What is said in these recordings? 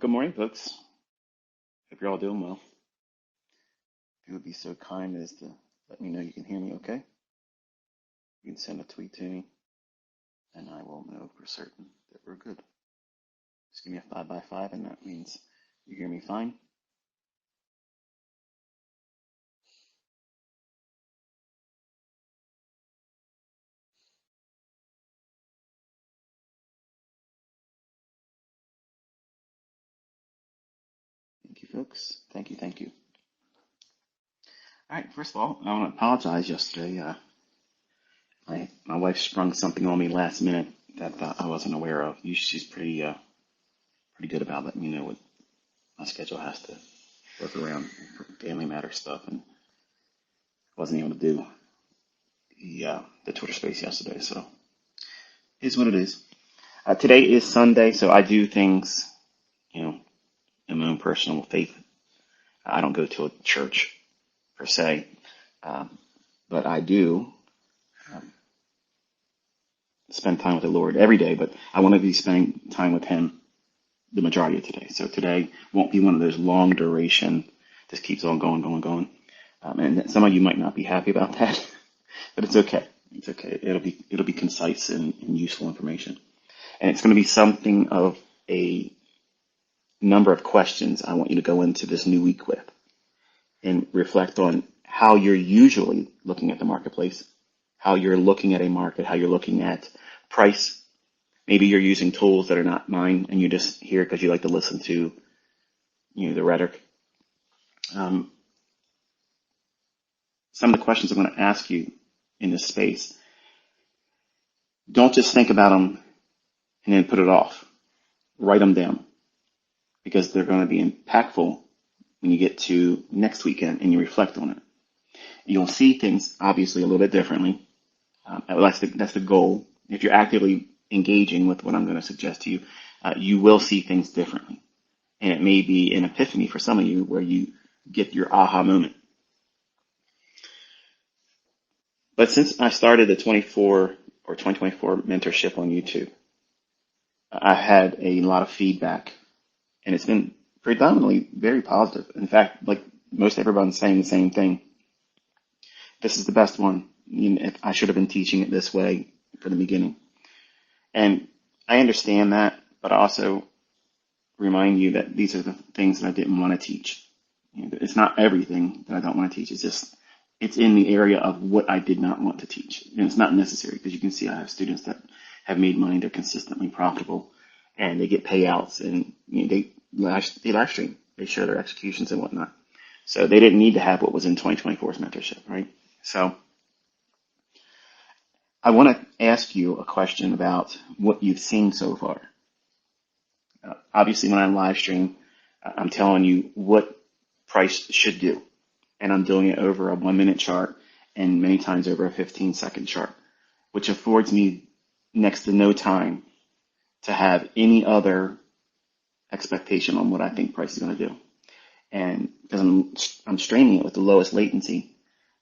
Good morning, folks. Hope you're all doing well. If you would be so kind as to let me know you can hear me okay, you can send a tweet to me, and I will know for certain that we're good. Just give me a 5x5, and that means you hear me fine. Thank you, folks. Thank you, thank you. All right, first of all, I want to apologize yesterday. My wife sprung something on me last minute that I wasn't aware of. She's pretty good about letting me know what my schedule has to work around for family matter stuff, and wasn't able to do the Twitter space yesterday, so it is what it is. Today is Sunday, so I do things, you know, in my own personal faith. I don't go to a church per se, but I do spend time with the Lord every day, but I want to be spending time with Him the majority of today. So today won't be one of those long duration, just keeps on going. And some of you might not be happy about that, but it's okay. It's okay. It'll be concise and useful information. And it's going to be something of a number of questions I want you to go into this new week with and reflect on how you're usually looking at the marketplace, how you're looking at a market, how you're looking at price. Maybe you're using tools that are not mine and you're just here because you like to listen to, the rhetoric. Some of the questions I'm going to ask you in this space, don't just think about them and then put it off. Write them down because they're going to be impactful when you get to next weekend and you reflect on it. You'll see things obviously a little bit differently. That's the goal. If you're actively engaging with what I'm going to suggest to you, you will see things differently. And it may be an epiphany for some of you where you get your aha moment. But since I started the 2024 mentorship on YouTube, I had a lot of feedback, and it's been predominantly very positive. In fact, like most everyone's saying the same thing. This is the best one. I should have been teaching it this way from the beginning. And I understand that, but I also remind you that these are the things that I didn't want to teach. It's not everything that I don't want to teach. It's in the area of what I did not want to teach. And it's not necessary because you can see I have students that have made money. They're consistently profitable and they get payouts and they live stream. They share their executions and whatnot. So they didn't need to have what was in 2024's mentorship, right? So I want to ask you a question about what you've seen so far. Obviously, when I live stream, I'm telling you what price should do. And I'm doing it over a 1-minute chart and many times over a 15-second chart, which affords me next to no time to have any other expectation on what I think price is going to do. And because I'm streaming it with the lowest latency,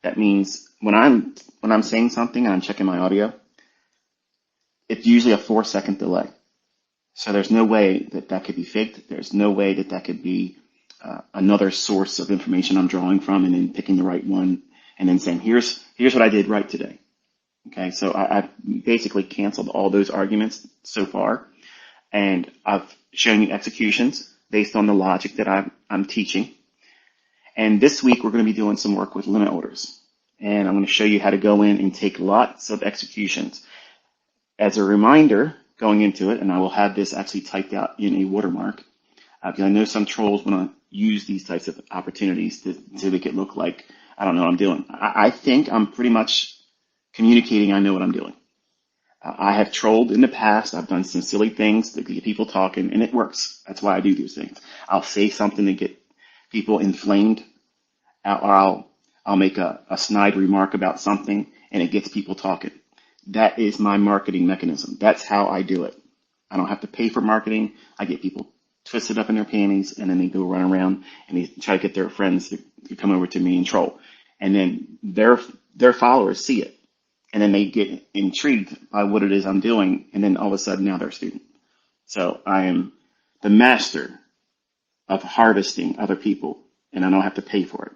that means when I'm saying something and I'm checking my audio, it's usually a 4-second delay. So there's no way that could be faked. There's no way that could be another source of information I'm drawing from and then picking the right one and then saying, here's what I did right today. Okay, so I've basically canceled all those arguments so far, and I've shown you executions based on the logic that I'm teaching. And this week we're going to be doing some work with limit orders, and I'm going to show you how to go in and take lots of executions. As a reminder, going into it, and I will have this actually typed out in a watermark, because I know some trolls want to use these types of opportunities to make it look like I don't know what I'm doing. I think I'm pretty much communicating I know what I'm doing. I have trolled in the past. I've done some silly things to get people talking, and it works. That's why I do these things. I'll say something to get people inflamed, or I'll make a snide remark about something, and it gets people talking. That is my marketing mechanism. That's how I do it. I don't have to pay for marketing. I get people twisted up in their panties, and then they go run around and they try to get their friends to come over to me and troll. And then their followers see it, and then they get intrigued by what it is I'm doing, and then all of a sudden now they're a student. So I am the master of harvesting other people, and I don't have to pay for it.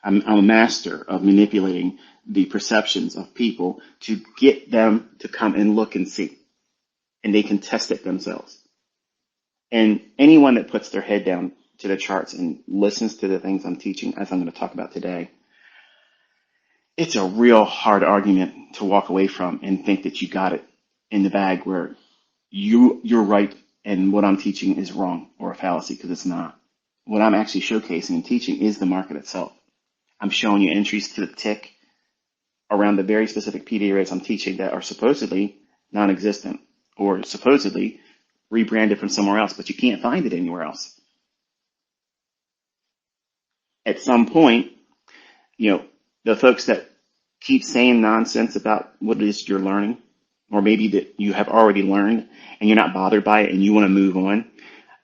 I'm a master of manipulating the perceptions of people to get them to come and look and see, and they can test it themselves. And anyone that puts their head down to the charts and listens to the things I'm teaching, as I'm going to talk about today, it's a real hard argument to walk away from and think that you got it in the bag where you're right and what I'm teaching is wrong or a fallacy, because it's not. What I'm actually showcasing and teaching is the market itself. I'm showing you entries to the tick around the very specific PD rates I'm teaching that are supposedly non-existent or supposedly rebranded from somewhere else, but you can't find it anywhere else. At some point, the folks that keep saying nonsense about what it is you're learning, or maybe that you have already learned and you're not bothered by it and you want to move on.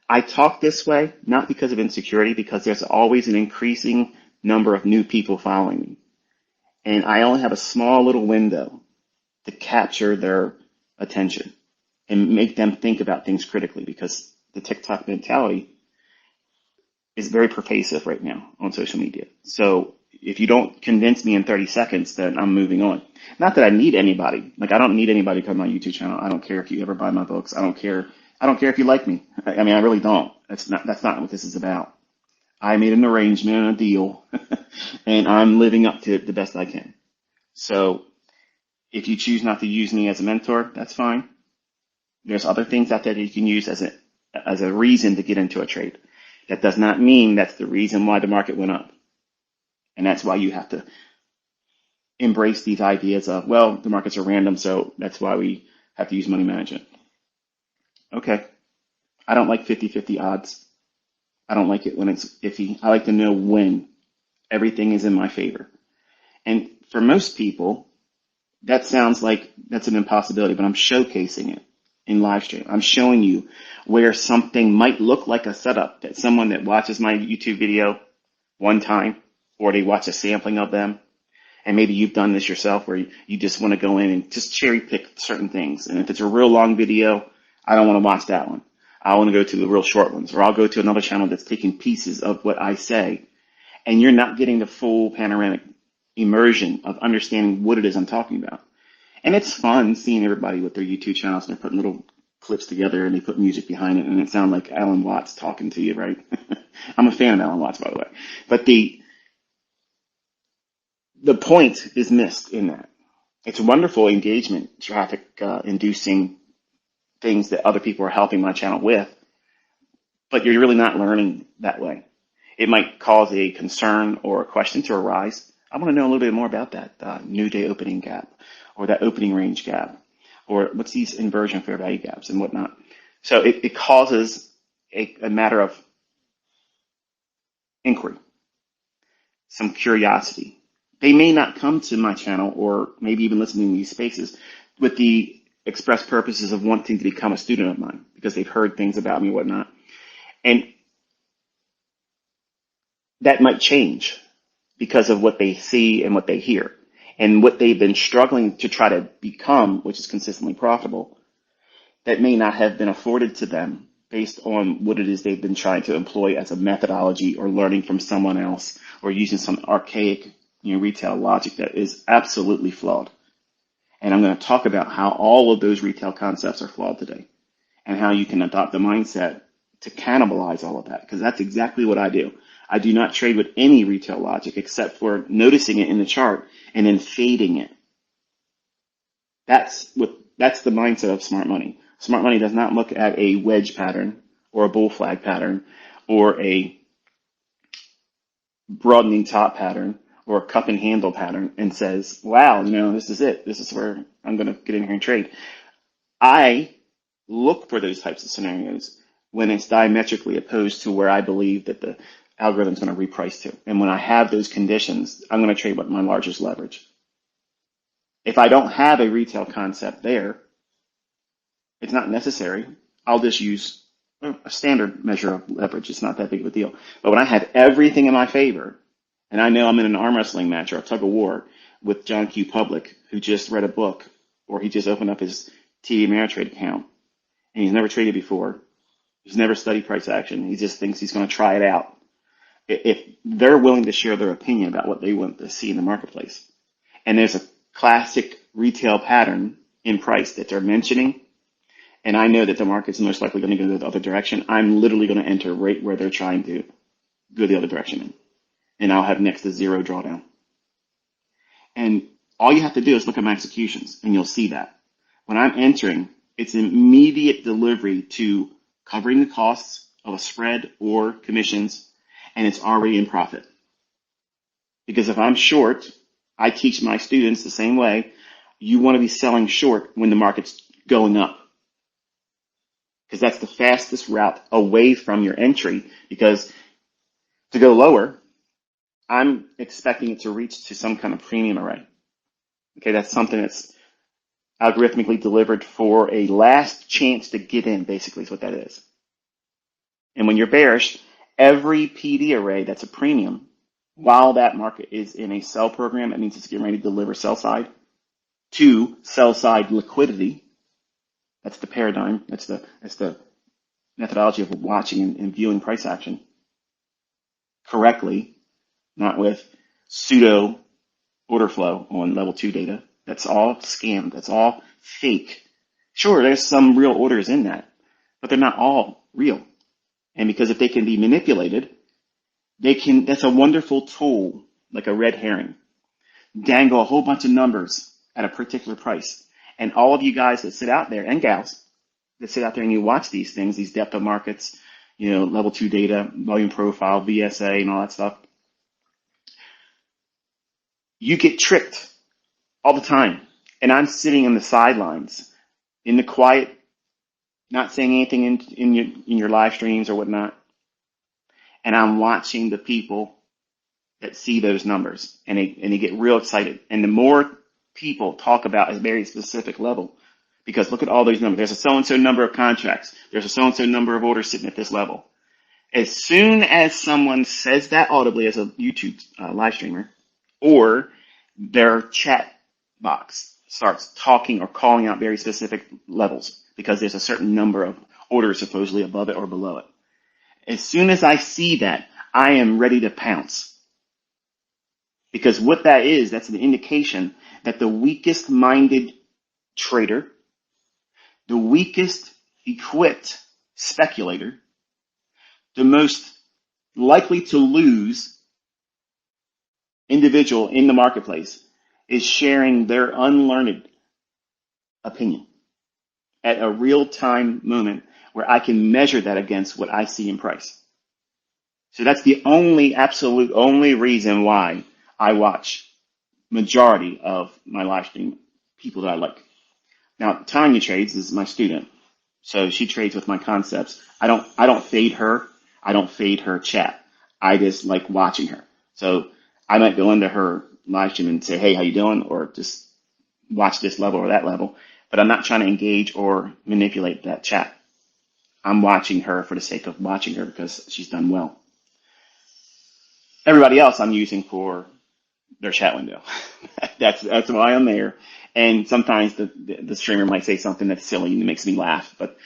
I talk this way, not because of insecurity, because there's always an increasing number of new people following me. And I only have a small little window to capture their attention and make them think about things critically, because the TikTok mentality is very pervasive right now on social media. So if you don't convince me in 30 seconds, then I'm moving on. Not that I need anybody. Like, I don't need anybody to come to my YouTube channel. I don't care if you ever buy my books. I don't care if you like me. I mean, I really don't. That's not what this is about. I made an arrangement and a deal, and I'm living up to it the best I can. So if you choose not to use me as a mentor, that's fine. There's other things out there that you can use as a reason to get into a trade. That does not mean that's the reason why the market went up. And that's why you have to embrace these ideas of, well, the markets are random, so that's why we have to use money management. Okay. I don't like 50-50 odds. I don't like it when it's iffy. I like to know when everything is in my favor. And for most people, that sounds like that's an impossibility, but I'm showcasing it in live stream. I'm showing you where something might look like a setup that someone that watches my YouTube video one time, or they watch a sampling of them, and maybe you've done this yourself where you just want to go in and just cherry pick certain things. And if it's a real long video, I don't want to watch that one. I want to go to the real short ones, or I'll go to another channel that's taking pieces of what I say, and you're not getting the full panoramic immersion of understanding what it is I'm talking about. And it's fun seeing everybody with their YouTube channels and they're putting little clips together and they put music behind it and it sounds like Alan Watts talking to you, right? I'm a fan of Alan Watts, by the way. But the point is missed in that. It's wonderful engagement, traffic inducing things that other people are helping my channel with, but you're really not learning that way. It might cause a concern or a question to arise. I want to know a little bit more about that new day opening gap, or that opening range gap, or what's these inversion fair value gaps and whatnot. So it causes a matter of inquiry, some curiosity. They may not come to my channel or maybe even listening to these spaces with the express purposes of wanting to become a student of mine because they've heard things about me and whatnot. And that might change because of what they see and what they hear. And what they've been struggling to try to become, which is consistently profitable, that may not have been afforded to them based on what it is they've been trying to employ as a methodology or learning from someone else or using some archaic retail logic that is absolutely flawed. And I'm going to talk about how all of those retail concepts are flawed today and how you can adopt the mindset to cannibalize all of that, because that's exactly what I do. I do not trade with any retail logic except for noticing it in the chart and then fading it. That's the mindset of smart money. Smart money does not look at a wedge pattern or a bull flag pattern or a broadening top pattern or a cup and handle pattern and says, wow, this is it. This is where I'm going to get in here and trade. I look for those types of scenarios when it's diametrically opposed to where I believe that the algorithm is going to reprice to. And when I have those conditions, I'm going to trade with my largest leverage. If I don't have a retail concept there, it's not necessary. I'll just use a standard measure of leverage. It's not that big of a deal. But when I have everything in my favor, and I know I'm in an arm wrestling match or a tug of war with John Q. Public, who just read a book, or he just opened up his TD Ameritrade account, and he's never traded before. He's never studied price action. He just thinks he's going to try it out. If they're willing to share their opinion about what they want to see in the marketplace, and there's a classic retail pattern in price that they're mentioning, and I know that the market's most likely going to go the other direction, I'm literally going to enter right where they're trying to go the other direction in. And I'll have next to zero drawdown. And all you have to do is look at my executions, and you'll see that. When I'm entering, it's immediate delivery to covering the costs of a spread or commissions, and it's already in profit. Because if I'm short, I teach my students the same way. You want to be selling short when the market's going up, because that's the fastest route away from your entry. Because to go lower, I'm expecting it to reach to some kind of premium array. Okay, that's something that's algorithmically delivered for a last chance to get in, basically is what that is. And when you're bearish, every PD array that's a premium, while that market is in a sell program, that means it's getting ready to deliver sell side to sell side liquidity. That's the paradigm. That's the methodology of watching and viewing price action correctly, not with pseudo order flow on level 2 data. That's all scammed. That's all fake. Sure, there's some real orders in that, but they're not all real. And because if they can be manipulated, that's a wonderful tool, like a red herring. Dangle a whole bunch of numbers at a particular price. And all of you guys that sit out there, and gals, that sit out there and you watch these things, these depth of markets, level 2 data, volume profile, VSA, and all that stuff, you get tricked all the time. And I'm sitting in the sidelines, in the quiet, not saying anything in your live streams or whatnot. And I'm watching the people that see those numbers, and they get real excited. And the more people talk about a very specific level, because look at all those numbers. There's a so-and-so number of contracts. There's a so-and-so number of orders sitting at this level. As soon as someone says that audibly as a YouTube live streamer, or their chat box starts talking or calling out very specific levels, because there's a certain number of orders supposedly above it or below it. As soon as I see that, I am ready to pounce. Because what that is, that's an indication that the weakest minded trader, the weakest equipped speculator, the most likely to lose individual in the marketplace is sharing their unlearned opinion at a real-time moment where I can measure that against what I see in price. So that's the absolute only reason why I watch majority of my live stream people that I like. Now, Tanya trades is my student, so she trades with my concepts. I don't fade her. I don't fade her chat. I just like watching her. So I might go into her live stream and say, hey, how you doing? Or just watch this level or that level. But I'm not trying to engage or manipulate that chat. I'm watching her for the sake of watching her because she's done well. Everybody else I'm using for their chat window. That's why I'm there. And sometimes the streamer might say something that's silly and it makes me laugh. But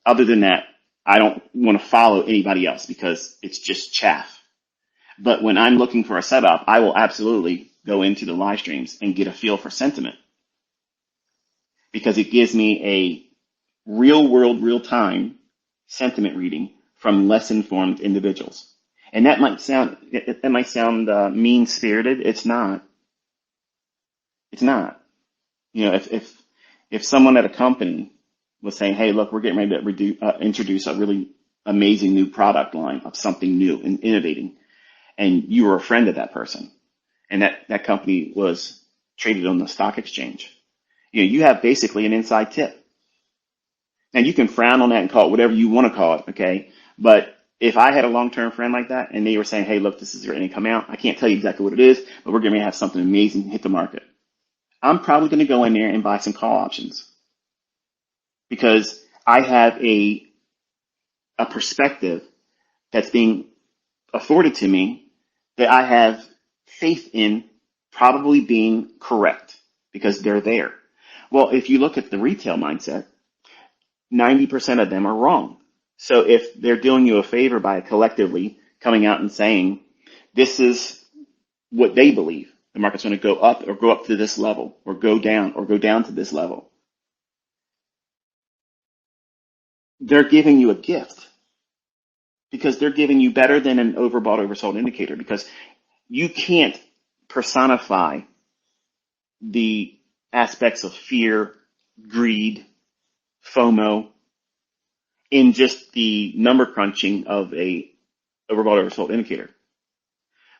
other than that, I don't want to follow anybody else because it's just chaff. But when I'm looking for a setup, I will absolutely go into the live streams and get a feel for sentiment, because it gives me a real world, real time sentiment reading from less informed individuals. And that might sound mean spirited. It's not. It's not. If someone at a company was saying, hey, look, we're getting ready to introduce a really amazing new product line of something new and innovating, and you were a friend of that person, and that company was traded on the stock exchange, you have basically an inside tip. And you can frown on that and call it whatever you want to call it, okay? But if I had a long-term friend like that and they were saying, hey, look, this is ready to come out, I can't tell you exactly what it is, but we're going to have something amazing hit the market, I'm probably going to go in there and buy some call options, because I have a perspective that's being afforded to me that I have faith in probably being correct, because they're there. Well, if you look at the retail mindset, 90% of them are wrong. So if they're doing you a favor by collectively coming out and saying, this is what they believe, the market's going to go up or go up to this level or go down to this level, they're giving you a gift because they're giving you better than an overbought, oversold indicator, because you can't personify the aspects of fear, greed, FOMO in just the number crunching of a overbought, oversold indicator.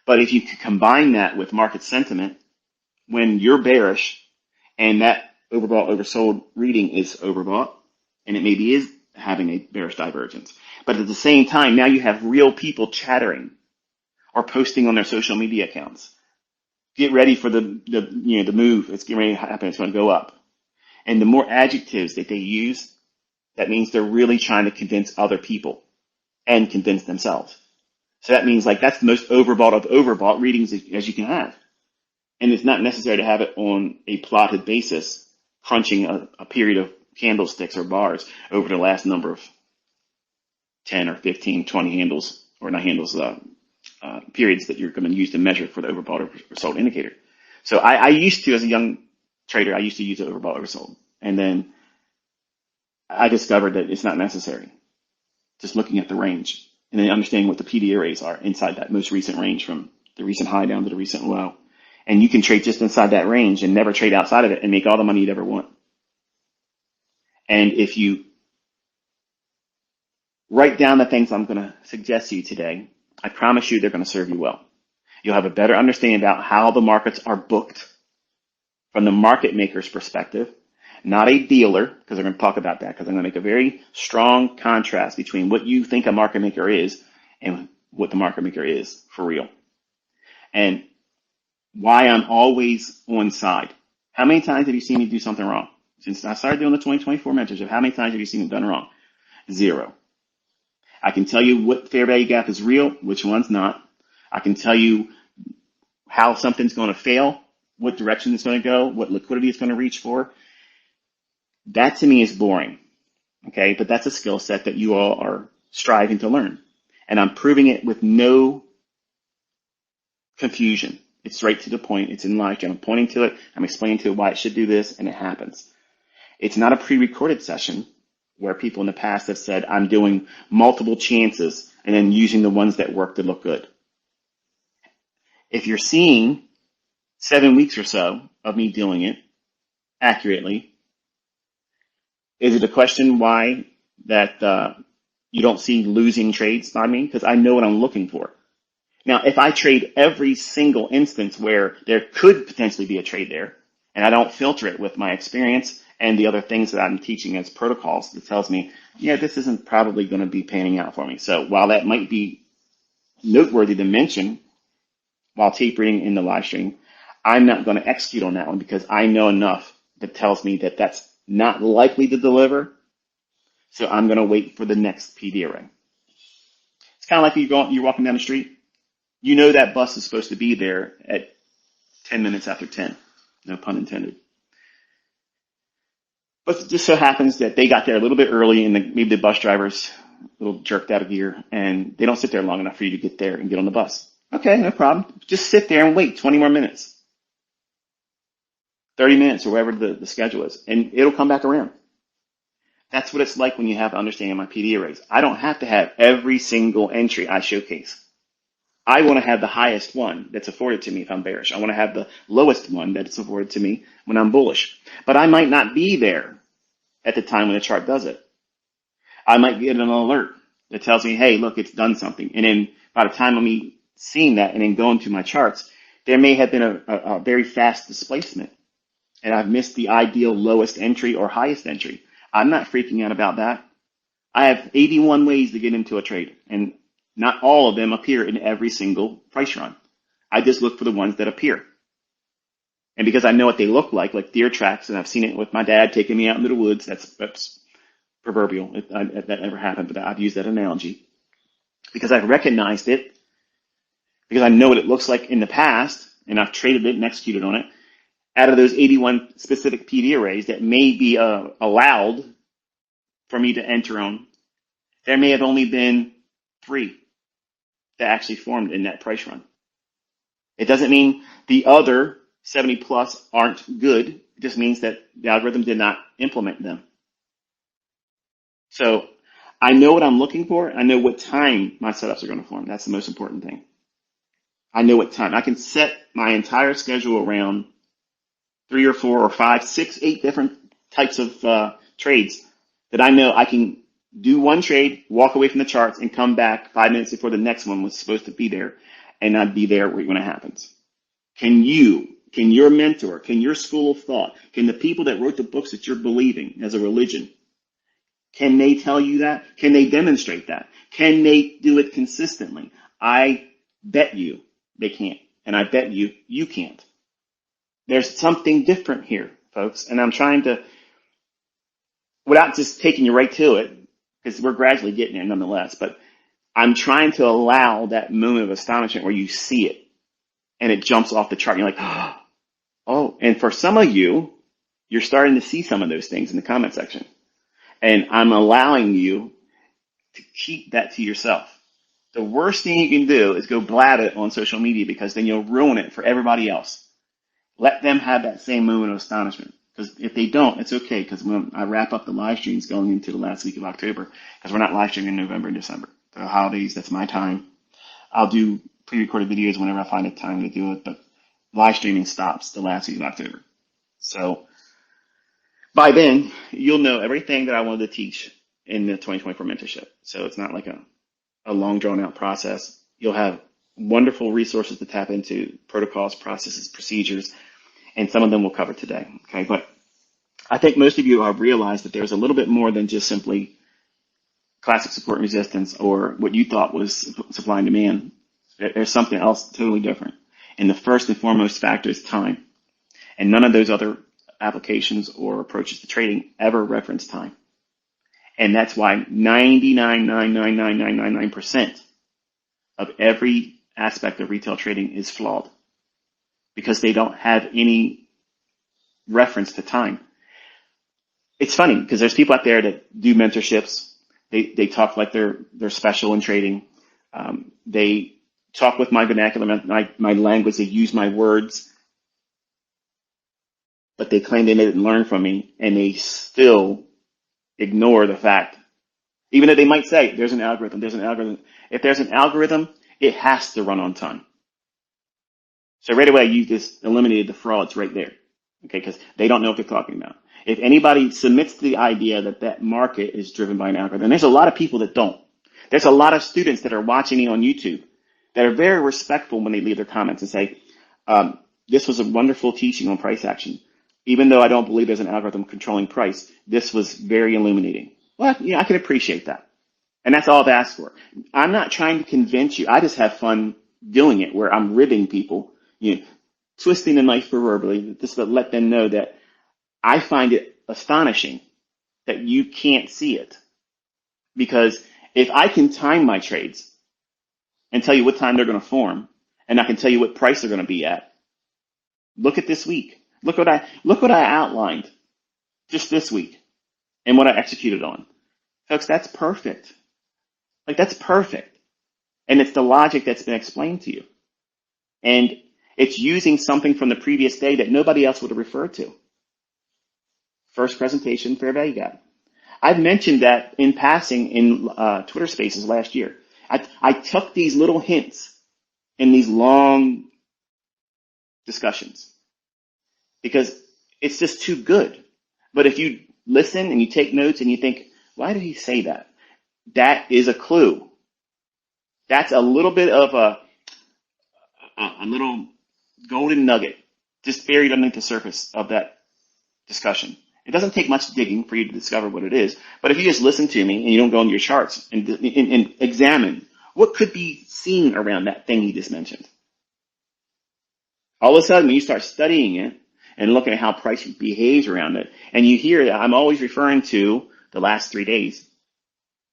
But if you could combine that with market sentiment, when you're bearish and that overbought, oversold reading is overbought, and it maybe is having a bearish divergence, but at the same time, now you have real people chattering or posting on their social media accounts. Get ready for the move. It's getting ready to happen. It's going to go up. And the more adjectives that they use, that means they're really trying to convince other people and convince themselves. So that means like that's the most overbought of overbought readings as you can have. And it's not necessary to have it on a plotted basis, crunching a period of candlesticks or bars over the last number of 10 or 15, 20 handles, or not handles, periods that you're going to use to measure for the overbought or oversold indicator. So I used to, as a young trader, I used to use the overbought, oversold. And then I discovered that it's not necessary. Just looking at the range and then understanding what the PD arrays are inside that most recent range from the recent high down to the recent low. And you can trade just inside that range and never trade outside of it and make all the money you'd ever want. And if you write down the things I'm going to suggest to you today, I promise you they're going to serve you well. You'll have a better understanding about how the markets are booked from the market maker's perspective, not a dealer, because I'm going to talk about that, because I'm going to make a very strong contrast between what you think a market maker is and what the market maker is for real. And why I'm always on side. How many times have you seen me do something wrong? Since I started doing the 2024 mentorship, how many times have you seen me done wrong? 0. I can tell you what fair value gap is real, which one's not. I can tell you how something's going to fail, what direction it's going to go, what liquidity it's going to reach for. That to me is boring. Okay, but that's a skill set that you all are striving to learn. And I'm proving it with no confusion. It's right to the point. It's in logic. I'm pointing to it. I'm explaining to it why it should do this, and it happens. It's not a pre-recorded session where people in the past have said, I'm doing multiple chances and then using the ones that work to look good. If you're seeing 7 weeks or so of me doing it accurately, is it a question why that you don't see losing trades by me? Because I know what I'm looking for. Now, if I trade every single instance where there could potentially be a trade there, and I don't filter it with my experience and the other things that I'm teaching as protocols, that tells me, yeah, this isn't probably going to be panning out for me. So while that might be noteworthy to mention while tape reading in the live stream, I'm not going to execute on that one because I know enough that tells me that that's not likely to deliver. So I'm going to wait for the next PD array. It's kind of like you're walking down the street. You know that bus is supposed to be there at 10 minutes after 10. No pun intended. But it just so happens that they got there a little bit early and maybe the bus driver's a little jerked out of gear and they don't sit there long enough for you to get there and get on the bus. Okay, no problem. Just sit there and wait 20 more minutes. 30 minutes or whatever the schedule is, and it'll come back around. That's what it's like when you have to understand my PD arrays. I don't have to have every single entry I showcase. I want to have the highest one that's afforded to me if I'm bearish. I want to have the lowest one that's afforded to me when I'm bullish. But I might not be there at the time when the chart does it. I might get an alert that tells me, hey, look, it's done something. And then by the time I'm seeing that and then going to my charts, there may have been a very fast displacement. And I've missed the ideal lowest entry or highest entry. I'm not freaking out about that. I have 81 ways to get into a trade, and not all of them appear in every single price run. I just look for the ones that appear. And because I know what they look like deer tracks, and I've seen it with my dad taking me out into the woods, that's proverbial. That never happened, but I've used that analogy. Because I've recognized it, because I know what it looks like in the past, and I've traded it and executed on it. Out of those 81 specific PD arrays that may be allowed for me to enter on, There may have only been 3 that actually formed in that price run. It doesn't mean the other 70 plus aren't good. It just means that the algorithm did not implement them. So I know what I'm looking for. I know what time my setups are going to form. That's the most important thing. I know what time. I can set my entire schedule around 3 or 4 or 5, 6, 8 different types of trades that I know I can do one trade, walk away from the charts, and come back 5 minutes before the next one was supposed to be there, and not be there when it happens. Can your mentor, can your school of thought, can the people that wrote the books that you're believing as a religion, can they tell you that? Can they demonstrate that? Can they do it consistently? I bet you they can't, and I bet you can't. There's something different here, folks, and I'm trying to, without just taking you right to it, because we're gradually getting there nonetheless, but I'm trying to allow that moment of astonishment where you see it and it jumps off the chart and you're like, oh, and for some of you, you're starting to see some of those things in the comment section. And I'm allowing you to keep that to yourself. The worst thing you can do is go blab it on social media, because then you'll ruin it for everybody else. Let them have that same moment of astonishment. Because if they don't, it's okay. Because when I wrap up the live streams going into the last week of October, because we're not live streaming in November and December. The holidays, that's my time. I'll do pre-recorded videos whenever I find a time to do it, but live streaming stops the last week of October. So by then, you'll know everything that I wanted to teach in the 2024 mentorship. So it's not like a long drawn out process. You'll have wonderful resources to tap into, protocols, processes, procedures, and some of them we'll cover today. Okay, but I think most of you have realized that there's a little bit more than just simply classic support and resistance or what you thought was supply and demand. There's something else totally different. And the first and foremost factor is time. And none of those other applications or approaches to trading ever reference time. And that's why 99.99999% of every aspect of retail trading is flawed, because they don't have any reference to time. It's funny because there's people out there that do mentorships. They talk like they're special in trading. They talk with my vernacular, my language. They use my words, but they claim they didn't learn from me, and they still ignore the fact, even though they might say there's an algorithm. If there's an algorithm, it has to run on time. So right away, you just eliminated the frauds right there, okay? Because they don't know what they're talking about. If anybody submits the idea that that market is driven by an algorithm, and there's a lot of people that don't. There's a lot of students that are watching me on YouTube that are very respectful when they leave their comments and say, this was a wonderful teaching on price action. Even though I don't believe there's an algorithm controlling price, this was very illuminating. Well, I can appreciate that. And that's all I've asked for. I'm not trying to convince you. I just have fun doing it, where I'm ribbing people, twisting the knife proverbially, just to let them know that I find it astonishing that you can't see it. Because if I can time my trades and tell you what time they're going to form, and I can tell you what price they're going to be at, look at this week. Look what I outlined just this week and what I executed on. Folks, that's perfect. That's perfect. And it's the logic that's been explained to you. And it's using something from the previous day that nobody else would have referred to. First presentation, fair value gap. I've mentioned that in passing in Twitter Spaces last year. I took these little hints in these long discussions because it's just too good. But if you listen and you take notes and you think, why did he say that? That is a clue. That's a little bit of a little golden nugget just buried underneath the surface of that discussion. It doesn't take much digging for you to discover what it is. But if you just listen to me and you don't go into your charts and examine what could be seen around that thing he just mentioned, all of a sudden when you start studying it and looking at how price behaves around it, and you hear that I'm always referring to the last 3 days,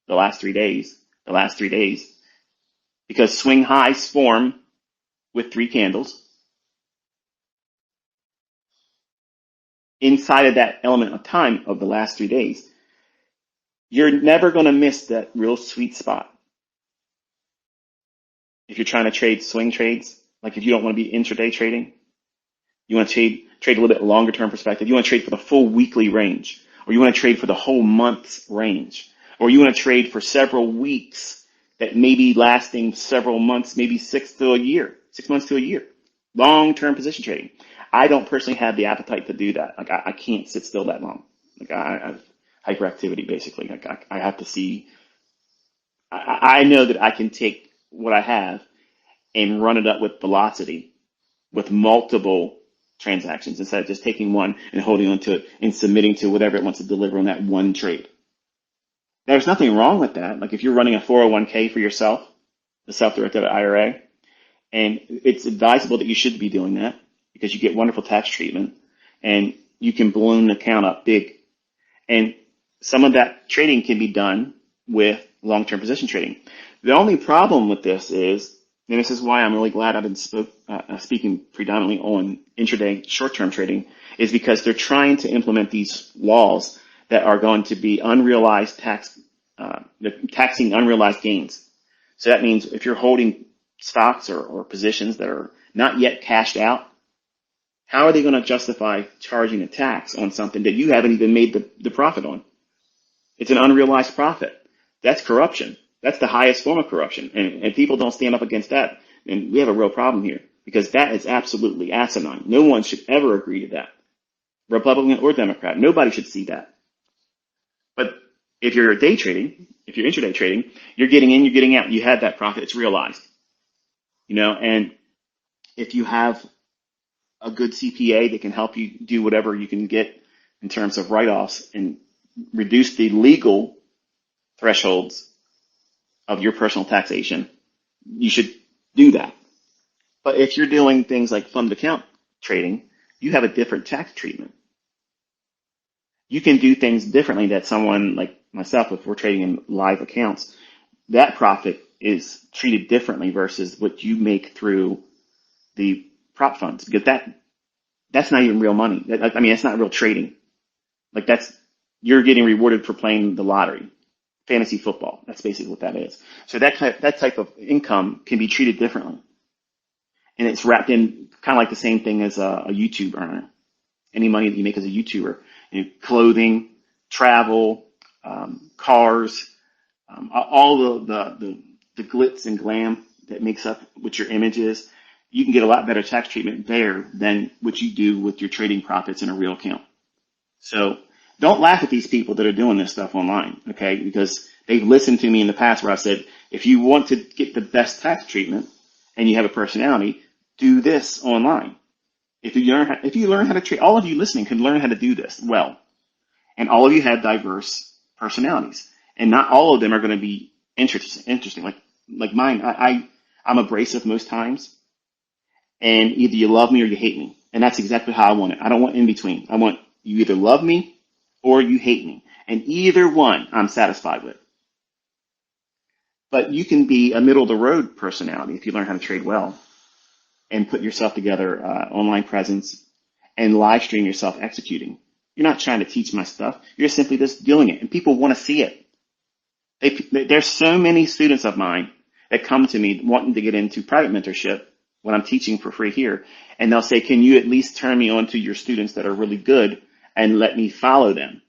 the last 3 days, the last 3 days, because swing highs form with 3 candles. Inside of that element of time of the last 3 days, You're never going to miss that real sweet spot. If you're trying to trade swing trades, like if you don't want to be intraday trading, you want to trade a little bit longer term perspective. You want to trade for the full weekly range, or you want to trade for the whole month's range, or you want to trade for several weeks that may be lasting several months, maybe 6 months to a year. Long term position trading. I don't personally have the appetite to do that. Like I can't sit still that long. Like I have hyperactivity basically. Like I have to see. I know that I can take what I have and run it up with velocity with multiple transactions instead of just taking one and holding on to it and submitting to whatever it wants to deliver on that one trade. There's nothing wrong with that. Like if you're running a 401k for yourself, the self-directed IRA, and it's advisable that you should be doing that because you get wonderful tax treatment and you can balloon the account up big. And some of that trading can be done with long-term position trading. The only problem with this is, and this is why I'm really glad I've been speaking predominantly on intraday short-term trading, is because they're trying to implement these laws that are going to be unrealized tax, taxing unrealized gains. So that means if you're holding stocks or positions that are not yet cashed out, how are they going to justify charging a tax on something that you haven't even made the profit on? It's an unrealized profit. That's corruption. That's the highest form of corruption. And people don't stand up against that. And we have a real problem here because that is absolutely asinine. No one should ever agree to that. Republican or Democrat. Nobody should see that. But if you're day trading, if you're intraday trading, you're getting in, you're getting out. You have that profit. It's realized. And if you have a good CPA that can help you do whatever you can get in terms of write-offs and reduce the legal thresholds of your personal taxation, you should do that. But if you're doing things like fund account trading, you have a different tax treatment. You can do things differently that someone like myself, if we're trading in live accounts, that profit is treated differently versus what you make through the prop funds, because that's not even real money. It's not real trading. Like you're getting rewarded for playing the lottery, fantasy football. That's basically what that is. So that type of income can be treated differently, and it's wrapped in kind of like the same thing as a YouTube earner. Any money that you make as a YouTuber, clothing, travel, cars, all the glitz and glam that makes up what your image is. You can get a lot better tax treatment there than what you do with your trading profits in a real account. So don't laugh at these people that are doing this stuff online, okay? Because they've listened to me in the past where I said, if you want to get the best tax treatment and you have a personality, do this online. If you learn how to trade, all of you listening can learn how to do this well. And all of you have diverse personalities. And not all of them are going to be interesting. Like mine, I'm abrasive most times. And either you love me or you hate me. And that's exactly how I want it. I don't want in between. I want you either love me or you hate me. And either one I'm satisfied with. But you can be a middle of the road personality if you learn how to trade well and put yourself together, online presence, and live stream yourself executing. You're not trying to teach my stuff. You're simply just doing it. And people want to see it. There's so many students of mine that come to me wanting to get into private mentorship when I'm teaching for free here. And they'll say, can you at least turn me on to your students that are really good and let me follow them?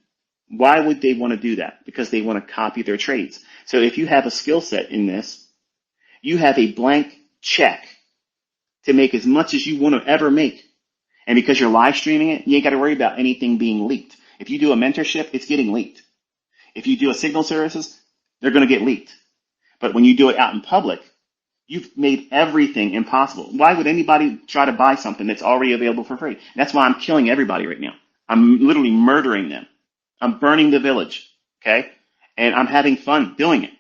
Why would they want to do that? Because they want to copy their trades. So if you have a skill set in this, you have a blank check to make as much as you want to ever make. And because you're live streaming it, you ain't got to worry about anything being leaked. If you do a mentorship, it's getting leaked. If you do a signal services, they're going to get leaked. But when you do it out in public, you've made everything impossible. Why would anybody try to buy something that's already available for free? That's why I'm killing everybody right now. I'm literally murdering them. I'm burning the village, okay? And I'm having fun doing it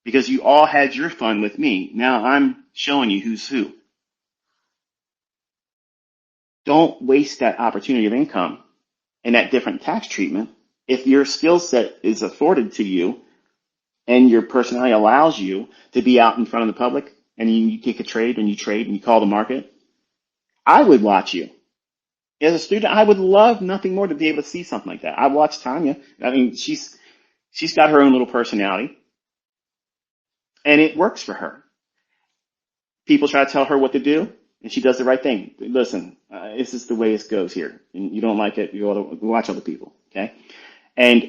because you all had your fun with me. Now I'm showing you who's who. Don't waste that opportunity of income and that different tax treatment. If your skill set is afforded to you and your personality allows you to be out in front of the public and you take a trade and you call the market, I would watch you. As a student, I would love nothing more to be able to see something like that. I watched Tanya. I mean, she's She's got her own little personality, and it works for her. People try to tell her what to do, and she does the right thing. Listen, this is the way it goes here. And you don't like it, you ought to watch other people, okay? And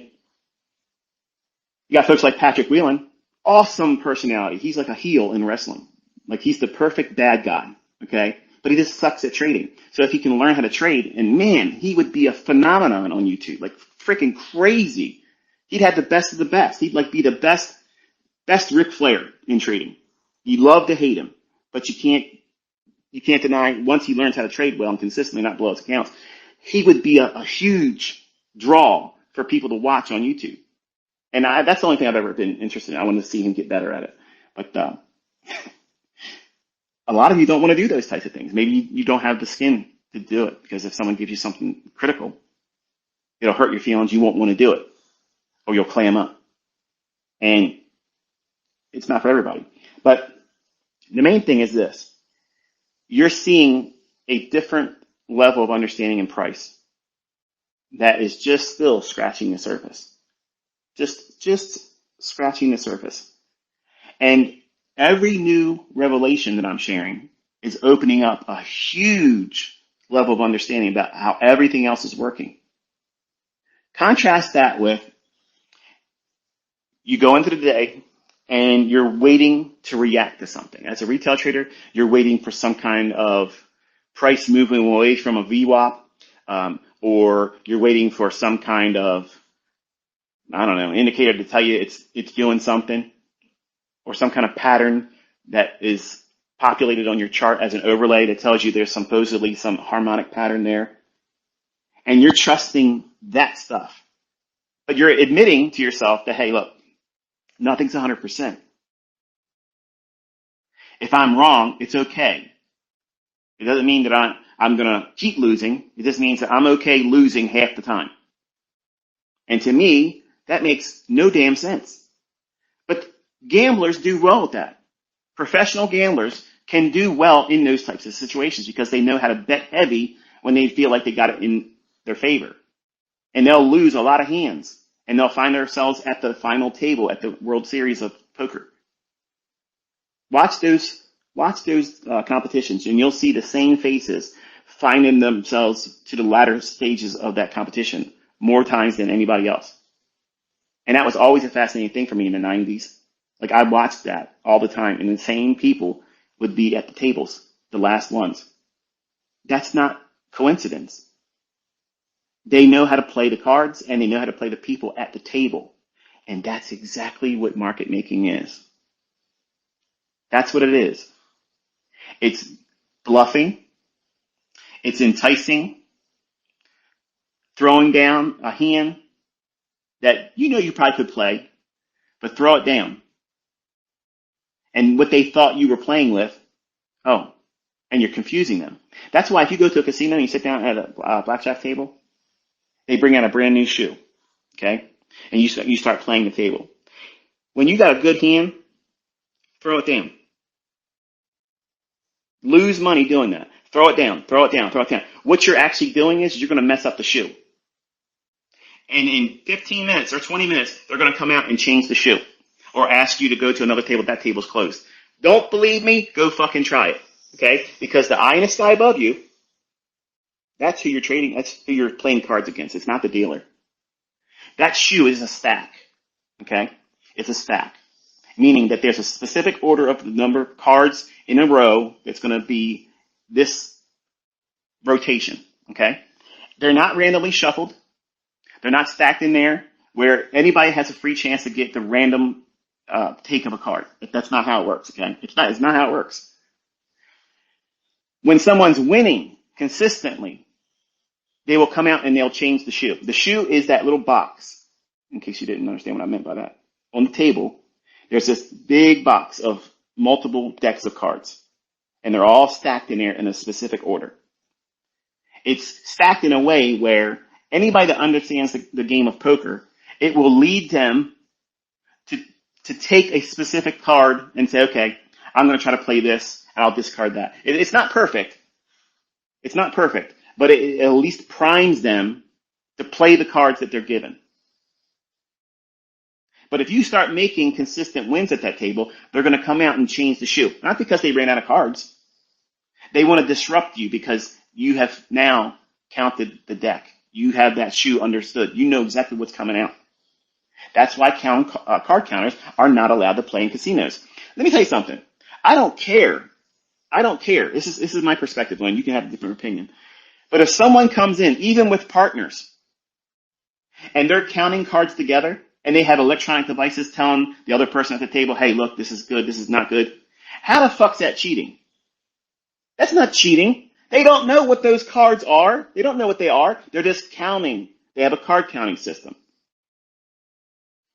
you got folks like Patrick Whelan, awesome personality. He's like a heel in wrestling. Like he's the perfect bad guy, okay? But he just sucks at trading. So if he can learn how to trade, and man, he would be a phenomenon on YouTube, like freaking crazy. He'd have the best of the best. He'd like be the best Ric Flair in trading. You love to hate him, but you can't deny once he learns how to trade well and consistently not blow his accounts, he would be a huge draw for people to watch on YouTube. And that's the only thing I've ever been interested in. I want to see him get better at it. But a lot of you don't want to do those types of things. Maybe you don't have the skin to do it because if someone gives you something critical, it'll hurt your feelings. You won't want to do it or you'll clam up. And it's not for everybody. But the main thing is this. You're seeing a different level of understanding and price that is just still scratching the surface. Just scratching the surface. And every new revelation that I'm sharing is opening up a huge level of understanding about how everything else is working. Contrast that with you go into the day and you're waiting to react to something. As a retail trader, you're waiting for some kind of price moving away from a VWAP, or you're waiting for some kind of, I don't know, indicator to tell you it's doing something, or some kind of pattern that is populated on your chart as an overlay that tells you there's supposedly some harmonic pattern there. And you're trusting that stuff. But you're admitting to yourself that, hey, look, nothing's 100%. If I'm wrong, it's okay. It doesn't mean that I'm going to keep losing. It just means that I'm okay losing half the time. And to me, that makes no damn sense. But gamblers do well with that. Professional gamblers can do well in those types of situations because they know how to bet heavy when they feel like they got it in their favor. And they'll lose a lot of hands. And they'll find themselves at the final table at the World Series of Poker. Watch those competitions, and you'll see the same faces finding themselves to the latter stages of that competition more times than anybody else. And that was always a fascinating thing for me in the 90s. Like I watched that all the time, and the same people would be at the tables, the last ones. That's not coincidence. They know how to play the cards and they know how to play the people at the table. And that's exactly what market making is. That's what it is. It's bluffing. It's enticing. Throwing down a hand that you know you probably could play, but throw it down. And what they thought you were playing with, and you're confusing them. That's why if you go to a casino and you sit down at a blackjack table, they bring out a brand new shoe, okay? And you start playing the table. When you got a good hand, throw it down. Lose money doing that. Throw it down, throw it down, throw it down. What you're actually doing is you're going to mess up the shoe. And in 15 minutes or 20 minutes, they're going to come out and change the shoe or ask you to go to another table. That table's closed. Don't believe me? Go fucking try it, okay? Because the eye in the sky above you, that's who you're trading. That's who you're playing cards against. It's not the dealer. That shoe is a stack. Okay? It's a stack. Meaning that there's a specific order of the number of cards in a row that's going to be this rotation. Okay? They're not randomly shuffled. They're not stacked in there where anybody has a free chance to get the random take of a card. That's not how it works. Okay? It's not how it works. When someone's winning consistently, they will come out and they'll change the shoe. The shoe is that little box, in case you didn't understand what I meant by that. On the table, there's this big box of multiple decks of cards, and they're all stacked in there in a specific order. It's stacked in a way where anybody that understands the game of poker, it will lead them to take a specific card and say, okay, I'm going to try to play this, and I'll discard that. It's not perfect. It's not perfect. But it at least primes them to play the cards that they're given. But if you start making consistent wins at that table, they're going to come out and change the shoe. Not because they ran out of cards. They want to disrupt you because you have now counted the deck. You have that shoe understood. You know exactly what's coming out. That's why card counters are not allowed to play in casinos. Let me tell you something. I don't care. I don't care. This is my perspective, Lynn. You can have a different opinion. But if someone comes in, even with partners, and they're counting cards together, and they have electronic devices telling the other person at the table, hey, look, this is good, this is not good. How the fuck's that cheating? That's not cheating. They don't know what those cards are. They don't know what they are. They're just counting. They have a card counting system.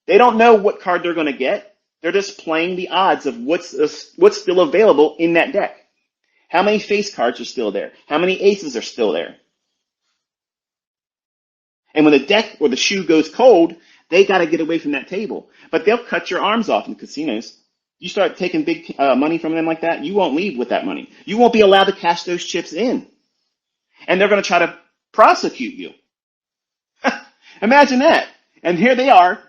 They don't know what card they're going to get. They're just playing the odds of what's still available in that deck. How many face cards are still there? How many aces are still there? And when the deck or the shoe goes cold, they got to get away from that table. But they'll cut your arms off in casinos. You start taking big money from them like that, you won't leave with that money. You won't be allowed to cash those chips in. And they're going to try to prosecute you. Imagine that. And here they are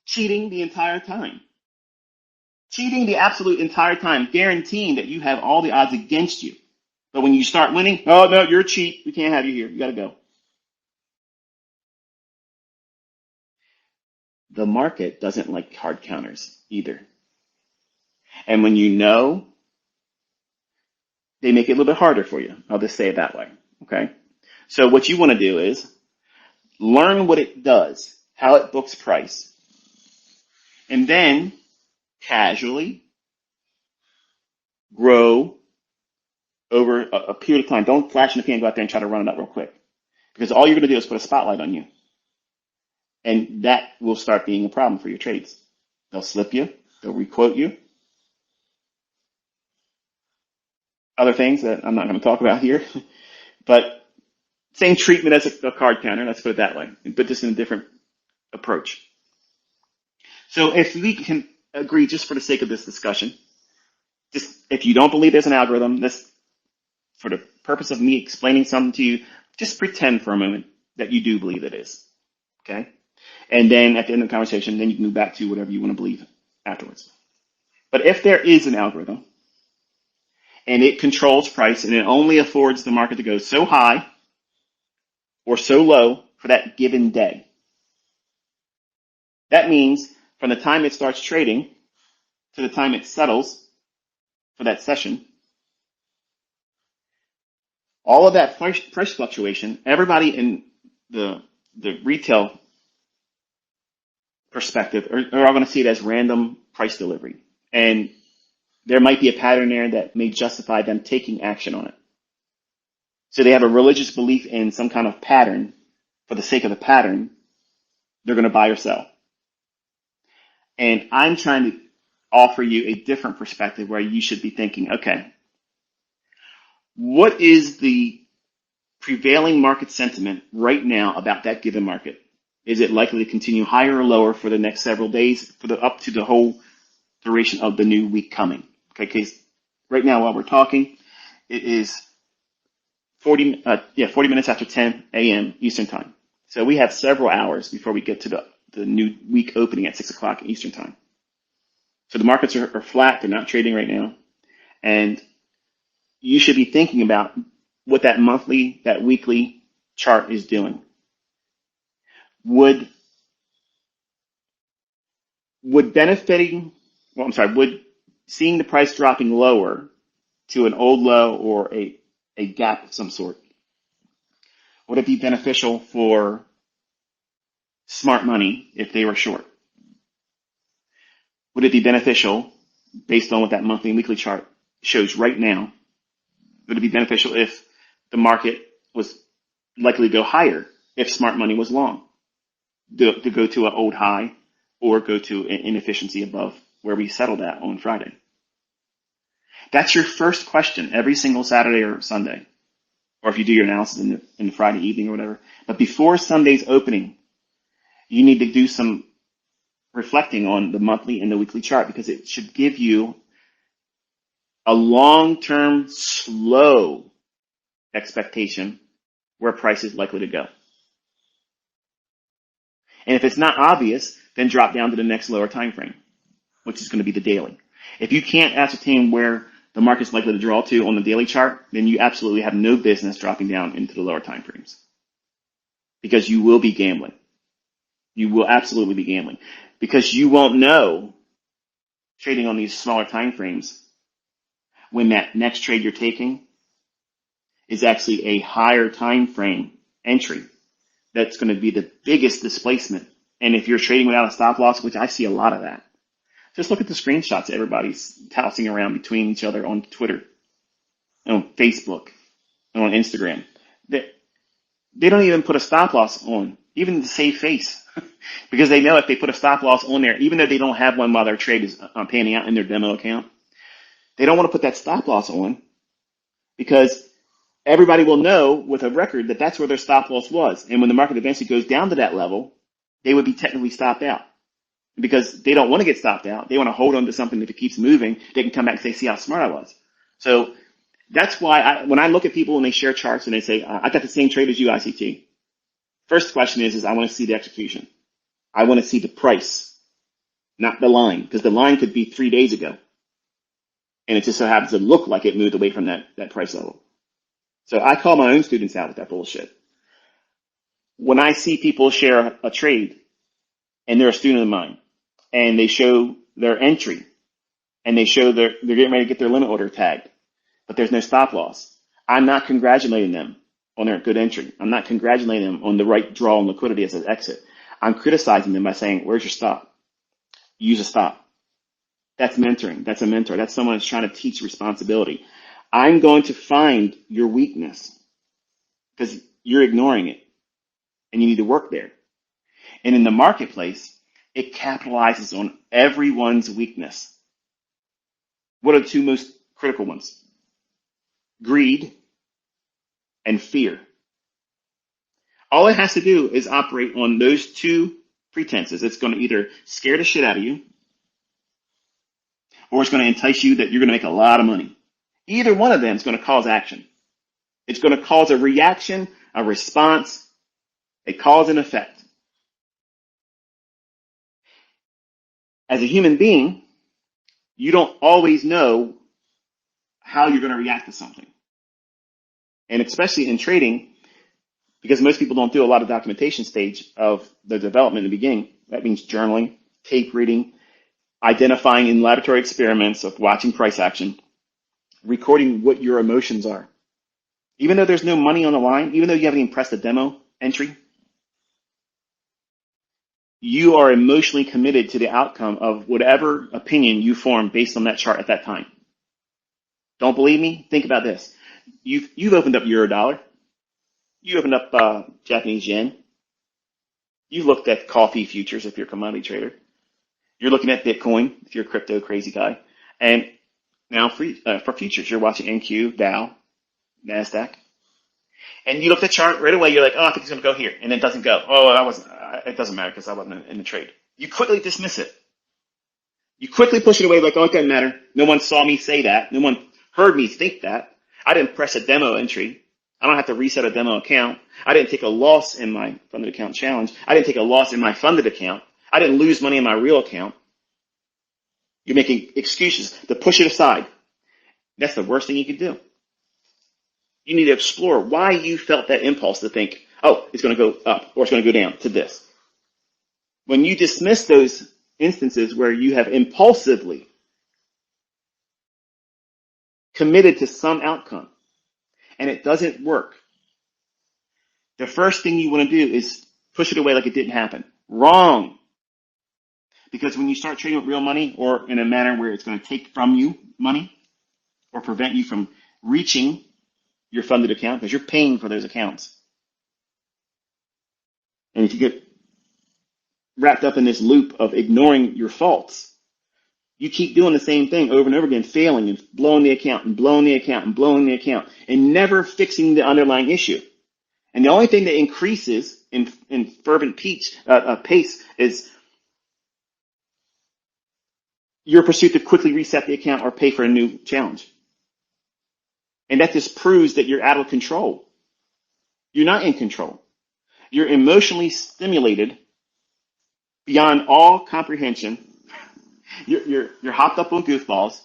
cheating the entire time. Cheating the absolute entire time, guaranteeing that you have all the odds against you. But when you start winning, oh, no, you're a cheat. We can't have you here. You got to go. The market doesn't like card counters either. And when you know, they make it a little bit harder for you. I'll just say it that way. Okay. So what you want to do is learn what it does, how it books price, and then casually grow over a period of time. Don't flash in the pan, go out there and try to run it up real quick. Because all you're going to do is put a spotlight on you. And that will start being a problem for your trades. They'll slip you. They'll requote you. Other things that I'm not going to talk about here. But same treatment as a card counter. Let's put it that way. But just in a different approach. So if we can agree, just for the sake of this discussion, just if you don't believe there's an algorithm, this, for the purpose of me explaining something to you, just pretend for a moment that you do believe it is. Okay? And then at the end of the conversation, then you can move back to whatever you want to believe afterwards. But if there is an algorithm, and it controls price, and it only affords the market to go so high or so low for that given day, that means from the time it starts trading to the time it settles for that session, all of that price fluctuation, everybody in the retail perspective are all going to see it as random price delivery. And there might be a pattern there that may justify them taking action on it. So they have a religious belief in some kind of pattern. For the sake of the pattern, they're going to buy or sell. And I'm trying to offer you a different perspective where you should be thinking, okay, what is the prevailing market sentiment right now about that given market? Is it likely to continue higher or lower for the next several days, up to the whole duration of the new week coming? Okay, because right now while we're talking, it is 40 minutes after 10 a.m. Eastern time. So we have several hours before we get to the new week opening at 6 o'clock Eastern time. So the markets are flat. They're not trading right now. And you should be thinking about what that monthly, that weekly chart is doing. Would seeing the price dropping lower to an old low or a gap of some sort, would it be beneficial for smart money if they were short? Would it be beneficial, based on what that monthly and weekly chart shows right now, would it be beneficial if the market was likely to go higher if smart money was long, to go to an old high or go to an inefficiency above where we settled at on Friday? That's your first question every single Saturday or Sunday, or if you do your analysis in the Friday evening or whatever. But before Sunday's opening, you need to do some reflecting on the monthly and the weekly chart, because it should give you a long-term, slow expectation where price is likely to go. And if it's not obvious, then drop down to the next lower time frame, which is going to be the daily. If you can't ascertain where the market's likely to draw to on the daily chart, then you absolutely have no business dropping down into the lower time frames, because you will be gambling. You will absolutely be gambling, because you won't know, trading on these smaller time frames, when that next trade you're taking is actually a higher time frame entry that's going to be the biggest displacement. And if you're trading without a stop loss, which I see a lot of that, just look at the screenshots everybody's tossing around between each other on Twitter, and on Facebook, and on Instagram. They don't even put a stop loss on, even to save face, because they know if they put a stop loss on there, even though they don't have one while their trade is panning out in their demo account, they don't want to put that stop loss on, because everybody will know with a record that that's where their stop loss was. And when the market eventually goes down to that level, they would be technically stopped out, because they don't want to get stopped out. They want to hold on to something. If it keeps moving, they can come back and say, see how smart I was. So that's why when I look at people and they share charts and they say, I got the same trade as you, ICT. First question is I want to see the execution. I want to see the price, not the line, because the line could be 3 days ago. And it just so happens to look like it moved away from that price level. So I call my own students out with that bullshit. When I see people share a trade and they're a student of mine and they show their entry and they show they're getting ready to get their limit order tagged, but there's no stop loss, I'm not congratulating them on their good entry. I'm not congratulating them on the right draw and liquidity as an exit. I'm criticizing them by saying, where's your stop? Use a stop. That's mentoring. That's a mentor. That's someone that's trying to teach responsibility. I'm going to find your weakness because you're ignoring it and you need to work there. And in the marketplace, it capitalizes on everyone's weakness. What are the two most critical ones? Greed and fear. All it has to do is operate on those two pretenses. It's going to either scare the shit out of you, or it's going to entice you that you're going to make a lot of money. Either one of them is going to cause action. It's going to cause a reaction, a response, a cause and effect. As a human being, you don't always know how you're going to react to something. And especially in trading, because most people don't do a lot of documentation stage of the development in the beginning. That means journaling, tape reading, identifying in laboratory experiments of watching price action, recording what your emotions are. Even though there's no money on the line, even though you haven't even pressed a demo entry, you are emotionally committed to the outcome of whatever opinion you form based on that chart at that time. Don't believe me? Think about this. You've opened up Eurodollar. You opened up Japanese yen. You've looked at coffee futures if you're a commodity trader. You're looking at Bitcoin if you're a crypto crazy guy. And now for futures, you're watching NQ, Dow, NASDAQ. And you look at the chart right away, you're like, oh, I think it's going to go here. And it doesn't go. Oh, it doesn't matter because I wasn't in the trade. You quickly dismiss it. You quickly push it away like, oh, it doesn't matter. No one saw me say that. No one heard me think that. I didn't press a demo entry. I don't have to reset a demo account. I didn't take a loss in my funded account challenge. I didn't take a loss in my funded account. I didn't lose money in my real account. You're making excuses to push it aside. That's the worst thing you can do. You need to explore why you felt that impulse to think, oh, it's going to go up or it's going to go down to this. When you dismiss those instances where you have impulsively committed to some outcome and it doesn't work, the first thing you want to do is push it away like it didn't happen. Wrong. Because when you start trading with real money or in a manner where it's going to take from you money or prevent you from reaching your funded account because you're paying for those accounts. And if you get wrapped up in this loop of ignoring your faults, you keep doing the same thing over and over again, failing and blowing the account and blowing the account and blowing the account and never fixing the underlying issue. And the only thing that increases in fervent pace is your pursuit to quickly reset the account or pay for a new challenge. And that just proves that you're out of control. You're not in control. You're emotionally stimulated beyond all comprehension. You're hopped up on goofballs.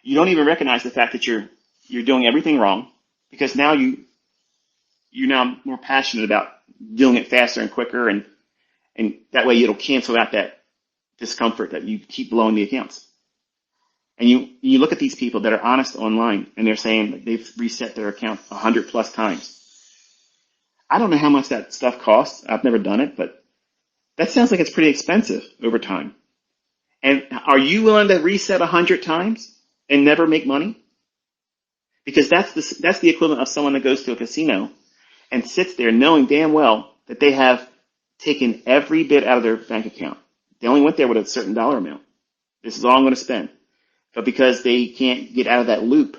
You don't even recognize the fact that you're doing everything wrong, because now you're now more passionate about doing it faster and quicker, and that way it'll cancel out that discomfort that you keep blowing the accounts. And you look at these people that are honest online, and they're saying that they've reset their account 100 plus times. I don't know how much that stuff costs. I've never done it, but that sounds like it's pretty expensive over time. And are you willing to reset 100 times and never make money? Because that's the equivalent of someone that goes to a casino and sits there knowing damn well that they have taken every bit out of their bank account. They only went there with a certain dollar amount. This is all I'm going to spend. But because they can't get out of that loop,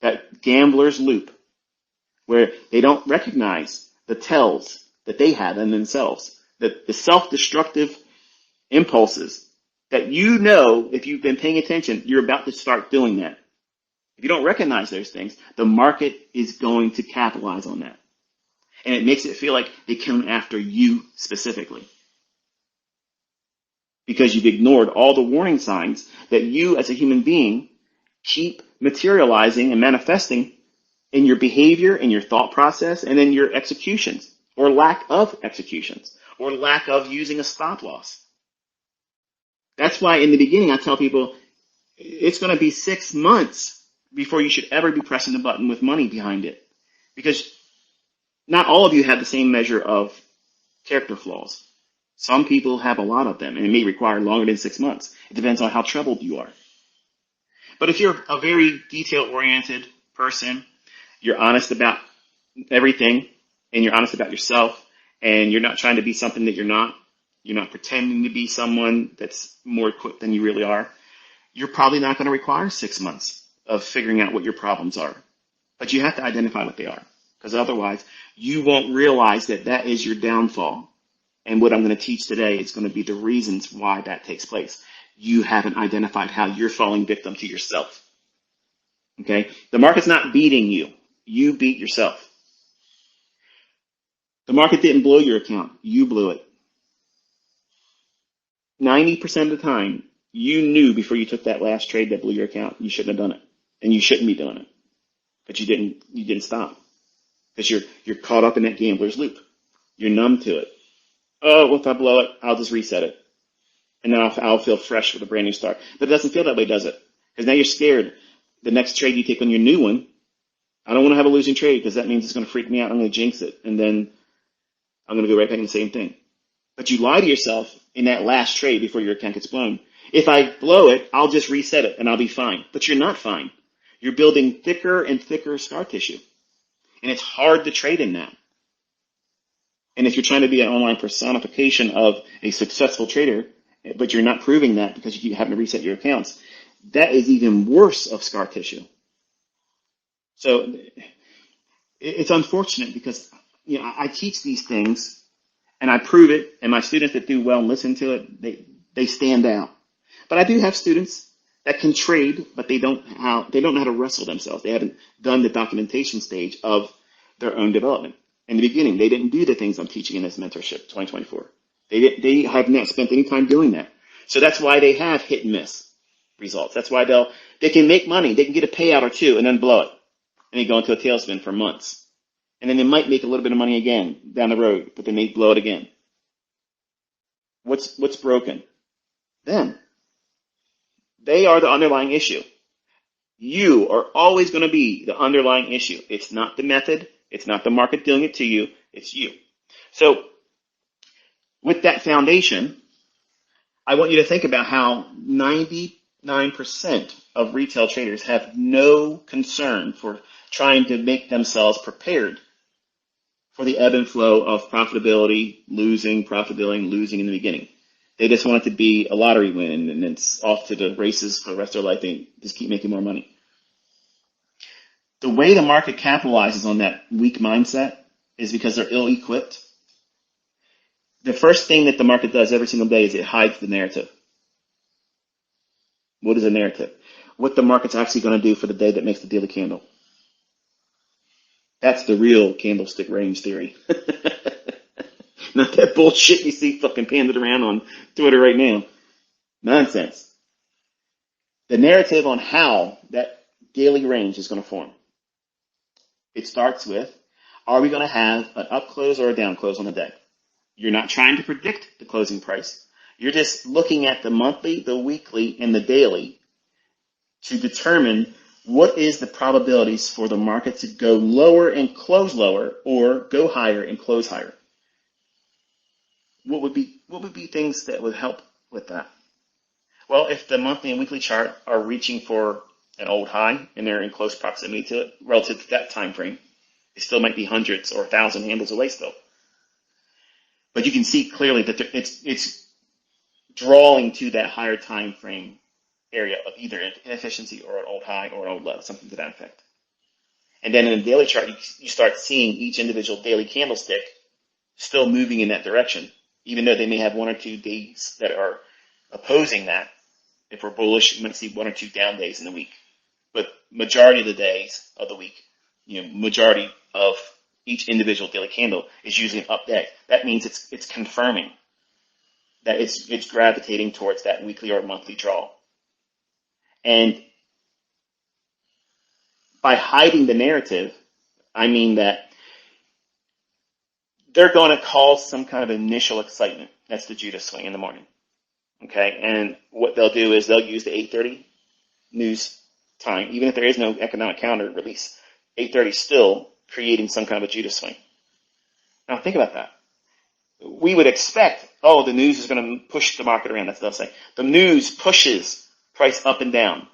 that gambler's loop, where they don't recognize the tells that they have in themselves, the self-destructive impulses that if you've been paying attention, you're about to start doing that. If you don't recognize those things, the market is going to capitalize on that. And it makes it feel like they come after you specifically, because you've ignored all the warning signs that you as a human being keep materializing and manifesting in your behavior, in your thought process, and in your executions, or lack of executions, or lack of using a stop loss. That's why in the beginning I tell people it's going to be 6 months before you should ever be pressing the button with money behind it, because not all of you have the same measure of character flaws. Some people have a lot of them, and it may require longer than 6 months. It depends on how troubled you are. But if you're a very detail-oriented person, you're honest about everything, and you're honest about yourself, and you're not trying to be something that you're not pretending to be someone that's more equipped than you really are, you're probably not going to require 6 months of figuring out what your problems are. But you have to identify what they are, because otherwise you won't realize that is your downfall. And what I'm going to teach today is going to be the reasons why that takes place. You haven't identified how you're falling victim to yourself. Okay? The market's not beating you. You beat yourself. The market didn't blow your account. You blew it. 90% of the time, you knew before you took that last trade that blew your account, you shouldn't have done it. And you shouldn't be doing it. But you didn't stop. Because you're caught up in that gambler's loop. You're numb to it. Oh, if I blow it, I'll just reset it. And then I'll feel fresh with a brand new start. But it doesn't feel that way, does it? Because now you're scared. The next trade you take on your new one, I don't want to have a losing trade because that means it's going to freak me out. I'm going to jinx it. And then I'm going to go right back in the same thing. But you lie to yourself in that last trade before your account gets blown. If I blow it, I'll just reset it and I'll be fine. But you're not fine. You're building thicker and thicker scar tissue. And it's hard to trade in that. And if you're trying to be an online personification of a successful trader, but you're not proving that because you keep having to reset your accounts, that is even worse of scar tissue. So it's unfortunate because I teach these things and I prove it, and my students that do well and listen to it, they stand out. But I do have students that can trade, but they don't know how to wrestle themselves. They haven't done the documentation stage of their own development. In the beginning, they didn't do the things I'm teaching in this mentorship 2024. They have not spent any time doing that. So that's why they have hit and miss results. That's why they can make money. They can get a payout or two and then blow it. And they go into a tailspin for months. And then they might make a little bit of money again down the road, but then they blow it again. What's broken? Them. They are the underlying issue. You are always going to be the underlying issue. It's not the method. It's not the market doing it to you. It's you. So with that foundation, I want you to think about how 99% of retail traders have no concern for trying to make themselves prepared for the ebb and flow of profitability, losing in the beginning. They just want it to be a lottery win, and it's off to the races for the rest of their life. They just keep making more money. The way the market capitalizes on that weak mindset is because they're ill-equipped. The first thing that the market does every single day is it hides the narrative. What is a narrative? What the market's actually going to do for the day that makes the daily candle. That's the real candlestick range theory. Not that bullshit you see fucking panted around on Twitter right now. Nonsense. The narrative on how that daily range is going to form. It starts with, are we going to have an up close or a down close on the day? You're not trying to predict the closing price. You're just looking at the monthly, the weekly, and the daily to determine what is the probabilities for the market to go lower and close lower or go higher and close higher. What would be things that would help with that? Well, if the monthly and weekly chart are reaching for an old high and they're in close proximity to it relative to that time frame, it still might be hundreds or 1,000 handles away still. But you can see clearly that it's drawing to that higher time frame area of either inefficiency or an old high or an old low, something to that effect. And then in the daily chart, you start seeing each individual daily candlestick still moving in that direction, even though they may have 1 or 2 days that are opposing that. If we're bullish, you might see 1 or 2 down days in the week. But majority of the days of the week, majority of each individual daily candle is usually an up day. That means it's confirming that it's gravitating towards that weekly or monthly draw. And by hiding the narrative, I mean that they're going to cause some kind of initial excitement. That's the Judas swing in the morning. Okay, and what they'll do is they'll use the 8:30 news time, even if there is no economic calendar release. 8:30 still creating some kind of a Judas swing. Now think about that. We would expect, the news is going to push the market around. That's what they'll say. The news pushes price up and down.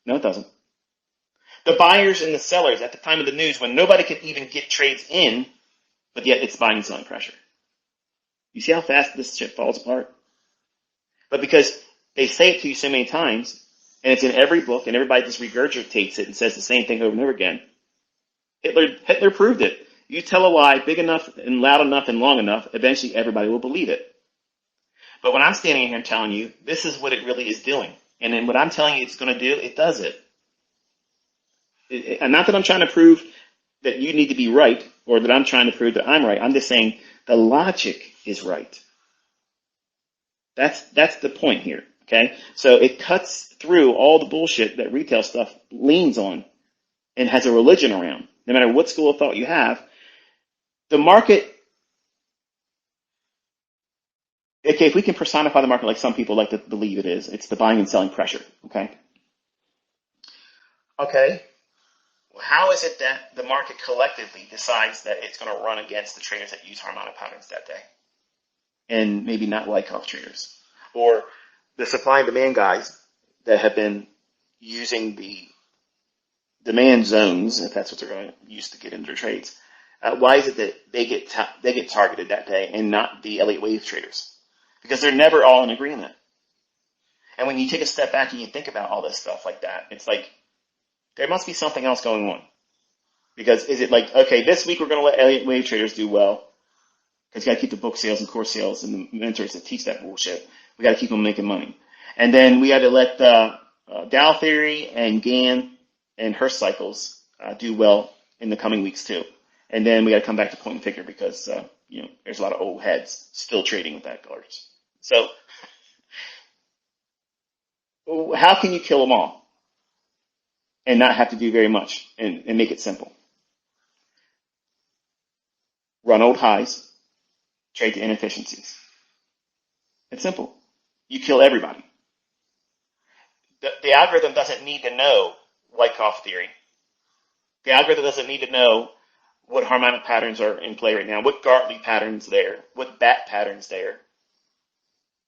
No, it doesn't. The buyers and the sellers at the time of the news, when nobody could even get trades in, but yet it's buying and selling pressure. You see how fast this shit falls apart? But because they say it to you so many times, and it's in every book, and everybody just regurgitates it and says the same thing over and over again. Hitler proved it. You tell a lie big enough and loud enough and long enough, eventually everybody will believe it. But when I'm standing here and telling you, this is what it really is doing. And then what I'm telling you it's going to do, it does it. And not that I'm trying to prove that you need to be right or that I'm trying to prove that I'm right. I'm just saying the logic is right. That's the point here. Okay. So it cuts through all the bullshit that retail stuff leans on and has a religion around. No matter what school of thought you have, the market, okay, if we can personify the market like some people like to believe it is, it's the buying and selling pressure. Okay. Okay. How is it that the market collectively decides that it's going to run against the traders that use harmonic patterns that day? And maybe not Wyckoff traders. Or the supply and demand guys that have been using the demand zones, if that's what they're going to use to get into their trades. Why is it that they get targeted that day and not the Elliott Wave traders? Because they're never all in agreement. And when you take a step back and you think about all this stuff like that, it's like, there must be something else going on. Because is it like, okay, this week we're going to let Elliott Wave traders do well, because you got to keep the book sales and course sales and the mentors that teach that bullshit. We got to keep them making money. And then we got to let Dow Theory and Gann and Hurst cycles do well in the coming weeks too. And then we got to come back to point and figure because there's a lot of old heads still trading with that colors. So how can you kill them all and not have to do very much and make it simple? Run old highs, trade to inefficiencies. It's simple. You kill everybody. The algorithm doesn't need to know Wyckoff theory. The algorithm doesn't need to know what harmonic patterns are in play right now, what Gartley patterns there, what bat patterns there.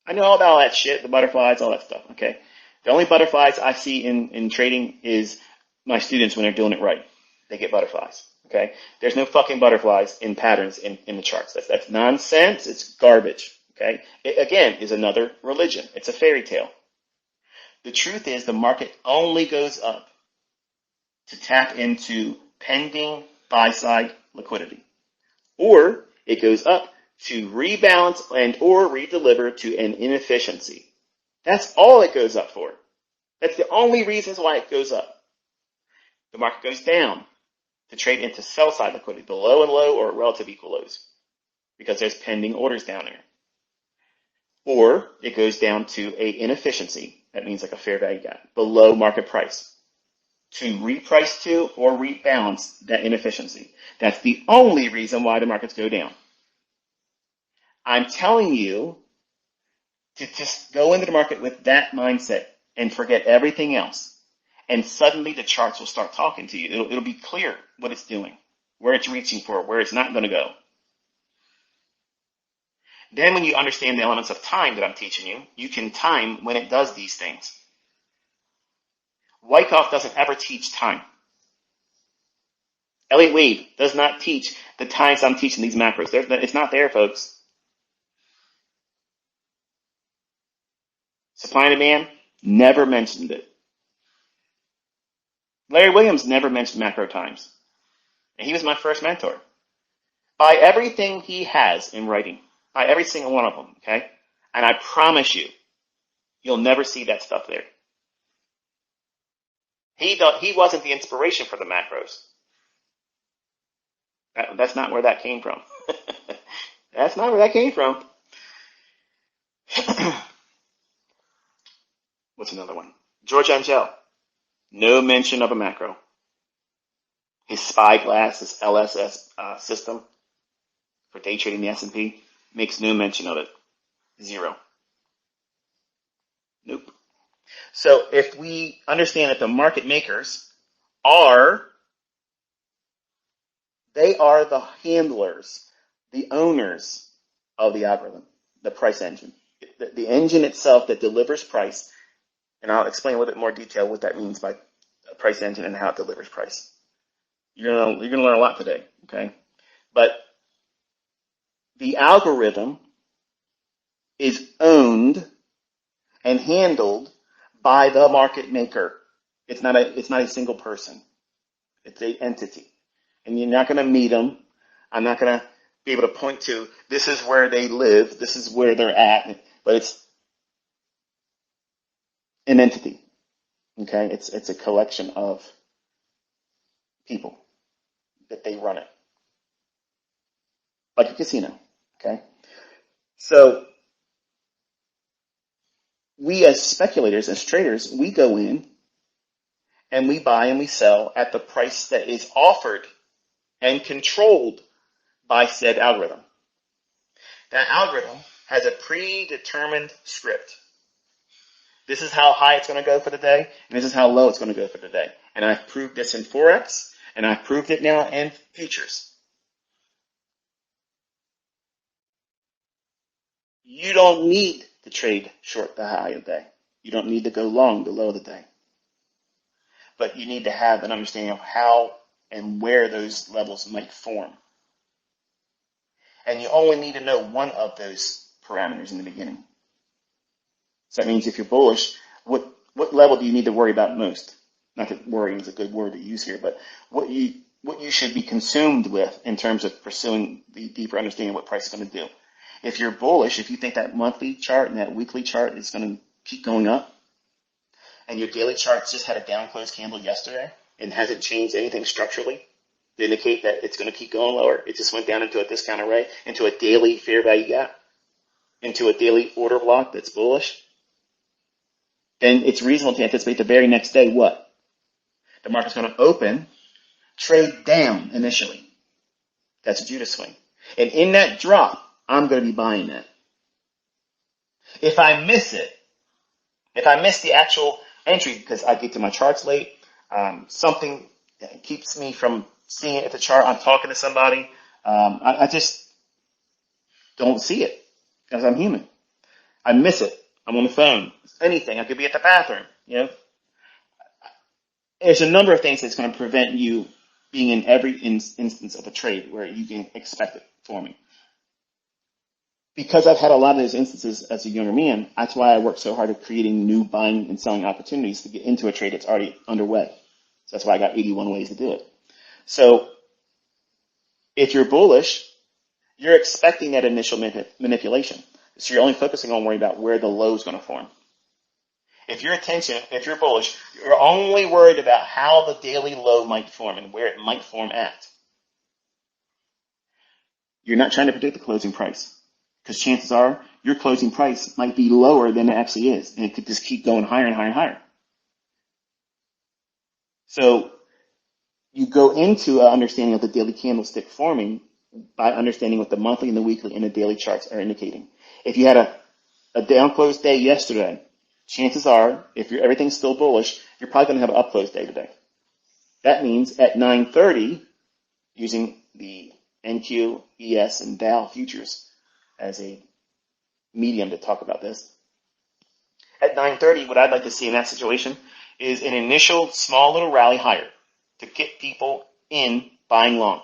I know all about all that shit, the butterflies, all that stuff, okay? The only butterflies I see in trading is my students when they're doing it right. They get butterflies, okay? There's no fucking butterflies in patterns in the charts. That's nonsense. It's garbage, okay? It, again, is another religion. It's a fairy tale. The truth is the market only goes up to tap into pending buy-side liquidity. Or it goes up to rebalance and or redeliver to an inefficiency. That's all it goes up for. That's the only reasons why it goes up. The market goes down to trade into sell-side liquidity, below and low or relative equal lows. because there's pending orders down there. Or it goes down to a inefficiency. That means like a fair value gap below market price to reprice to or rebalance that inefficiency. That's the only reason why the markets go down. I'm telling you to just go into the market with that mindset and forget everything else. And suddenly the charts will start talking to you. It'll be clear what it's doing, where it's reaching for, where it's not going to go. Then when you understand the elements of time that I'm teaching you, you can time when it does these things. Wyckoff doesn't ever teach time. Elliott Wade does not teach the times I'm teaching these macros. It's not there, folks. Supply and demand, never mentioned it. Larry Williams never mentioned macro times. And he was my first mentor. Buy everything he has in writing. Buy every single one of them, okay? And I promise you, you'll never see that stuff there. He wasn't the inspiration for the macros. That's not where that came from. That's not where that came from. What's another one? George Angel. No mention of a macro. His spyglass, his LSS system for day trading the S&P makes no mention of it. Zero. Nope. So if we understand that the market makers they are the handlers, the owners of the algorithm, the price engine. The engine itself that delivers price, and I'll explain a little bit more detail what that means by a price engine and how it delivers price. You're gonna learn a lot today, okay? But the algorithm is owned and handled by the market maker. It's not a single person. It's an entity. And you're not going to meet them. I'm not going to be able to point to this is where they live, this is where they're at, but it's an entity. Okay? It's a collection of people that they run it. Like a casino. Okay? So we as speculators, as traders, we go in and we buy and we sell at the price that is offered and controlled by said algorithm. That algorithm has a predetermined script. This is how high it's going to go for the day, and this is how low it's going to go for the day. And I've proved this in Forex, and I've proved it now in futures. You don't need to trade short the high of the day. You don't need to go long the low of the day. But you need to have an understanding of how and where those levels might form. And you only need to know one of those parameters in the beginning. So that means if you're bullish, what level do you need to worry about most? Not that worrying is a good word to use here, but what you should be consumed with in terms of pursuing the deeper understanding of what price is going to do. If you're bullish, if you think that monthly chart and that weekly chart is going to keep going up, and your daily chart just had a down close candle yesterday and hasn't changed anything structurally to indicate that it's going to keep going lower, it just went down into a discount array, into a daily fair value gap, into a daily order block that's bullish, then it's reasonable to anticipate the very next day what? The market's going to open, trade down initially. That's a Judas swing. And in that drop, I'm going to be buying that. If I miss it, if I miss the actual entry because I get to my charts late, something keeps me from seeing it at the chart, I'm talking to somebody, I just don't see it because I'm human. I miss it. I'm on the phone. Anything. I could be at the bathroom. There's a number of things that's going to prevent you being in every instance of a trade where you can expect it forming. Because I've had a lot of those instances as a younger man, that's why I work so hard at creating new buying and selling opportunities to get into a trade that's already underway. So that's why I got 81 ways to do it. So if you're bullish, you're expecting that initial manipulation. So you're only focusing on worrying about where the low is going to form. If you're bullish, you're only worried about how the daily low might form and where it might form at. You're not trying to predict the closing price because chances are your closing price might be lower than it actually is, and it could just keep going higher and higher and higher. So you go into an understanding of the daily candlestick forming by understanding what the monthly and the weekly and the daily charts are indicating. If you had a down close day yesterday, chances are, if everything's still bullish, you're probably going to have an up close day today. That means at 9:30, using the NQ, ES, and Dow futures as a medium to talk about this, at 9:30, what I'd like to see in that situation is an initial small little rally higher to get people in buying long.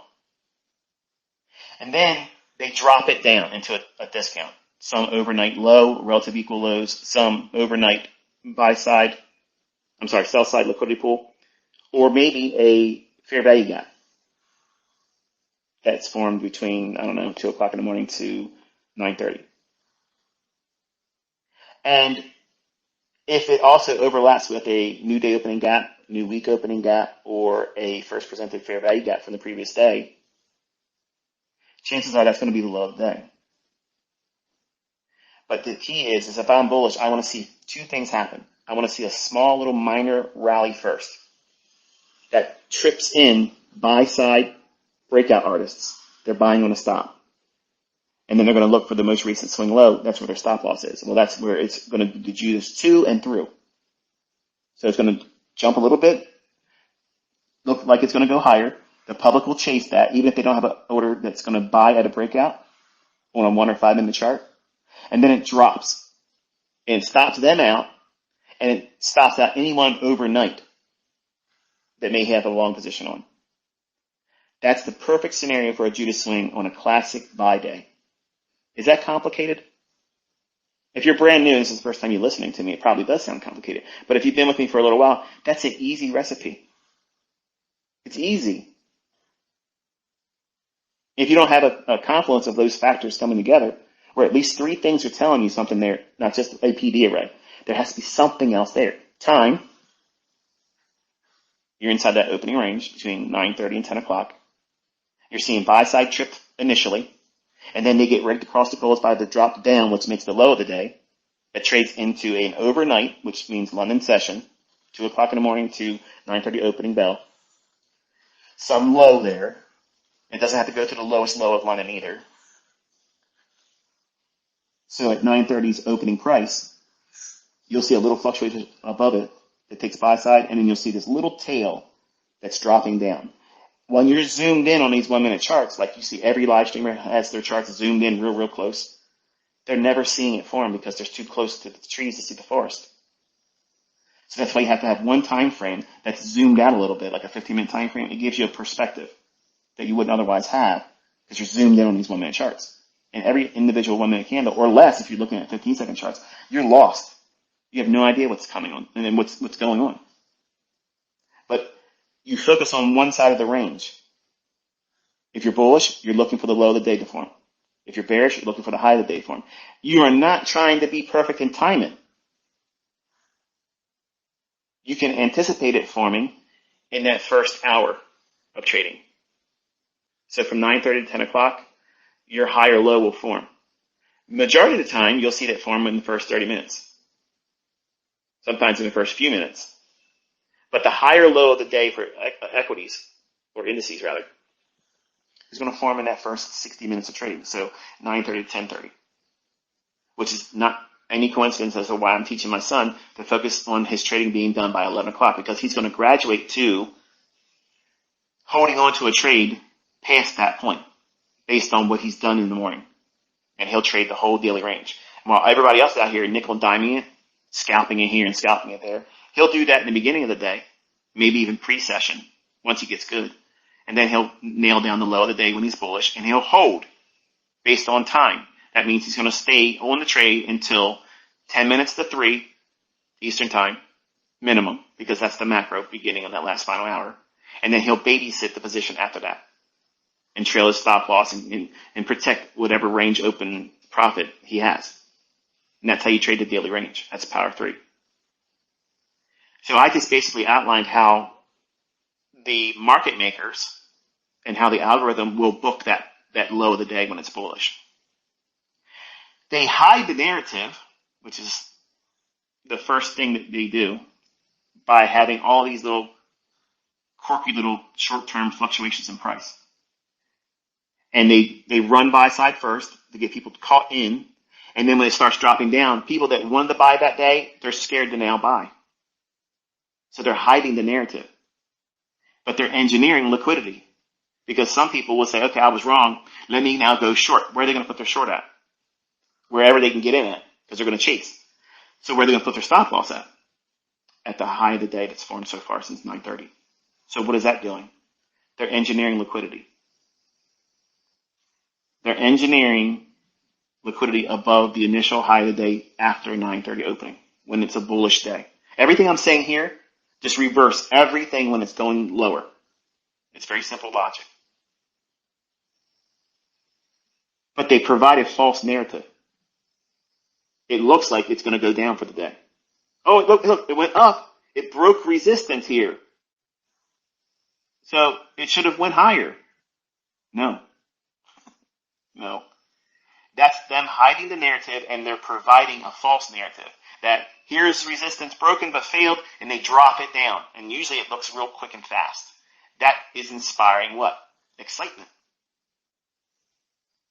And then they drop it down into a discount. Some overnight low, relative equal lows, some overnight sell side liquidity pool, or maybe a fair value gap that's formed between, 2 o'clock in the morning to 9:30. And if it also overlaps with a new day opening gap, new week opening gap, or a first presented fair value gap from the previous day, chances are that's going to be the low of the day. But the key is if I'm bullish, I want to see two things happen. I want to see a small little minor rally first that trips in buy-side breakout artists. They're buying on a stop. And then they're going to look for the most recent swing low. That's where their stop loss is. Well, that's where it's going to do this to and through. So it's going to jump a little bit, look like it's going to go higher. The public will chase that, even if they don't have an order that's going to buy at a breakout on a 1 or 5 minute chart. And then it drops. And it stops them out, and it stops out anyone overnight that may have a long position on. That's the perfect scenario for a Judas swing on a classic buy day. Is that complicated? If you're brand new, this is the first time you're listening to me, it probably does sound complicated. But if you've been with me for a little while, that's an easy recipe. It's easy. If you don't have a confluence of those factors coming together, where at least 3 things are telling you something there, not just a PD array, there has to be something else there. Time, you're inside that opening range between 9:30 and 10 o'clock. You're seeing buy-side trip initially, and then they get ready to cross the close by the drop down, which makes the low of the day. That trades into an overnight, which means London session, 2 o'clock in the morning to 9:30 opening bell. Some low there. It doesn't have to go to the lowest low of London either. So at 9:30's opening price, you'll see a little fluctuation above it that takes buy side, and then you'll see this little tail that's dropping down. When you're zoomed in on these 1 minute charts, like you see every live streamer has their charts zoomed in real close, they're never seeing it form because they're too close to the trees to see the forest. So that's why you have to have one time frame that's zoomed out a little bit, like a 15-minute time frame. It gives you a perspective that you wouldn't otherwise have because you're zoomed in on these 1 minute charts. And every individual 1 minute candle, or less if you're looking at 15-second charts, you're lost. You have no idea what's coming on and then what's going on. But you focus on one side of the range. If you're bullish, you're looking for the low of the day to form. If you're bearish, you're looking for the high of the day to form. You are not trying to be perfect in timing. You can anticipate it forming in that first hour of trading. So from 9:30 to 10 o'clock, your high or low will form. Majority of the time, you'll see that form in the first 30 minutes. Sometimes in the first few minutes. But the higher low of the day for equities, or indices rather, is going to form in that first 60 minutes of trading. So 9:30 to 10:30, which is not any coincidence as to why I'm teaching my son to focus on his trading being done by 11 o'clock, because he's going to graduate to holding on to a trade past that point based on what he's done in the morning. And he'll trade the whole daily range. While everybody else out here nickel and diming it, scalping it here and scalping it there, he'll do that in the beginning of the day, maybe even pre-session once he gets good. And then he'll nail down the low of the day when he's bullish, and he'll hold based on time. That means he's going to stay on the trade until 10 minutes to 3 Eastern time, minimum, because that's the macro beginning of that last final hour. And then he'll babysit the position after that and trail his stop loss and protect whatever range open profit he has. And that's how you trade the daily range. That's power 3. So I just basically outlined how the market makers and how the algorithm will book that that low of the day when it's bullish. They hide the narrative, which is the first thing that they do, by having all these little quirky little short-term fluctuations in price. And they run buy side first to get people caught in. And then when it starts dropping down, people that wanted to buy that day, they're scared to now buy. So they're hiding the narrative. But they're engineering liquidity. Because some people will say, okay, I was wrong. Let me now go short. Where are they going to put their short at? Wherever they can get in at, because they're going to chase. So where are they going to put their stop loss at? At the high of the day that's formed so far since 9:30. So what is that doing? They're engineering liquidity. They're engineering liquidity above the initial high of the day after 9:30 opening, when it's a bullish day. Everything I'm saying here, just reverse everything when it's going lower. It's very simple logic. But they provide a false narrative. It looks like it's going to go down for the day. Oh, look, it went up. It broke resistance here. So it should have went higher. No. That's them hiding the narrative, and they're providing a false narrative that here's resistance broken but failed, and they drop it down. And usually it looks real quick and fast. That is inspiring what? Excitement.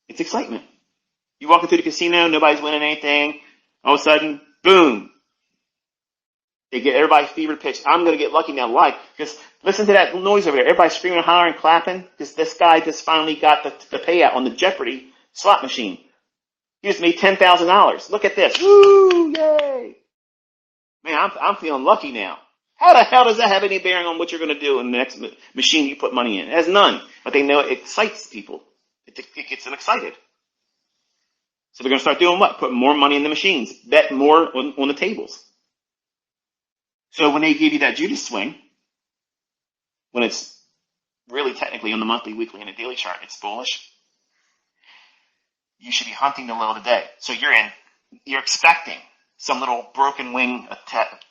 It's excitement. You walk into the casino, nobody's winning anything. All of a sudden, boom. They get everybody fever pitch. I'm going to get lucky now. Why? Because listen to that noise over there. Everybody's screaming, hollering, clapping because this guy just finally got the payout on the Jeopardy slot machine. He just made $10,000. Look at this. Woo! Yay! Man, I'm feeling lucky now. How the hell does that have any bearing on what you're going to do in the next machine you put money in? It has none. But they know it excites people. It gets them excited. So they're going to start doing what? Put more money in the machines. Bet more on the tables. So when they give you that Judas swing, when it's really technically on the monthly, weekly, and a daily chart, it's bullish, you should be hunting the low of the day. So you're expecting some little broken wing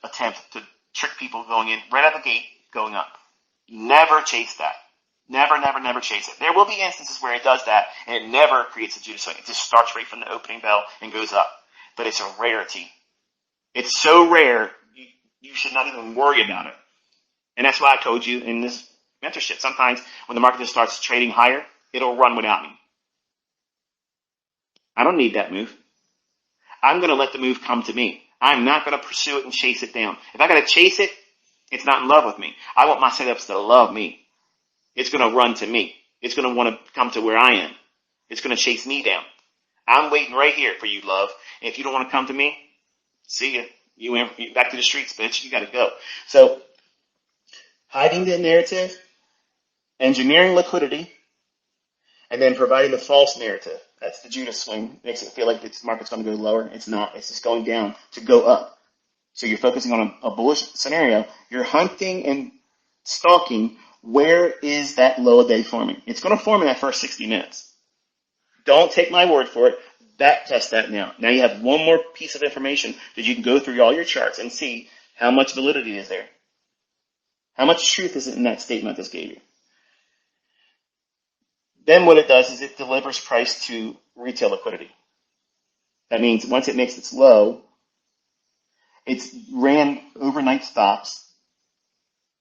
attempt to trick people going in right out the gate, going up. Never chase that. Never chase it. There will be instances where it does that, and it never creates a Judas swing. It just starts right from the opening bell and goes up. But it's a rarity. It's so rare, you should not even worry about it. And that's why I told you in this mentorship, sometimes when the market just starts trading higher, it'll run without me. I don't need that move. I'm going to let the move come to me. I'm not going to pursue it and chase it down. If I got to chase it, it's not in love with me. I want my setups to love me. It's going to run to me. It's going to want to come to where I am. It's going to chase me down. I'm waiting right here for you, love. And if you don't want to come to me, see ya. You back to the streets, bitch. You got to go. So, hiding the narrative, engineering liquidity, and then providing the false narrative. That's the Judas swing. Makes it feel like the market's going to go lower. It's not. It's just going down to go up. So you're focusing on a bullish scenario. You're hunting and stalking. Where is that low of day forming? It's going to form in that first 60 minutes. Don't take my word for it. Back test that now. Now you have one more piece of information that you can go through all your charts and see how much validity is there. How much truth is in that statement I just gave you? Then what it does is it delivers price to retail liquidity. That means once it makes its low, it's ran overnight stops.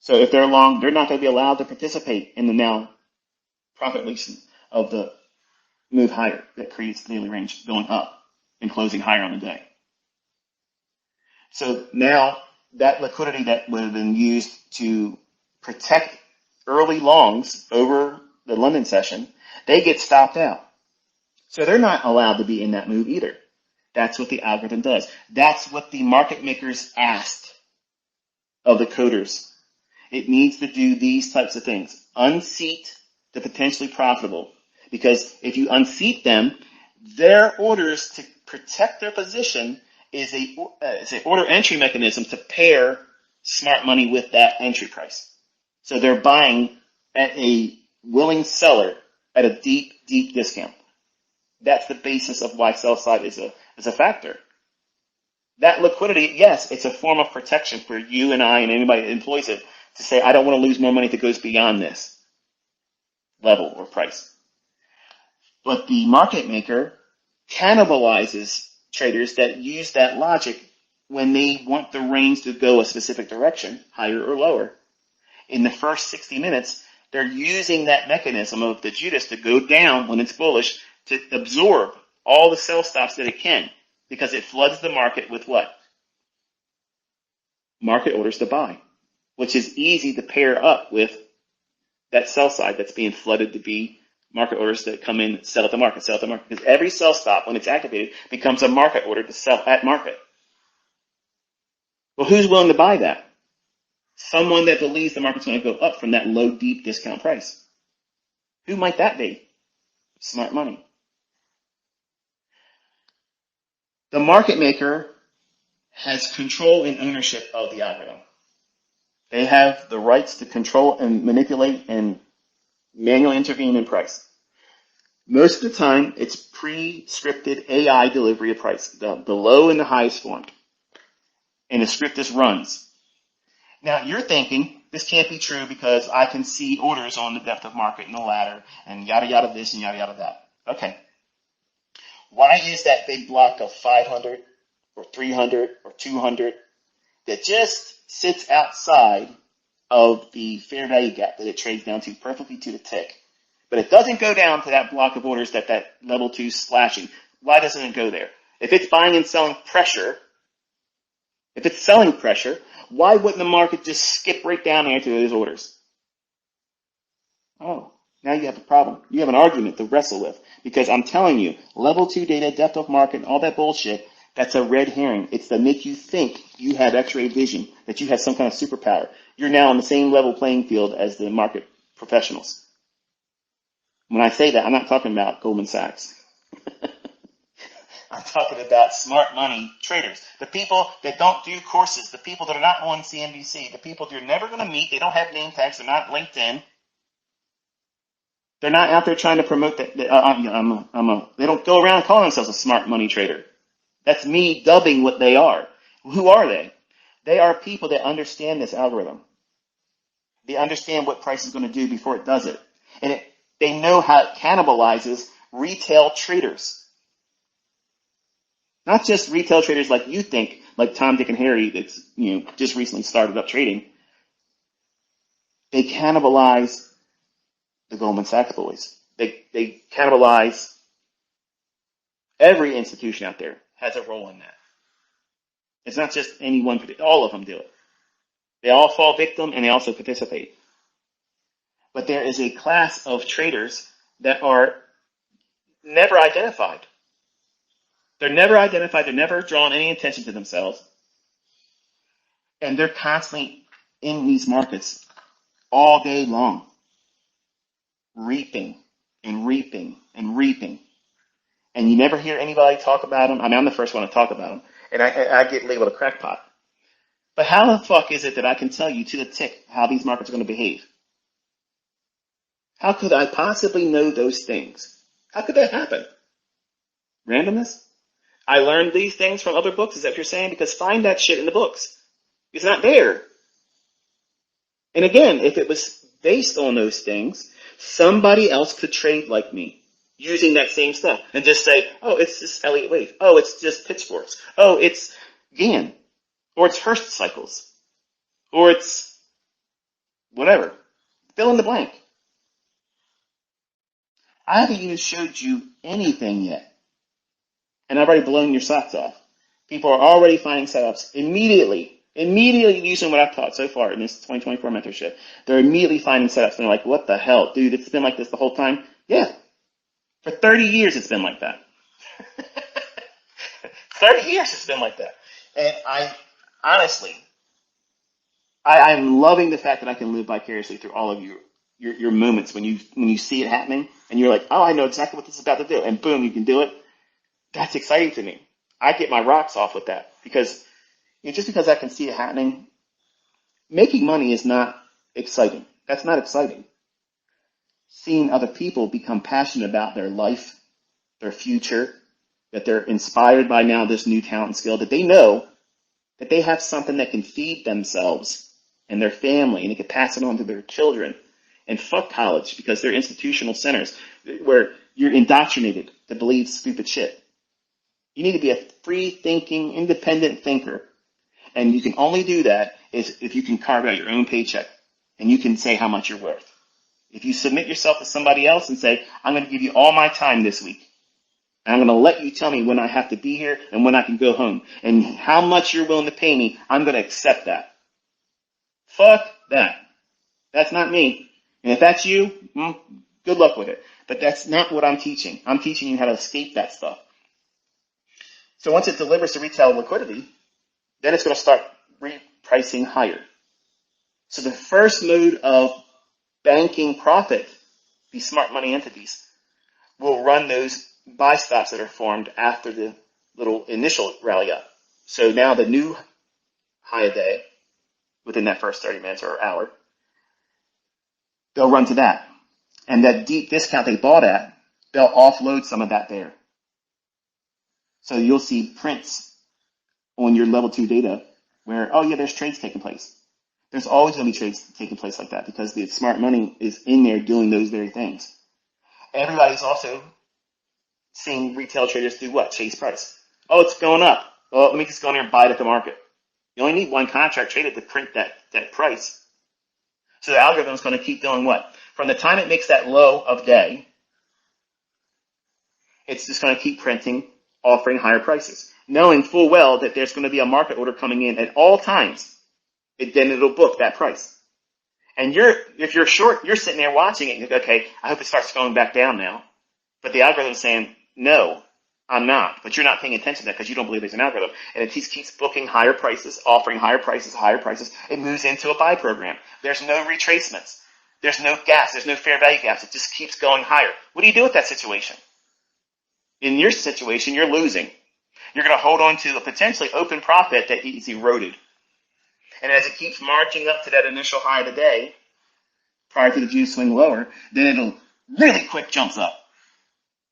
So if they're long, they're not going to be allowed to participate in the now profit leasing of the move higher that creates the daily range going up and closing higher on the day. So now that liquidity that would have been used to protect early longs over the London session, they get stopped out. So they're not allowed to be in that move either. That's what the algorithm does. That's what the market makers asked of the coders. It needs to do these types of things. Unseat the potentially profitable. Because if you unseat them, their orders to protect their position is an order entry mechanism to pair smart money with that entry price. So they're buying at a willing seller at a deep, deep discount. That's the basis of why sell side is a factor. That liquidity, yes, it's a form of protection for you and I and anybody that employs it to say, I don't want to lose more money if it goes beyond this level or price. But the market maker cannibalizes traders that use that logic when they want the range to go a specific direction, higher or lower. In the first 60 minutes, they're using that mechanism of the Judas to go down when it's bullish to absorb all the sell stops that it can, because it floods the market with what? Market orders to buy, which is easy to pair up with that sell side that's being flooded to be market orders that come in, sell at the market, sell at the market. Because every sell stop, when it's activated, becomes a market order to sell at market. Well, who's willing to buy that? Someone that believes the market's going to go up from that low, deep discount price. Who might that be? Smart money. The market maker has control and ownership of the algorithm. They have the rights to control and manipulate and manually intervene in price. Most of the time, it's pre-scripted AI delivery of price, the low and the highest form. And the script just runs. Now, you're thinking, this can't be true because I can see orders on the depth of market and the ladder and yada yada this and yada yada that. Okay. Why is that big block of 500 or 300 or 200 that just sits outside of the fair value gap that it trades down to perfectly to the tick? But it doesn't go down to that block of orders that level 2 is slashing. Why doesn't it go there? If it's buying and selling pressure, if it's selling pressure, why wouldn't the market just skip right down there to those orders? Oh, now you have a problem. You have an argument to wrestle with. Because I'm telling you, level 2 data, depth of market, all that bullshit, that's a red herring. It's to make you think you have x-ray vision, that you have some kind of superpower. You're now on the same level playing field as the market professionals. When I say that, I'm not talking about Goldman Sachs. I'm talking about smart money traders. The people that don't do courses, the people that are not on CNBC, the people you're never going to meet, they don't have name tags, they're not LinkedIn. They're not out there trying to promote that. They don't go around calling themselves a smart money trader. That's me dubbing what they are. Who are they? They are people that understand this algorithm. They understand what price is going to do before it does it. And they know how it cannibalizes retail traders. Not just retail traders like you think, like Tom, Dick, and Harry that's just recently started up trading. They cannibalize the Goldman Sachs boys. They cannibalize every institution out there has a role in that. It's not just any one, all of them do it. They all fall victim and they also participate. But there is a class of traders that are never identified. They're never identified. They're never drawn any attention to themselves. And they're constantly in these markets all day long, reaping and reaping and reaping. And you never hear anybody talk about them. I mean, I'm the first one to talk about them. And I get labeled a crackpot. But how the fuck is it that I can tell you to the tick how these markets are going to behave? How could I possibly know those things? How could that happen? Randomness? I learned these things from other books, is that what you're saying? Because find that shit in the books. It's not there. And again, if it was based on those things, somebody else could trade like me using that same stuff and just say, oh, it's just Elliott Wave. Oh, it's just pitchforks. Oh, it's Gann. Or it's Hurst cycles. Or it's whatever. Fill in the blank. I haven't even showed you anything yet. And I've already blown your socks off. People are already finding setups immediately using what I've taught so far in this 2024 mentorship. They're immediately finding setups and they're like, what the hell, dude, it's been like this the whole time? Yeah. For 30 years it's been like that. 30 years it's been like that. And I'm loving the fact that I can live vicariously through all of your moments when you see it happening and you're like, oh, I know exactly what this is about to do. And boom, you can do it. That's exciting to me. I get my rocks off with that because just because I can see it happening, making money is not exciting. That's not exciting. Seeing other people become passionate about their life, their future, that they're inspired by now this new talent and skill, that they know that they have something that can feed themselves and their family and they can pass it on to their children. And fuck college because they're institutional centers where you're indoctrinated to believe stupid shit. You need to be a free-thinking, independent thinker. And you can only do that is if you can carve out your own paycheck and you can say how much you're worth. If you submit yourself to somebody else and say, I'm going to give you all my time this week, and I'm going to let you tell me when I have to be here and when I can go home, and how much you're willing to pay me, I'm going to accept that. Fuck that. That's not me. And if that's you, good luck with it. But that's not what I'm teaching. I'm teaching you how to escape that stuff. So once it delivers to retail liquidity, then it's going to start repricing higher. So the first mode of banking profit, these smart money entities, will run those buy stops that are formed after the little initial rally up. So now the new high a day, within that first 30 minutes or hour, they'll run to that. And that deep discount they bought at, they'll offload some of that there. So you'll see prints on your level 2 data where, oh yeah, there's trades taking place. There's always going to be trades taking place like that because the smart money is in there doing those very things. Everybody's also seeing retail traders do what? Chase price. Oh, it's going up. Well, let me just go in there and buy it at the market. You only need one contract traded to print that price. So the algorithm is going to keep doing what? From the time it makes that low of day, it's just going to keep printing, offering higher prices, knowing full well that there's going to be a market order coming in at all times. Then it'll book that price. And if you're short, you're sitting there watching it and you go, okay, I hope it starts going back down now. But the algorithm's saying, no, I'm not. But you're not paying attention to that because you don't believe there's an algorithm. And it just keeps booking higher prices, offering higher prices, higher prices. It moves into a buy program. There's no retracements. There's no gaps. There's no fair value gaps. It just keeps going higher. What do you do with that situation? In your situation, you're losing. You're going to hold on to a potentially open profit that is eroded. And as it keeps marching up to that initial high of the day, prior to the juice swing lower, then it'll really quick jumps up.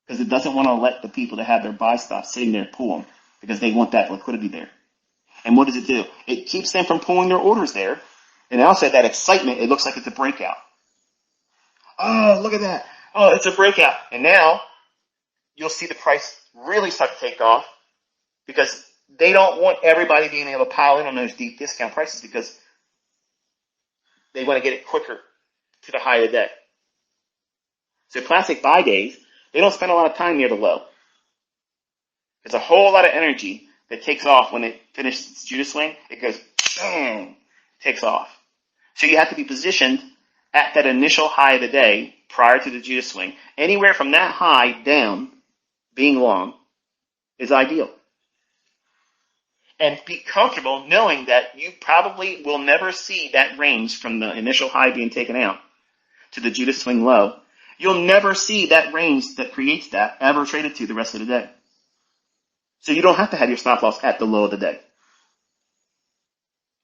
Because it doesn't want to let the people that have their buy stops sitting there pull them. Because they want that liquidity there. And what does it do? It keeps them from pulling their orders there. And also that excitement, it looks like it's a breakout. Oh, look at that. Oh, it's a breakout. And now, you'll see the price really start to take off. Because they don't want everybody being able to pile in on those deep discount prices because they want to get it quicker to the high of the day. So classic buy days, they don't spend a lot of time near the low. There's a whole lot of energy that takes off when it finishes its Judas swing. It goes, bang, takes off. So you have to be positioned at that initial high of the day prior to the Judas swing. Anywhere from that high down, being long, is ideal. And be comfortable knowing that you probably will never see that range from the initial high being taken out to the Judas swing low. You'll never see that range that creates that ever traded to the rest of the day. So you don't have to have your stop loss at the low of the day.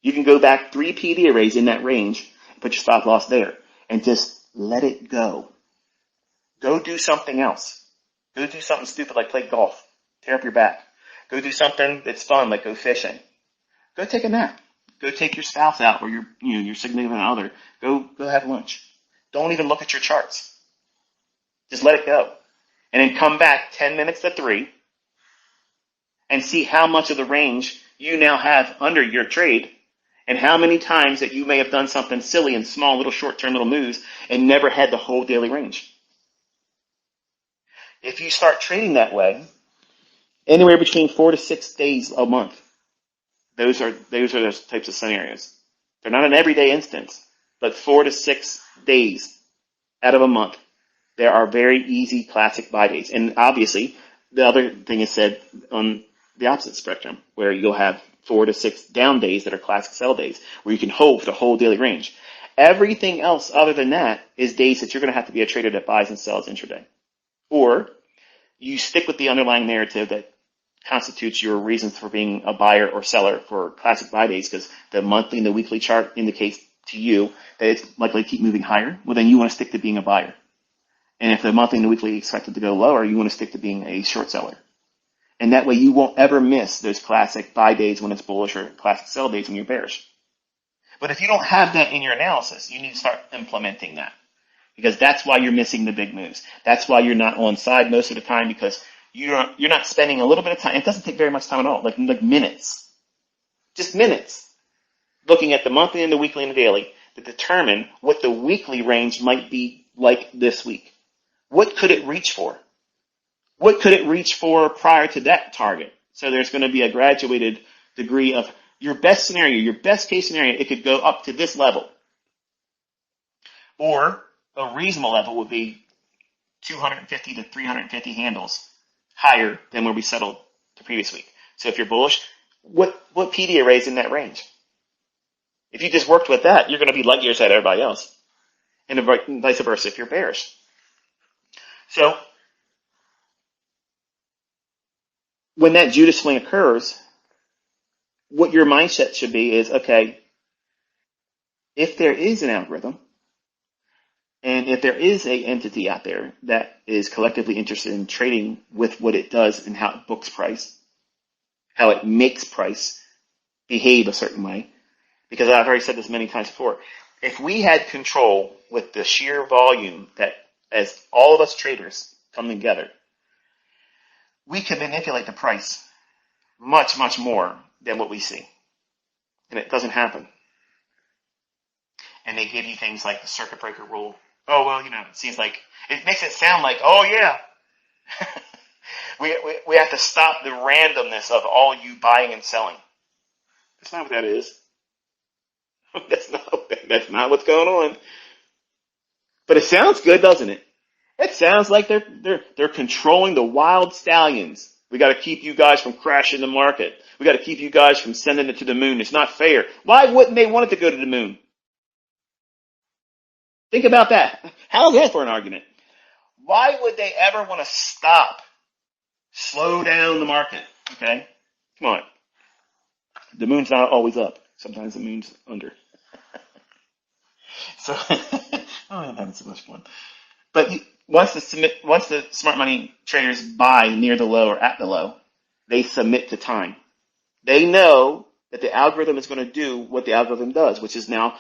You can go back 3 PD arrays in that range, put your stop loss there, and just let it go. Go do something else. Go do something stupid like play golf. Tear up your back. Go do something that's fun, like go fishing. Go take a nap. Go take your spouse out or your significant other. Go have lunch. Don't even look at your charts. Just let it go. And then come back 10 minutes to 3 and see how much of the range you now have under your trade and how many times that you may have done something silly and small little short-term little moves and never had the whole daily range. If you start trading that way, anywhere between 4 to 6 days a month. Those are those types of scenarios. They're not an everyday instance, but 4 to 6 days out of a month. There are very easy classic buy days. And obviously, the other thing is said on the opposite spectrum, where you'll have 4 to 6 down days that are classic sell days, where you can hold for the whole daily range. Everything else other than that is days that you're going to have to be a trader that buys and sells intraday. Or you stick with the underlying narrative that constitutes your reasons for being a buyer or seller for classic buy days, because the monthly and the weekly chart indicates to you that it's likely to keep moving higher. Well, then you want to stick to being a buyer. And if the monthly and the weekly expected to go lower, you want to stick to being a short seller. And that way you won't ever miss those classic buy days when it's bullish or classic sell days when you're bearish. But if you don't have that in your analysis, you need to start implementing that. because that's why you're missing the big moves. That's why you're not on side most of the time, because you're not spending a little bit of time. It doesn't take very much time at all, like minutes, just minutes, looking at the monthly and the weekly and the daily to determine what the weekly range might be like this week. What could it reach for? What could it reach for prior to that target? So there's going to be a graduated degree of your best scenario, your best case scenario. It could go up to this level. Or a reasonable level would be 250 to 350 handles higher than where we settled the previous week. So if you're bullish, what PD array is in that range? If you just worked with that, you're going to be light years ahead of everybody else. And vice versa if you're bearish. So when that Judas swing occurs, what your mindset should be is, okay, if there is an algorithm, and if there is an entity out there that is collectively interested in trading with what it does and how it books price, how it makes price behave a certain way, because I've already said this many times before, if we had control with the sheer volume that as all of us traders come together, we could manipulate the price much, much more than what we see. And it doesn't happen. And they give you things like the circuit breaker rule. Oh, well, it seems like, it makes it sound like, oh yeah. we have to stop the randomness of all you buying and selling. That's not what that is. That's not what's going on. But it sounds good, doesn't it? It sounds like they're controlling the wild stallions. We got to keep you guys from crashing the market. We got to keep you guys from sending it to the moon. It's not fair. Why wouldn't they want it to go to the moon? Think about that. How's that for an argument? Why would they ever want to slow down the market? Okay? Come on. The moon's not always up. Sometimes the moon's under. So, I'm having so much fun. But once the smart money traders buy near the low or at the low, they submit to time. They know that the algorithm is going to do what the algorithm does, which is now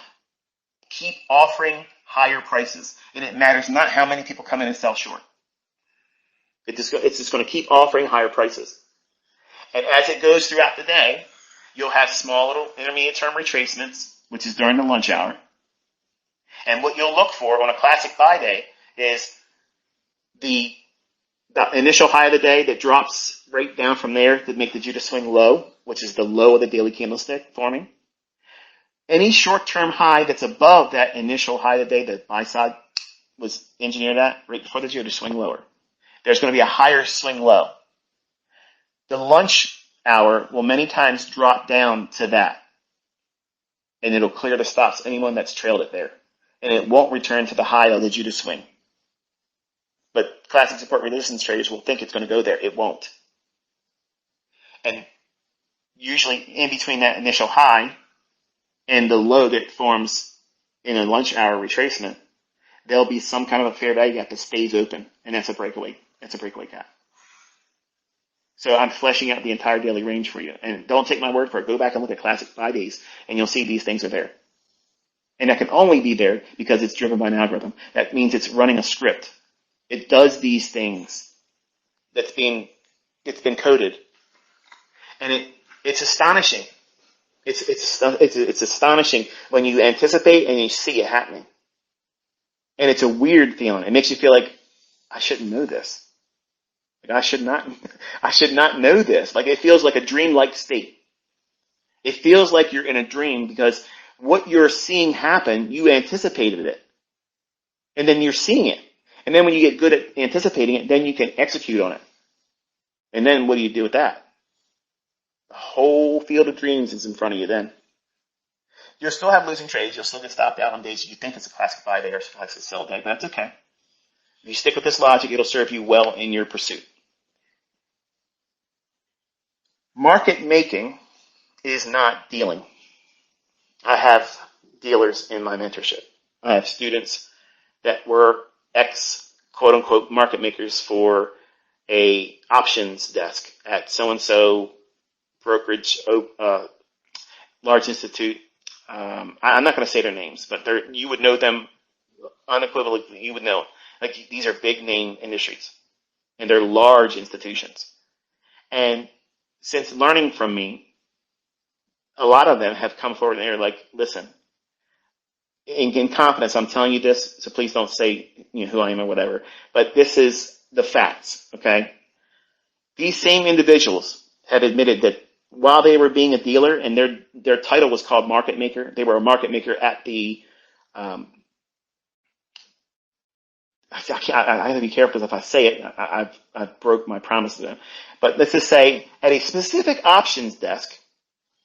keep offering higher prices. And it matters not how many people come in and sell short. It's just going to keep offering higher prices. And as it goes throughout the day, you'll have small little intermediate term retracements, which is during the lunch hour. And what you'll look for on a classic buy day is the initial high of the day that drops right down from there to make the Judas swing low, which is the low of the daily candlestick forming. Any short-term high that's above that initial high of the day, the buy side was engineered at right before the Judas swing lower. There's going to be a higher swing low. The lunch hour will many times drop down to that. And it'll clear the stops, anyone that's trailed it there. And it won't return to the high of the Judas swing. But classic support resistance traders will think it's going to go there. It won't. And usually in between that initial high and the low that forms in a lunch hour retracement, there'll be some kind of a fair value gap that stays open. And that's a breakaway. That's a breakaway gap. So I'm fleshing out the entire daily range for you. And don't take my word for it. Go back and look at classic 5 days and you'll see these things are there. And that can only be there because it's driven by an algorithm. That means it's running a script. It does these things. It's been coded. And it's astonishing. It's astonishing when you anticipate and you see it happening. And it's a weird feeling. It makes you feel like, I shouldn't know this. Like I should not know this. Like it feels like a dreamlike state. It feels like you're in a dream because what you're seeing happen, you anticipated it. And then you're seeing it. And then when you get good at anticipating it, then you can execute on it. And then what do you do with that? The whole field of dreams is in front of you then. You'll still have losing trades. You'll still get stopped out on days you think it's a classic buy day or a classic sell day, but that's okay. If you stick with this logic, it'll serve you well in your pursuit. Market making is not dealing. I have dealers in my mentorship. I have students that were quote-unquote market makers for a options desk at so-and-so brokerage, large institute. I'm not going to say their names, but you would know them unequivocally, you would know. Like, these are big name industries, and they're large institutions. And since learning from me, a lot of them have come forward and they're like, listen, in confidence, I'm telling you this, so please don't say who I am or whatever. But this is the facts, okay? These same individuals have admitted that while they were being a dealer, and their title was called market maker, they were a market maker at the I have to be careful because if I say it, I've broke my promise to them. But let's just say at a specific options desk,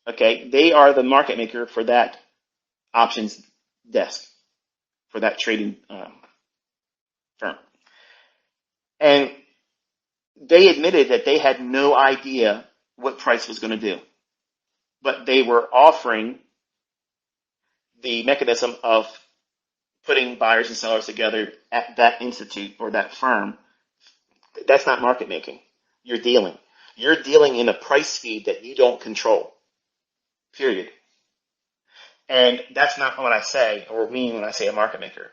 okay, they are the market maker for that options desk, for that trading firm. And they admitted that they had no idea what price was going to do, but they were offering the mechanism of putting buyers and sellers together at that institute or that firm. That's not market making. You're dealing. You're dealing in a price feed that you don't control. Period. And that's not what I say or mean when I say a market maker.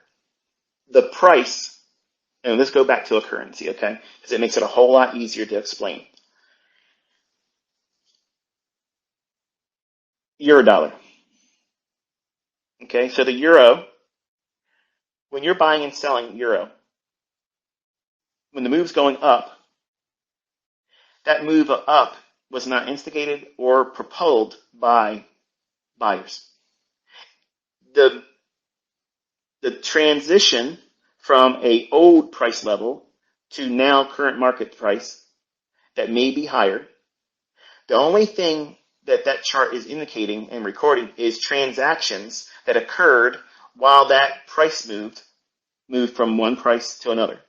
The price, and let's go back to a currency, okay? Because it makes it a whole lot easier to explain. Euro dollar. Okay, so the euro, when you're buying and selling euro, when the move's going up, that move up was not instigated or propelled by buyers. The transition from a old price level to now current market price that may be higher, the only thing that chart is indicating and recording is transactions that occurred while that price moved from one price to another.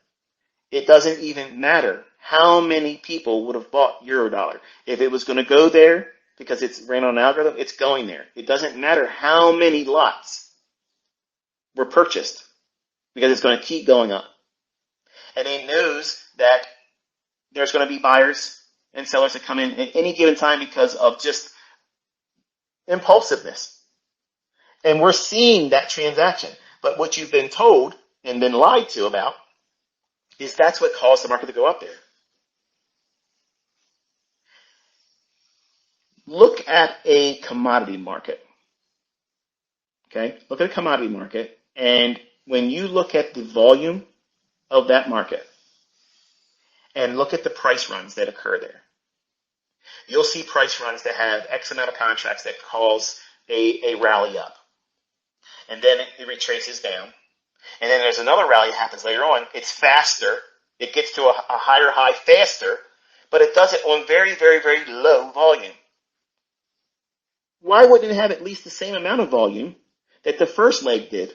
It doesn't even matter how many people would have bought Eurodollar. If it was going to go there because it's ran on an algorithm, it's going there. It doesn't matter how many lots were purchased because it's going to keep going up. And it knows that there's going to be buyers and sellers that come in at any given time because of just impulsiveness. And we're seeing that transaction. But what you've been told and been lied to about is that's what caused the market to go up there. Look at a commodity market. Okay? Look at a commodity market, and when you look at the volume of that market and look at the price runs that occur there, you'll see price runs that have X amount of contracts that cause a rally up. And then it retraces down. And then there's another rally that happens later on. It's faster. It gets to a higher high faster, but it does it on very, very, very low volume. Why wouldn't it have at least the same amount of volume that the first leg did,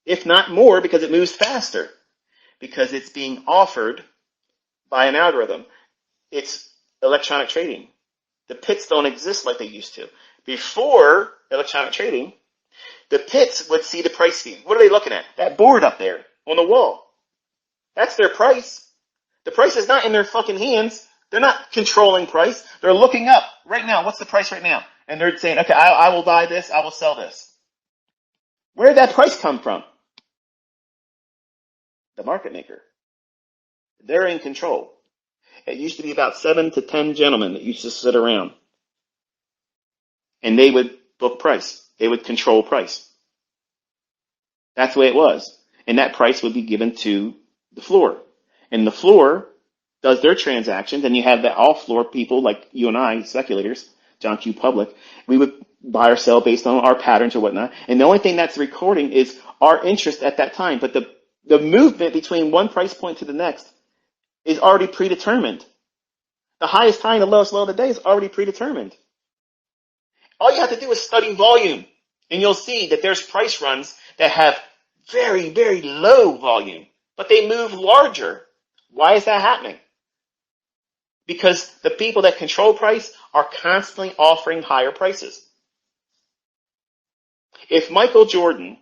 if not more, because it moves faster? Because it's being offered by an algorithm. It's electronic trading. The pits don't exist like they used to. Before electronic trading, the pits would see the price feed. What are they looking at? That board up there on the wall. That's their price. The price is not in their fucking hands. They're not controlling price. They're looking up right now. What's the price right now? And they're saying, okay, I will buy this. I will sell this. Where did that price come from? The market maker. They're in control. It used to be about 7 to 10 gentlemen that used to sit around. And they would book price. They would control price. That's the way it was. And that price would be given to the floor. And the floor does their transactions, and you have the all-floor people like you and I, speculators, John Q. Public. We would buy or sell based on our patterns or whatnot. And the only thing that's recording is our interest at that time. But the movement between one price point to the next is already predetermined. The highest high and the lowest low of the day is already predetermined. All you have to do is study volume, and you'll see that there's price runs that have very, very low volume, but they move larger. Why is that happening? Because the people that control price are constantly offering higher prices. If Michael Jordan,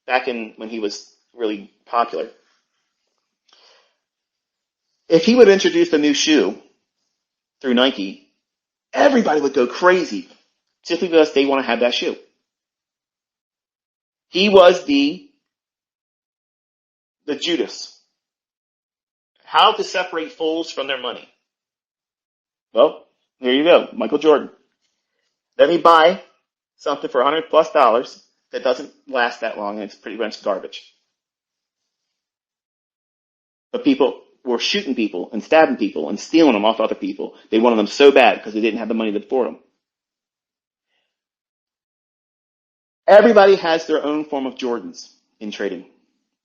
back in when he was really popular, if he would introduce a new shoe through Nike, everybody would go crazy simply because they want to have that shoe. He was the the Judas. How to separate fools from their money. Well, here you go. Michael Jordan. Let me buy something for $100+ that doesn't last that long and it's pretty much garbage. But people were shooting people and stabbing people and stealing them off other people. They wanted them so bad because they didn't have the money to afford them. Everybody has their own form of Jordans in trading.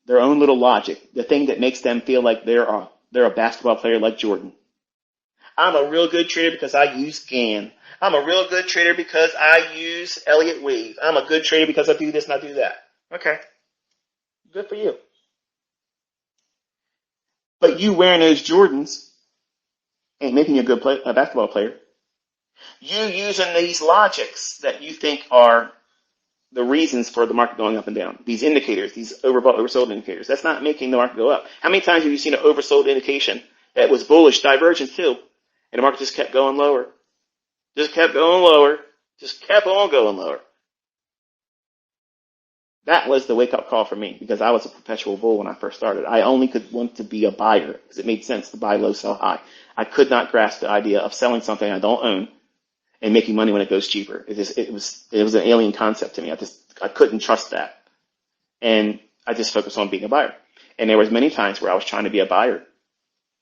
Their own little logic. The thing that makes them feel like they're a basketball player like Jordan. I'm a real good trader because I use GAN. I'm a real good trader because I use Elliott Wave. I'm a good trader because I do this and I do that. Okay. Good for you. But you wearing those Jordans ain't making you a basketball player. You using these logics that you think are the reasons for the market going up and down. These indicators, these overbought, oversold indicators. That's not making the market go up. How many times have you seen an oversold indication that was bullish divergence too, and the market just kept going lower? Just kept going lower. Just kept on going lower. That was the wake-up call for me because I was a perpetual bull when I first started. I only could want to be a buyer because it made sense to buy low, sell high. I could not grasp the idea of selling something I don't own and making money when it goes cheaper. It was an alien concept to me. I couldn't trust that. And I just focused on being a buyer. And there was many times where I was trying to be a buyer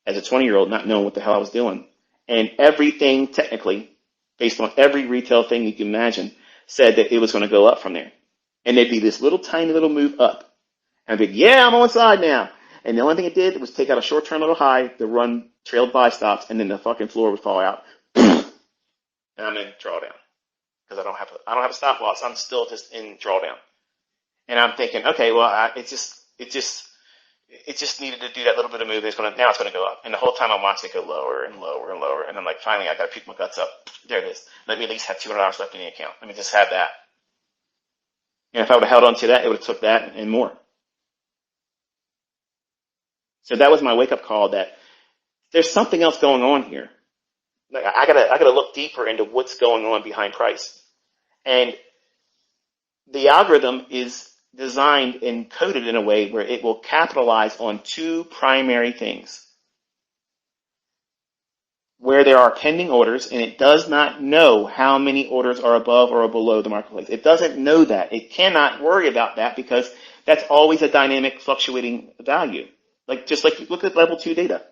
as a 20-year-old, not knowing what the hell I was doing. And everything technically, based on every retail thing you can imagine, said that it was going to go up from there. And there'd be this little tiny little move up. And I'd be, yeah, I'm on side now. And the only thing it did was take out a short-term little high, the run trailed buy stops, and then the fucking floor would fall out. And I'm in drawdown. Because I don't have a stop loss. I'm still just in drawdown. And I'm thinking, okay, well, it just needed to do that little bit of move. Now it's going to go up. And the whole time I'm watching it go lower and lower and lower. And I'm like, finally, I got to pick my guts up. There it is. Let me at least have $200 left in the account. Let me just have that. And if I would have held on to that, it would have took that and more. So that was my wake-up call that there's something else going on here. Like I gotta look deeper into what's going on behind price. And the algorithm is designed and coded in a way where it will capitalize on two primary things. Where there are pending orders, and it does not know how many orders are above or below the marketplace. It doesn't know that. It cannot worry about that because that's always a dynamic fluctuating value. Just like look at level 2 data.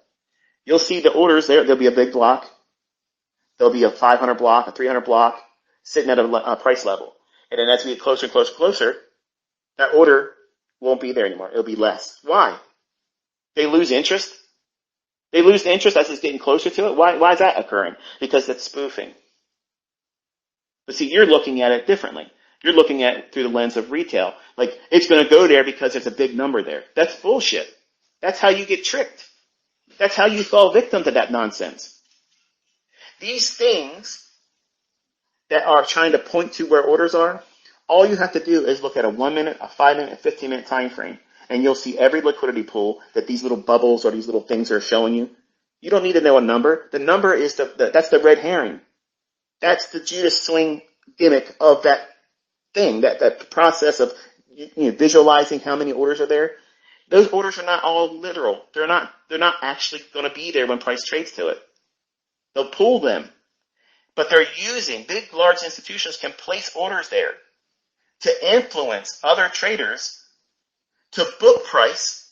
You'll see the orders there. There'll be a big block. There'll be a 500 block, a 300 block sitting at a price level. And then as we get closer and closer and closer, that order won't be there anymore. It'll be less. Why? They lose interest. They lose the interest as it's getting closer to it. Why is that occurring? Because that's spoofing. But see, you're looking at it differently. You're looking at it through the lens of retail. Like, it's going to go there because there's a big number there. That's bullshit. That's how you get tricked. That's how you fall victim to that nonsense. These things that are trying to point to where orders are, all you have to do is look at a 1 minute, a 5 minute, a 15-minute time frame. And you'll see every liquidity pool that these little bubbles or these little things are showing you. You don't need to know a number. The number is that's the red herring. That's the Judas swing gimmick of that thing, that process of visualizing how many orders are there. Those orders are not all literal. They're not actually going to be there when price trades to it. They'll pull them. But they're using, big, large institutions can place orders there to influence other traders to book price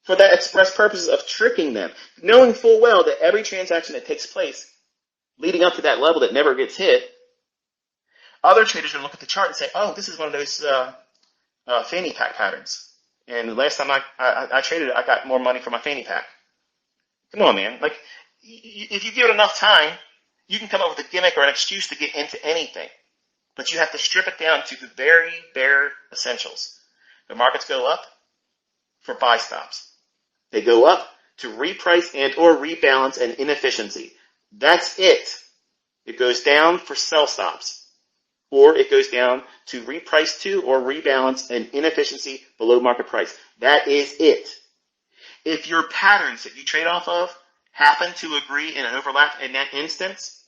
for that express purposes of tricking them, knowing full well that every transaction that takes place leading up to that level that never gets hit, other traders are going to look at the chart and say, oh, this is one of those fanny pack patterns. And the last time I traded it, I got more money for my fanny pack. Come on, man. Like, if you give it enough time, you can come up with a gimmick or an excuse to get into anything. But you have to strip it down to the very bare essentials. The markets go up for buy stops. They go up to reprice and or rebalance an inefficiency. That's it. It goes down for sell stops. Or it goes down to reprice to or rebalance an inefficiency below market price. That is it. If your patterns that you trade off of happen to agree and overlap in that instance,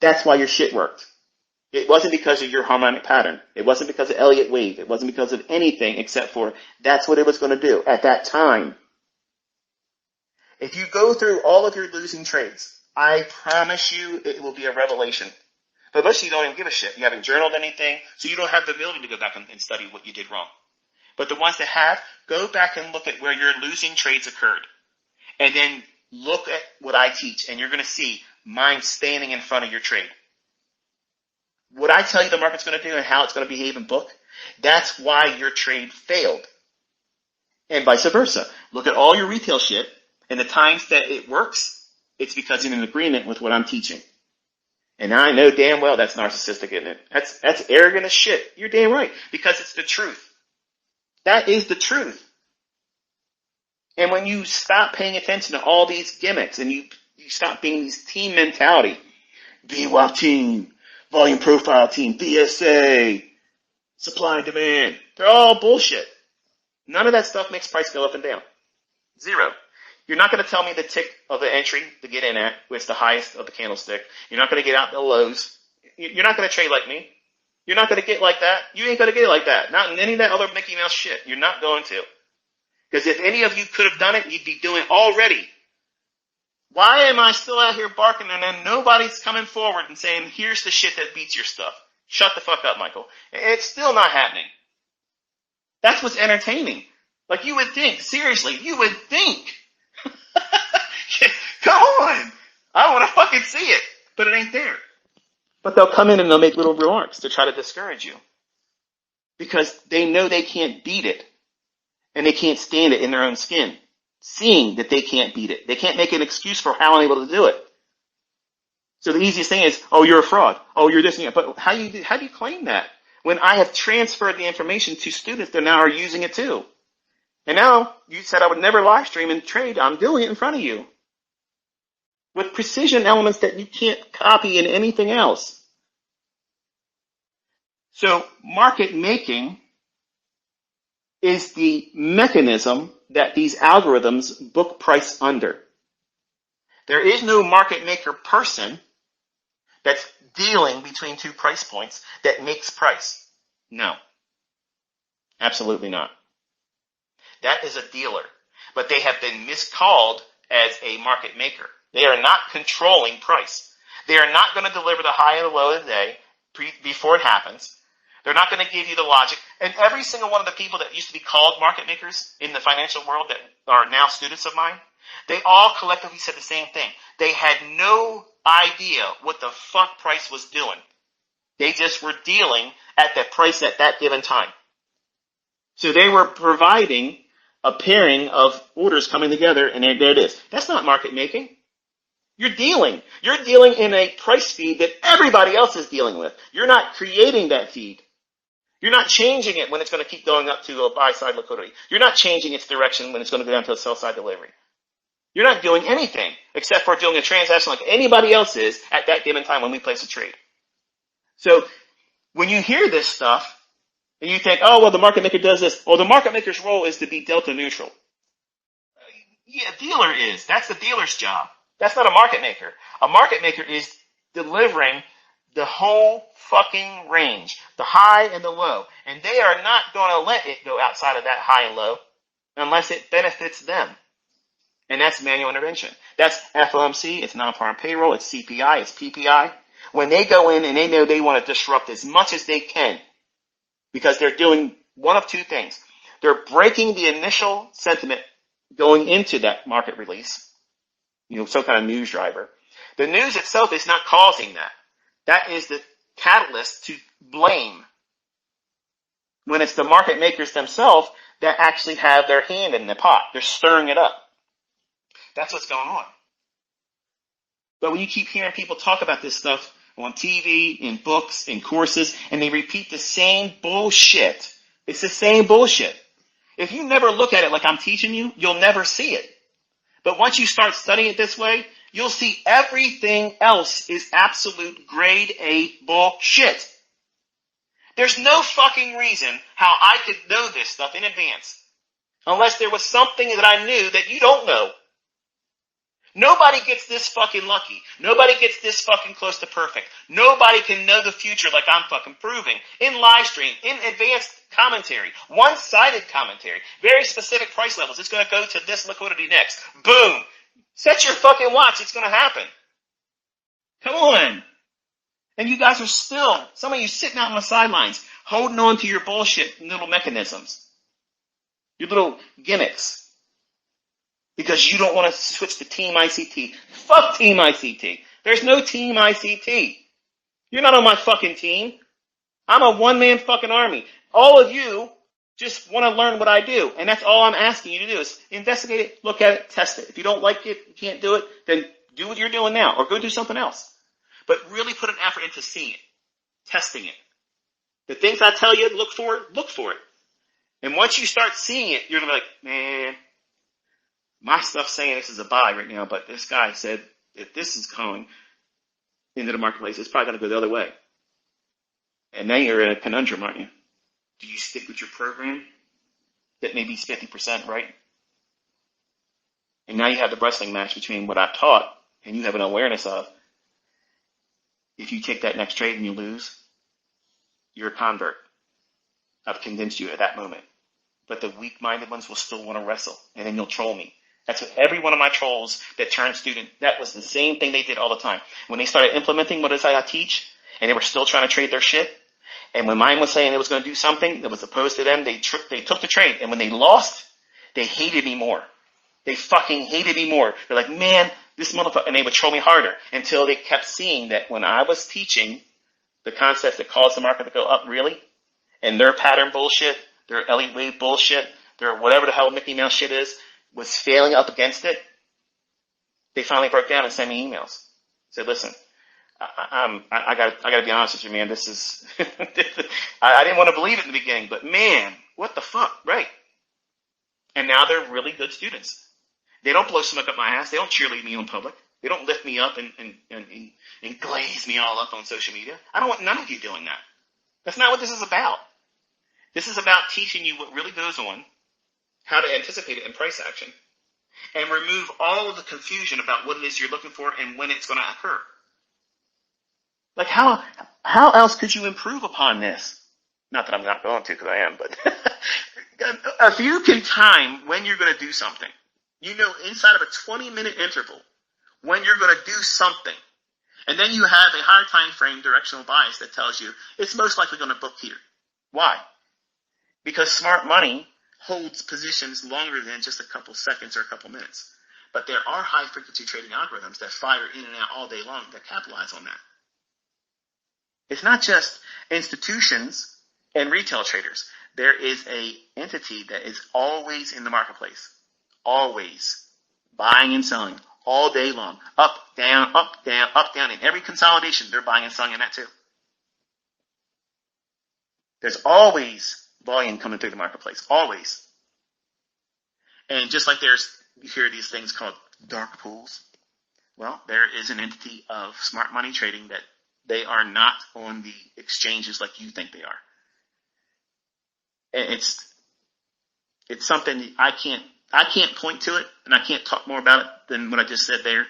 that's why your shit worked. It wasn't because of your harmonic pattern. It wasn't because of Elliott wave. It wasn't because of anything except for that's what it was going to do at that time. If you go through all of your losing trades, I promise you it will be a revelation. But most of you don't even give a shit. You haven't journaled anything, so you don't have the ability to go back and study what you did wrong. But the ones that have, go back and look at where your losing trades occurred. And then look at what I teach, and you're going to see mine standing in front of your trade. What I tell you the market's going to do and how it's going to behave in book, that's why your trade failed. And vice versa. Look at all your retail shit, and the times that it works, it's because you're in agreement with what I'm teaching. And I know damn well that's narcissistic, isn't it? That's arrogant as shit. You're damn right, because it's the truth. That is the truth. And when you stop paying attention to all these gimmicks and you stop being this team mentality, VWAP team, volume profile team, BSA, supply and demand, they're all bullshit. None of that stuff makes price go up and down. Zero. You're not going to tell me the tick of the entry to get in at, which is the highest of the candlestick. You're not going to get out the lows. You're not going to trade like me. You're not going to get like that. You ain't going to get it like that. Not in any of that other Mickey Mouse shit. You're not going to. Because if any of you could have done it, you'd be doing it already. Why am I still out here barking and then nobody's coming forward and saying, here's the shit that beats your stuff? Shut the fuck up, Michael. It's still not happening. That's what's entertaining. Like you would think, seriously, you would think. Come on. I want to fucking see it. But it ain't there. But they'll come in and they'll make little remarks to try to discourage you. Because they know they can't beat it. And they can't stand it in their own skin. Seeing that they can't beat it. They can't make an excuse for how I'm able to do it. So the easiest thing is, oh, you're a fraud. Oh, you're this and that. But how do you claim that? When I have transferred the information to students that now are using it too. And now, you said I would never live stream and trade. I'm doing it in front of you. With precision elements that you can't copy in anything else. So, market making is the mechanism that these algorithms book price under. There is no market maker person that's dealing between two price points that makes price. No. Absolutely not. That is a dealer. But they have been miscalled as a market maker. They are not controlling price. They are not going to deliver the high and the low of the day before it happens. They're not going to give you the logic. And every single one of the people that used to be called market makers in the financial world that are now students of mine, they all collectively said the same thing. They had no idea what the fuck price was doing. They just were dealing at the price at that given time. So they were providing a pairing of orders coming together, and there it is. That's not market making. You're dealing. You're dealing in a price feed that everybody else is dealing with. You're not creating that feed. You're not changing it when it's going to keep going up to a buy-side liquidity. You're not changing its direction when it's going to go down to a sell-side delivery. You're not doing anything except for doing a transaction like anybody else is at that given time when we place a trade. So when you hear this stuff and you think, oh, well, the market maker does this. Well, the market maker's role is to be delta neutral. Yeah, dealer is. That's the dealer's job. That's not a market maker. A market maker is delivering the whole fucking range, the high and the low. And they are not going to let it go outside of that high and low unless it benefits them. And that's manual intervention. That's FOMC, it's non-farm payroll, it's CPI, it's PPI. When they go in and they know they want to disrupt as much as they can, because they're doing one of two things. They're breaking the initial sentiment going into that market release, some kind of news driver. The news itself is not causing that. That is the catalyst to blame when it's the market makers themselves that actually have their hand in the pot. They're stirring it up. That's what's going on. But when you keep hearing people talk about this stuff on TV, in books, in courses, and they repeat the same bullshit, it's the same bullshit. If you never look at it like I'm teaching you, you'll never see it. But once you start studying it this way, you'll see everything else is absolute grade A bullshit. There's no fucking reason how I could know this stuff in advance. Unless there was something that I knew that you don't know. Nobody gets this fucking lucky. Nobody gets this fucking close to perfect. Nobody can know the future like I'm fucking proving. In live stream, in advanced commentary, one-sided commentary, very specific price levels. It's going to go to this liquidity next. Boom. Set your fucking watch. It's going to happen. Come on. And you guys are still, some of you sitting out on the sidelines, holding on to your bullshit little mechanisms, your little gimmicks. Because you don't want to switch to Team ICT. Fuck Team ICT. There's no Team ICT. You're not on my fucking team. I'm a one-man fucking army. All of you just want to learn what I do. And that's all I'm asking you to do is investigate it, look at it, test it. If you don't like it, you can't do it, then do what you're doing now or go do something else. But really put an effort into seeing it, testing it. The things I tell you, look for it. And once you start seeing it, you're going to be like, man, my stuff's saying this is a buy right now, but this guy said if this is going into the marketplace, it's probably going to go the other way. And now you're in a conundrum, aren't you? Do you stick with your program that maybe is 50% right? And now you have the wrestling match between what I taught and you have an awareness of. If you take that next trade and you lose, you're a convert. I've convinced you at that moment. But the weak-minded ones will still want to wrestle, and then you'll troll me. That's what every one of my trolls that turned student, that was the same thing they did all the time. When they started implementing what it is I teach, and they were still trying to trade their shit, and when mine was saying it was going to do something that was opposed to them, they took the trade. And when they lost, they hated me more. They fucking hated me more. They're like, man, this motherfucker, and they would troll me harder until they kept seeing that when I was teaching the concepts that caused the market to go up really, and their pattern bullshit, their Elliott wave bullshit, their whatever the hell Mickey Mouse shit is, was failing up against it, they finally broke down and sent me emails. Said, listen, I gotta be honest with you, man. This is, I didn't want to believe it in the beginning, but man, what the fuck, right? And now they're really good students. They don't blow smoke up my ass. They don't cheerlead me in public. They don't lift me up and glaze me all up on social media. I don't want none of you doing that. That's not what this is about. This is about teaching you what really goes on, how to anticipate it in price action, and remove all of the confusion about what it is you're looking for and when it's going to occur. Like how else could you improve upon this? Not that I'm not going to, because I am, but if you can time when you're going to do something, you know inside of a 20-minute interval when you're going to do something, and then you have a higher time frame directional bias that tells you it's most likely going to book here. Why? Because smart money holds positions longer than just a couple seconds or a couple minutes. But there are high-frequency trading algorithms that fire in and out all day long that capitalize on that. It's not just institutions and retail traders. There is an entity that is always in the marketplace. Always. Buying and selling. All day long. Up, down, up, down, up, down. In every consolidation, they're buying and selling in that too. There's always volume coming through the marketplace. Always. And just like you hear these things called dark pools. Well, there is an entity of smart money trading that they are not on the exchanges like you think they are. And it's something I can't point to it, and I can't talk more about it than what I just said there.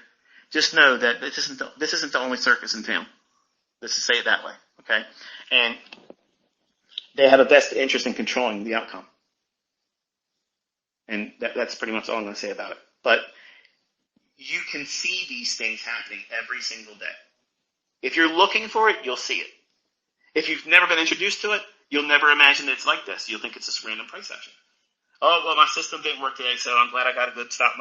Just know that this isn't the only circus in town. Let's just say it that way, okay? And they have a vested interest in controlling the outcome. And that's pretty much all I'm going to say about it. But you can see these things happening every single day. If you're looking for it, you'll see it. If you've never been introduced to it, you'll never imagine that it's like this. You'll think it's just random price action. Oh, well, my system didn't work today, so I'm glad I got a good stop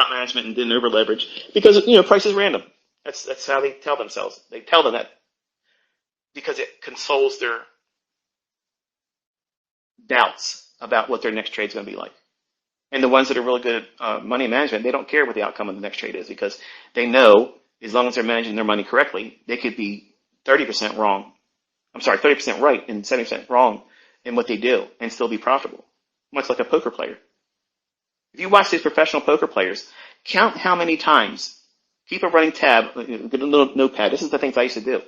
management and didn't over leverage. Because, price is random. That's how they tell themselves. They tell them that because it consoles their doubts about what their next trade's going to be like. And the ones that are really good at money management, they don't care what the outcome of the next trade is because they know as long as they're managing their money correctly, they could be 30% wrong. 30% right and 70% wrong in what they do and still be profitable. Much like a poker player. If you watch these professional poker players, count how many times, keep a running tab, get a little notepad. This is the things I used to do.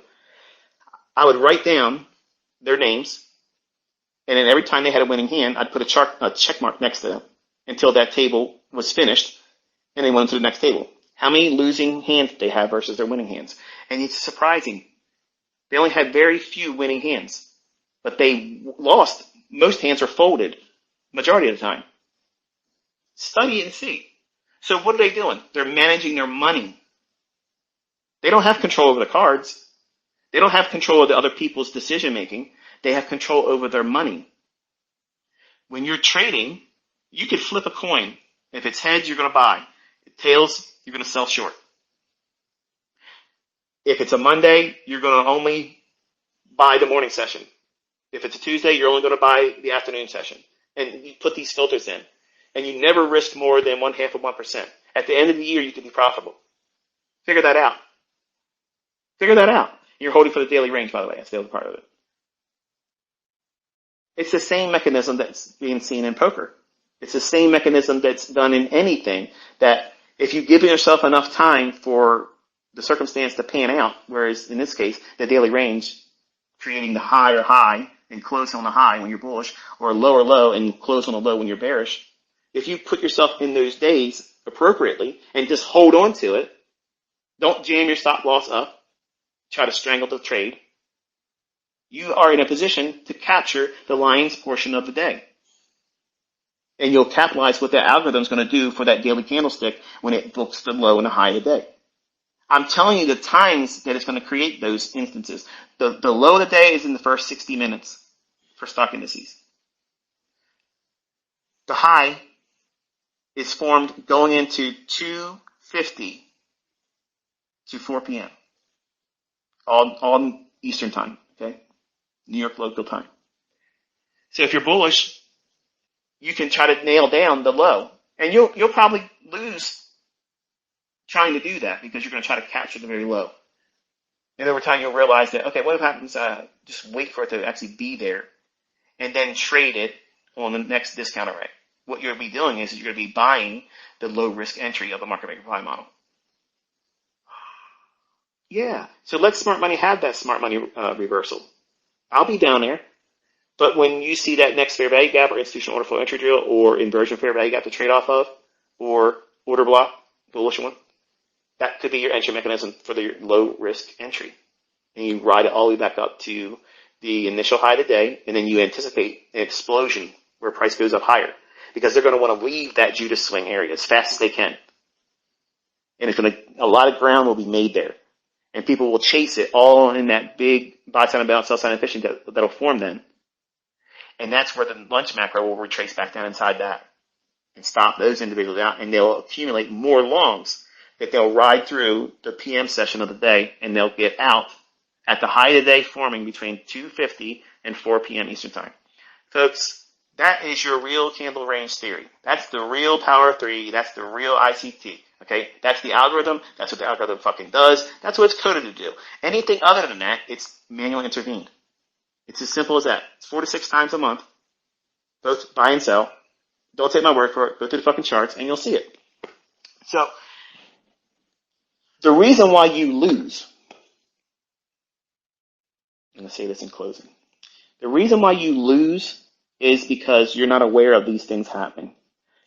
I would write down their names, and then every time they had a winning hand, I'd put a check mark next to them until that table was finished, and they went to the next table. How many losing hands they have versus their winning hands. And it's surprising. They only had very few winning hands, but they lost. Most hands are folded majority of the time. Study it and see. So what are they doing? They're managing their money. They don't have control over the cards. They don't have control of the other people's decision making. They have control over their money. When you're trading, you could flip a coin. If it's heads, you're going to buy. If tails, you're going to sell short. If it's a Monday, you're going to only buy the morning session. If it's a Tuesday, you're only going to buy the afternoon session. And you put these filters in. And you never risk more than 0.5%. At the end of the year, you can be profitable. Figure that out. Figure that out. You're holding for the daily range, by the way. That's the other part of it. It's the same mechanism that's being seen in poker. It's the same mechanism that's done in anything, that if you give yourself enough time for the circumstance to pan out, whereas in this case, the daily range, creating the higher high and close on the high when you're bullish, or a lower low and close on the low when you're bearish, if you put yourself in those days appropriately and just hold on to it, don't jam your stop loss up, try to strangle the trade, you are in a position to capture the lion's portion of the day. And you'll capitalize what that algorithm is going to do for that daily candlestick when it books the low and the high of the day. I'm telling you the times that it's going to create those instances. The low of the day is in the first 60 minutes for stock indices. The high is formed going into 2:50 to 4 p.m. All Eastern time, okay? New York local time. So if you're bullish, you can try to nail down the low. And you'll probably lose trying to do that because you're going to try to capture the very low. And over time you'll realize that, okay, what happens, just wait for it to actually be there and then trade it on the next discount rate. What you're going to be doing is you're going to be buying the low risk entry of the market maker reply model. Yeah, so let smart money have that smart money reversal. I'll be down there. But when you see that next fair value gap or institutional order flow entry drill or inversion fair value gap to trade off of or order block, bullish one, that could be your entry mechanism for the low risk entry. And you ride it all the way back up to the initial high of the day, and then you anticipate an explosion where price goes up higher because they're going to want to leave that Judas swing area as fast as they can. And it's a lot of ground will be made there. And people will chase it all in that big buy sign and balance, sell sign and fishing that'll form then. And that's where the lunch macro will retrace back down inside that and stop those individuals out, and they'll accumulate more longs that they'll ride through the PM session of the day, and they'll get out at the high of the day forming between 2:50 and 4 p.m. Eastern time. Folks, that is your real candle range theory. That's the real power of three. That's the real ICT. Okay? That's the algorithm. That's what the algorithm fucking does. That's what it's coded to do. Anything other than that, it's manually intervened. It's as simple as that. It's 4 to 6 times a month. Both buy and sell. Don't take my word for it. Go through the fucking charts and you'll see it. So, the reason why you lose, I'm going to say this in closing. The reason why you lose is because you're not aware of these things happening.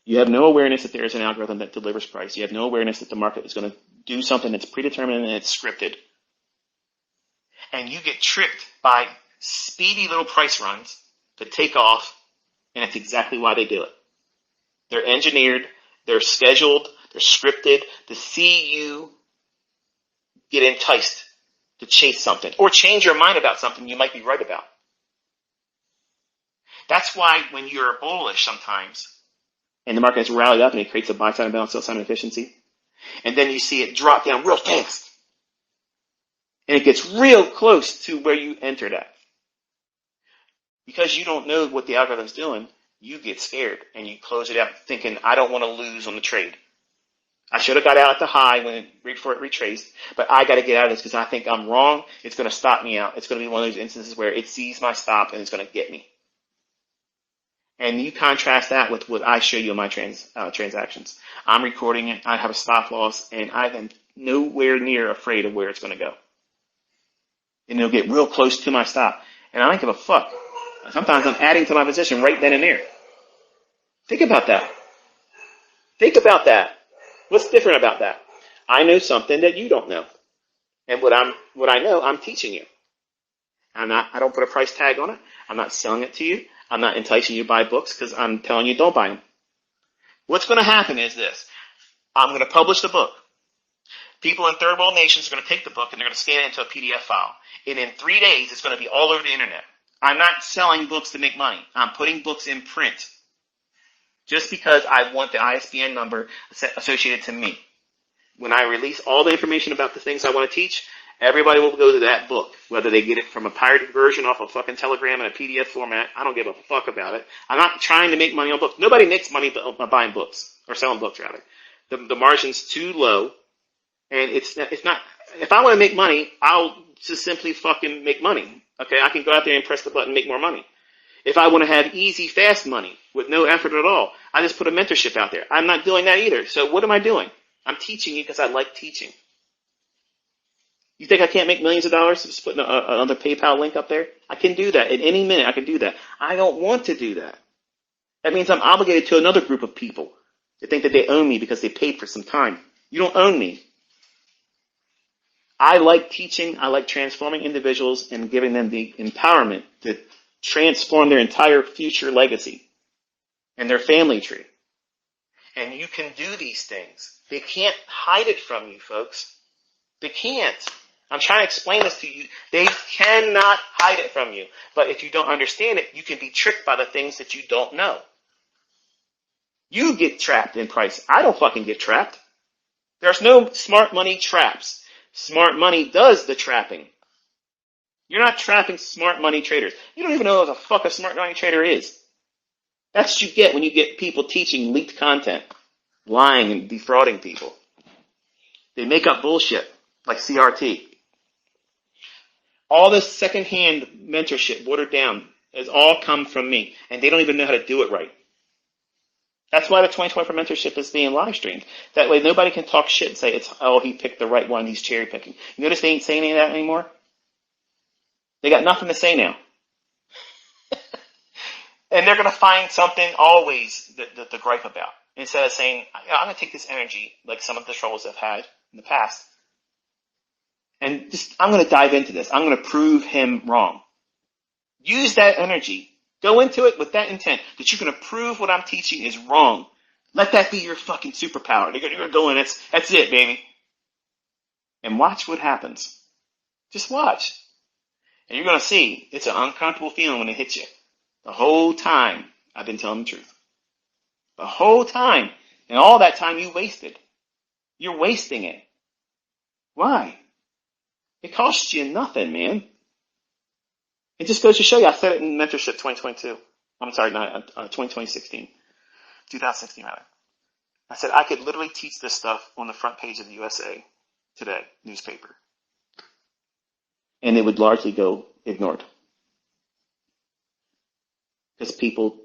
You have no awareness that there is an algorithm that delivers price. You have no awareness that the market is going to do something that's predetermined and it's scripted. And you get tricked by speedy little price runs to take off, and it's exactly why they do it. They're engineered, they're scheduled, they're scripted to see you get enticed to chase something or change your mind about something you might be right about. That's why when you're bullish sometimes and the market has rallied up and it creates a buy sign and balance, sell sign efficiency, and then you see it drop down real fast and it gets real close to where you entered at. Because you don't know what the algorithm's doing, you get scared and you close it out thinking, I don't want to lose on the trade. I should have got out at the high before it retraced, but I got to get out of this because I think I'm wrong. It's going to stop me out. It's going to be one of those instances where it sees my stop and it's going to get me. And you contrast that with what I show you in my transactions. I'm recording it. I have a stop loss, and I am nowhere near afraid of where it's going to go. And it'll get real close to my stop, and I don't give a fuck. Sometimes I'm adding to my position right then and there. Think about that. Think about that. What's different about that? I know something that you don't know. And what I know, I'm teaching you. I don't put a price tag on it. I'm not selling it to you. I'm not enticing you to buy books because I'm telling you don't buy them. What's going to happen is this. I'm going to publish the book. People in third world nations are going to take the book and they're going to scan it into a PDF file. And in 3 days, it's going to be all over the internet. I'm not selling books to make money. I'm putting books in print just because I want the ISBN number associated to me. When I release all the information about the things I want to teach, everybody will go to that book, whether they get it from a pirated version off a fucking Telegram in a PDF format. I don't give a fuck about it. I'm not trying to make money on books. Nobody makes money by buying books, or selling books, rather. The margin's too low, and it's not, if I want to make money, I'll just simply fucking make money. Okay, I can go out there and press the button and make more money. If I want to have easy, fast money with no effort at all, I just put a mentorship out there. I'm not doing that either. So what am I doing? I'm teaching you because I like teaching. You think I can't make millions of dollars just putting another PayPal link up there? I can do that. At any minute, I can do that. I don't want to do that. That means I'm obligated to another group of people that think that they own me because they paid for some time. You don't own me. I like teaching. I like transforming individuals and giving them the empowerment to transform their entire future legacy and their family tree. And you can do these things. They can't hide it from you, folks. They can't. I'm trying to explain this to you. They cannot hide it from you. But if you don't understand it, you can be tricked by the things that you don't know. You get trapped in price. I don't fucking get trapped. There's no smart money traps. Smart money does the trapping. You're not trapping smart money traders. You don't even know what the fuck a smart money trader is. That's what you get when you get people teaching leaked content, lying and defrauding people. They make up bullshit like CRT. All this secondhand mentorship, watered down, has all come from me, and they don't even know how to do it right. That's why the 2024 mentorship is being live streamed. That way nobody can talk shit and say, he picked the right one, he's cherry picking. You notice they ain't saying any of that anymore? They got nothing to say now. And they're going to find something always to gripe about. Instead of saying, I'm going to take this energy, like some of the trolls I've had in the past, and I'm going to dive into this. I'm going to prove him wrong. Use that energy. Go into it with that intent that you're going to prove what I'm teaching is wrong. Let that be your fucking superpower. You're going to go in, that's it, baby. And watch what happens. Just watch. And you're going to see it's an uncomfortable feeling when it hits you. The whole time I've been telling the truth. The whole time. And all that time you wasted. You're wasting it. Why? It costs you nothing, man. It just goes to show you. I said it in Mentorship 2022. I'm sorry, not 2016. 2016, rather. I said I could literally teach this stuff on the front page of the USA Today newspaper. And it would largely go ignored. Because people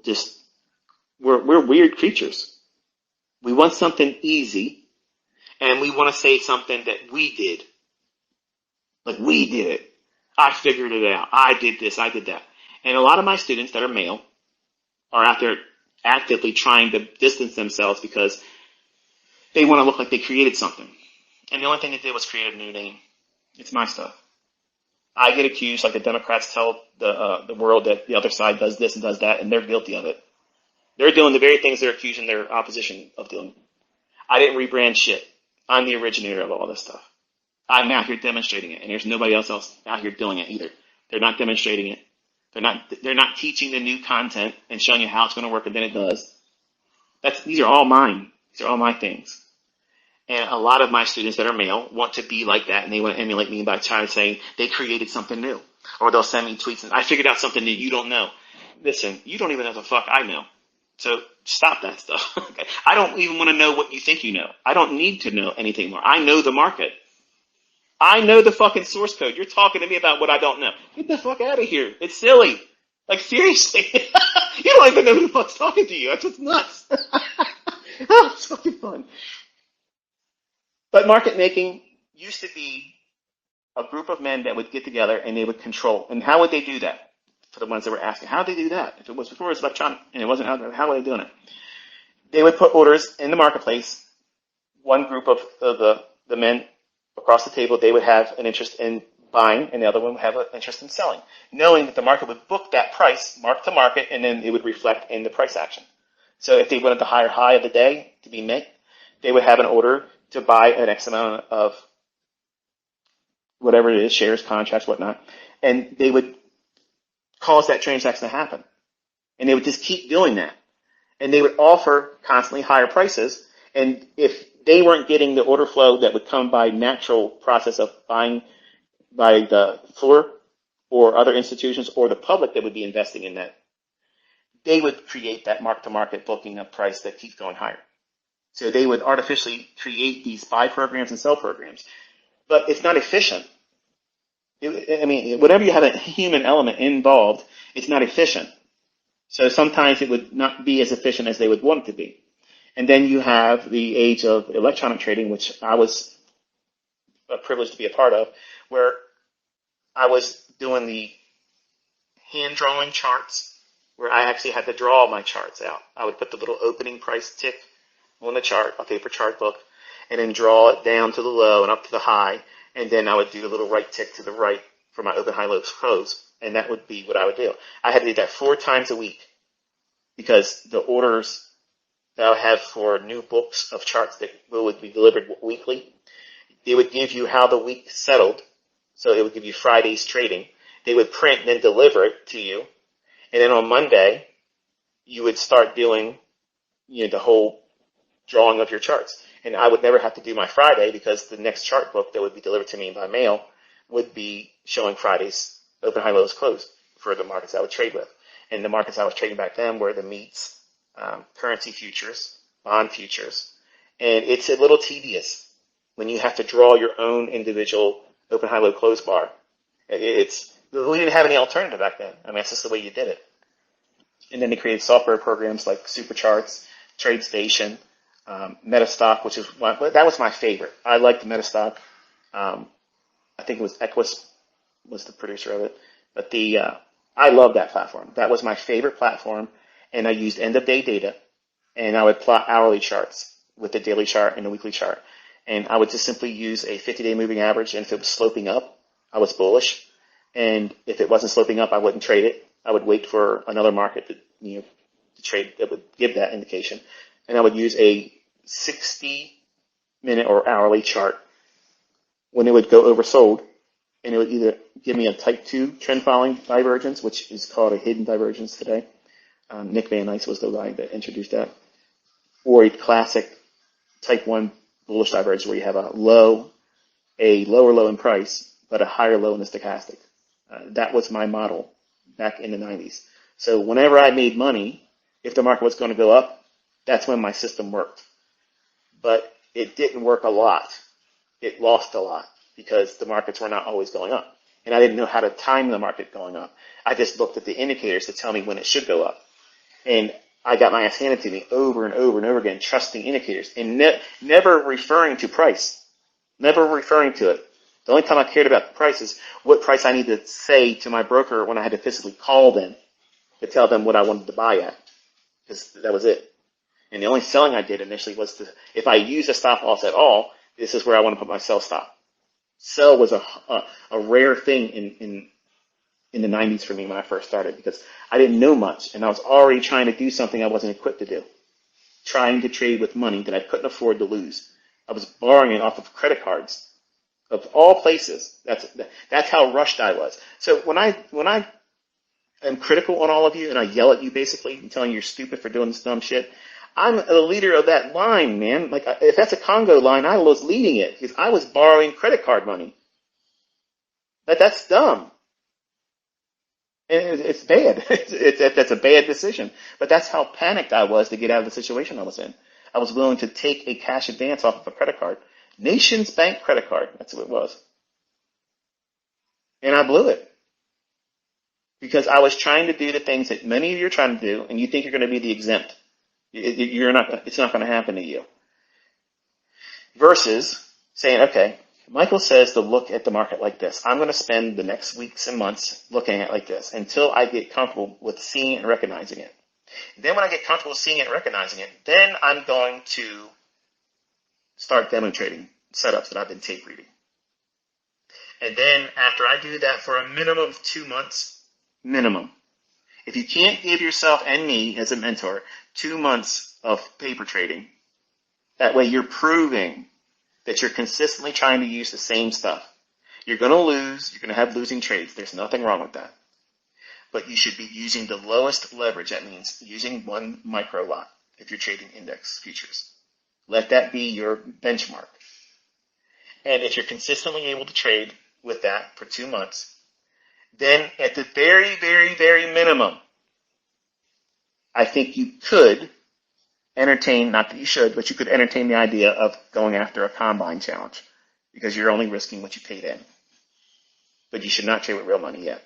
we're weird creatures. We want something easy, and we want to say something that we did. Like, we did it. I figured it out. I did this. I did that. And a lot of my students that are male are out there actively trying to distance themselves because they want to look like they created something. And the only thing they did was create a new name. It's my stuff. I get accused, like the Democrats tell the world that the other side does this and does that, and they're guilty of it. They're doing the very things they're accusing their opposition of doing. I didn't rebrand shit. I'm the originator of all this stuff. I'm out here demonstrating it, and there's nobody else out here doing it either. They're not demonstrating it. They're not teaching the new content and showing you how it's going to work, and then it does. These are all mine. These are all my things. And a lot of my students that are male want to be like that, and they want to emulate me by trying to say they created something new. Or they'll send me tweets and I figured out something that you don't know. Listen, you don't even know the fuck I know. So stop that stuff. Okay? I don't even want to know what you think you know. I don't need to know anything more. I know the market. I know the fucking source code. You're talking to me about what I don't know. Get the fuck out of here. It's silly. Like, seriously. You don't even know who the fuck's talking to you. That's just nuts. Oh, it's fucking fun. But market making used to be a group of men that would get together and they would control. And how would they do that? For the ones that were asking, how did they do that? If it was before it was electronic and it wasn't out there, how were they doing it? They would put orders in the marketplace. One group of the the men across the table, they would have an interest in buying and the other one would have an interest in selling, knowing that the market would book that price, mark to market, and then it would reflect in the price action. So if they wanted the higher high of the day to be made, they would have an order to buy an X amount of whatever it is, shares, contracts, whatnot, and they would cause that transaction to happen. And they would just keep doing that. And they would offer constantly higher prices. And if they weren't getting the order flow that would come by natural process of buying by the floor or other institutions or the public that would be investing in that, they would create that mark-to-market booking of price that keeps going higher. So they would artificially create these buy programs and sell programs. But it's not efficient. I mean, whenever you have a human element involved, it's not efficient. So sometimes it would not be as efficient as they would want it to be. And then you have the age of electronic trading, which I was privileged to be a part of, where I was doing the hand drawing charts, where I actually had to draw my charts out. I would put the little opening price tick on the chart, a paper chart book, and then draw it down to the low and up to the high. And then I would do a little right tick to the right for my open, high, low, close. And that would be what I would do. I had to do that 4 times a week because the orders that I have for new books of charts that would be delivered weekly, they would give you how the week settled. So it would give you Friday's trading. They would print and then deliver it to you. And then on Monday, you would start doing, the whole drawing of your charts. And I would never have to do my Friday because the next chart book that would be delivered to me by mail would be showing Friday's open, high, lows, close for the markets I would trade with. And the markets I was trading back then were the meats, currency futures, bond futures. And it's a little tedious when you have to draw your own individual open, high, low, close bar. We didn't have any alternative back then. I mean, that's just the way you did it. And then they created software programs like Supercharts, TradeStation, Metastock, that was my favorite. I liked Metastock. I think it was Equus was the producer of it. But I love that platform. That was my favorite platform. And I used end of day data and I would plot hourly charts with the daily chart and the weekly chart. And I would just simply use a 50-day moving average. And if it was sloping up, I was bullish. And if it wasn't sloping up, I wouldn't trade it. I would wait for another market to trade that would give that indication. And I would use a 60-minute or hourly chart when it would go oversold. And it would either give me a type 2 trend following divergence, which is called a hidden divergence today. Nick Van Nice was the guy that introduced that. Or a classic type 1 bullish divergence where you have a lower low in price, but a higher low in the stochastic. That was my model back in the 90s. So whenever I made money, if the market was going to go up, that's when my system worked. But it didn't work a lot. It lost a lot because the markets were not always going up. And I didn't know how to time the market going up. I just looked at the indicators to tell me when it should go up. And I got my ass handed to me over and over and over again, trusting indicators and never referring to price, never referring to it. The only time I cared about the price is what price I need to say to my broker when I had to physically call them to tell them what I wanted to buy at, because that was it. And the only selling I did initially was if I use a stop loss at all, this is where I want to put my sell stop. Sell was a rare thing in the 90s for me when I first started because I didn't know much and I was already trying to do something I wasn't equipped to do, trying to trade with money that I couldn't afford to lose. I was borrowing it off of credit cards. Of all places, that's how rushed I was. So when I am critical on all of you and I yell at you basically and telling you you're stupid for doing this dumb shit, I'm the leader of that line, man. Like if that's a Congo line, I was leading it because I was borrowing credit card money. That's dumb. And it's bad. That's a bad decision. But that's how panicked I was to get out of the situation I was in. I was willing to take a cash advance off of a credit card. Nations Bank credit card. That's what it was. And I blew it. Because I was trying to do the things that many of you are trying to do, and you think you're going to be the exempt. It's not going to happen to you. Versus saying, okay, Michael says to look at the market like this. I'm going to spend the next weeks and months looking at it like this until I get comfortable with seeing it and recognizing it. Then when I get comfortable seeing it and recognizing it, then I'm going to start demonstrating setups that I've been tape reading. And then after I do that for a minimum of 2 months, minimum. If you can't give yourself and me as a mentor 2 months of paper trading, that way you're proving that you're consistently trying to use the same stuff. You're going to lose. You're going to have losing trades. There's nothing wrong with that. But you should be using the lowest leverage. That means using one micro lot if you're trading index futures. Let that be your benchmark. And if you're consistently able to trade with that for 2 months, then at the very, very, very minimum, I think you could entertain, not that you should, but you could entertain the idea of going after a combine challenge because you're only risking what you paid in. But you should not trade with real money yet.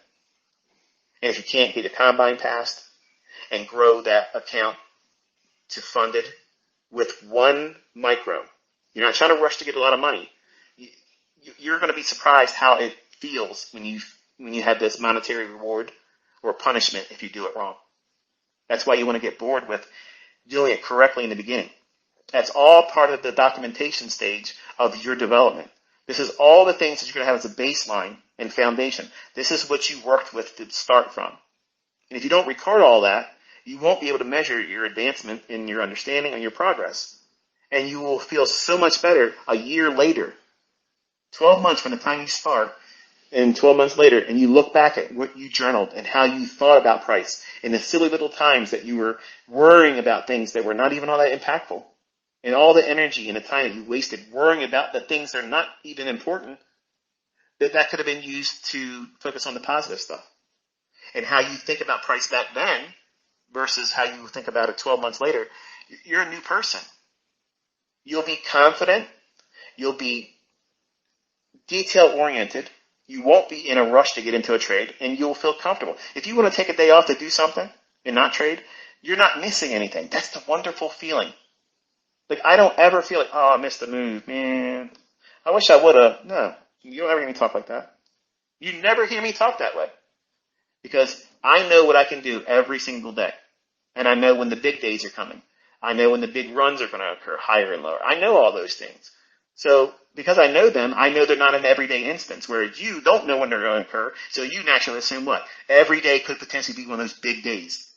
And if you can't get a combine passed and grow that account to fund it with one micro, you're not trying to rush to get a lot of money. You're going to be surprised how it feels when you have this monetary reward or punishment if you do it wrong. That's why you want to get bored with doing it correctly in the beginning. That's all part of the documentation stage of your development. This is all the things that you're going to have as a baseline and foundation. This is what you worked with to start from. And if you don't record all that, you won't be able to measure your advancement in your understanding and your progress. And you will feel so much better a year later, 12 months from the time you start, and 12 months later, and you look back at what you journaled and how you thought about price and the silly little times that you were worrying about things that were not even all that impactful, and all the energy and the time that you wasted worrying about the things that are not even important, that could have been used to focus on the positive stuff. And how you think about price back then versus how you think about it 12 months later, you're a new person. You'll be confident. You'll be detail-oriented. You won't be in a rush to get into a trade, and you'll feel comfortable. If you want to take a day off to do something and not trade, you're not missing anything. That's the wonderful feeling. Like, I don't ever feel like, oh, I missed the move, man. I wish I would have. No, you don't ever hear me talk like that. You never hear me talk that way. Because I know what I can do every single day. And I know when the big days are coming. I know when the big runs are going to occur, higher and lower. I know all those things. So because I know them, I know they're not an everyday instance, whereas you don't know when they're going to occur, so you naturally assume what? Every day could potentially be one of those big days.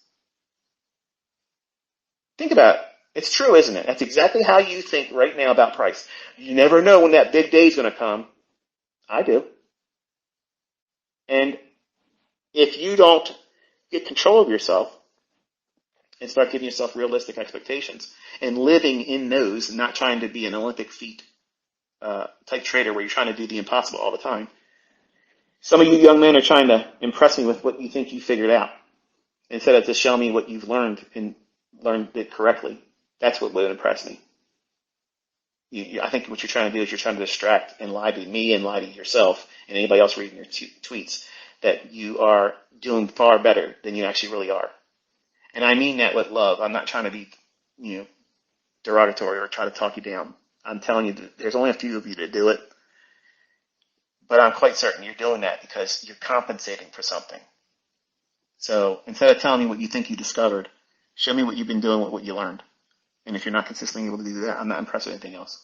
Think about it. It's true, isn't it? That's exactly how you think right now about price. You never know when that big day is going to come. I do. And if you don't get control of yourself and start giving yourself realistic expectations and living in those and not trying to be an Olympic feat type trader where you're trying to do the impossible all the time. Some of you young men are trying to impress me with what you think you figured out instead of just showing me what you've learned and learned it correctly. That's what would impress me. I think what you're trying to do is you're trying to distract and lie to me and lie to yourself and anybody else reading your tweets that you are doing far better than you actually really are. And I mean that with love. I'm not trying to be, derogatory or try to talk you down. I'm telling you, there's only a few of you that do it. But I'm quite certain you're doing that because you're compensating for something. So instead of telling me what you think you discovered, show me what you've been doing with what you learned. And if you're not consistently able to do that, I'm not impressed with anything else.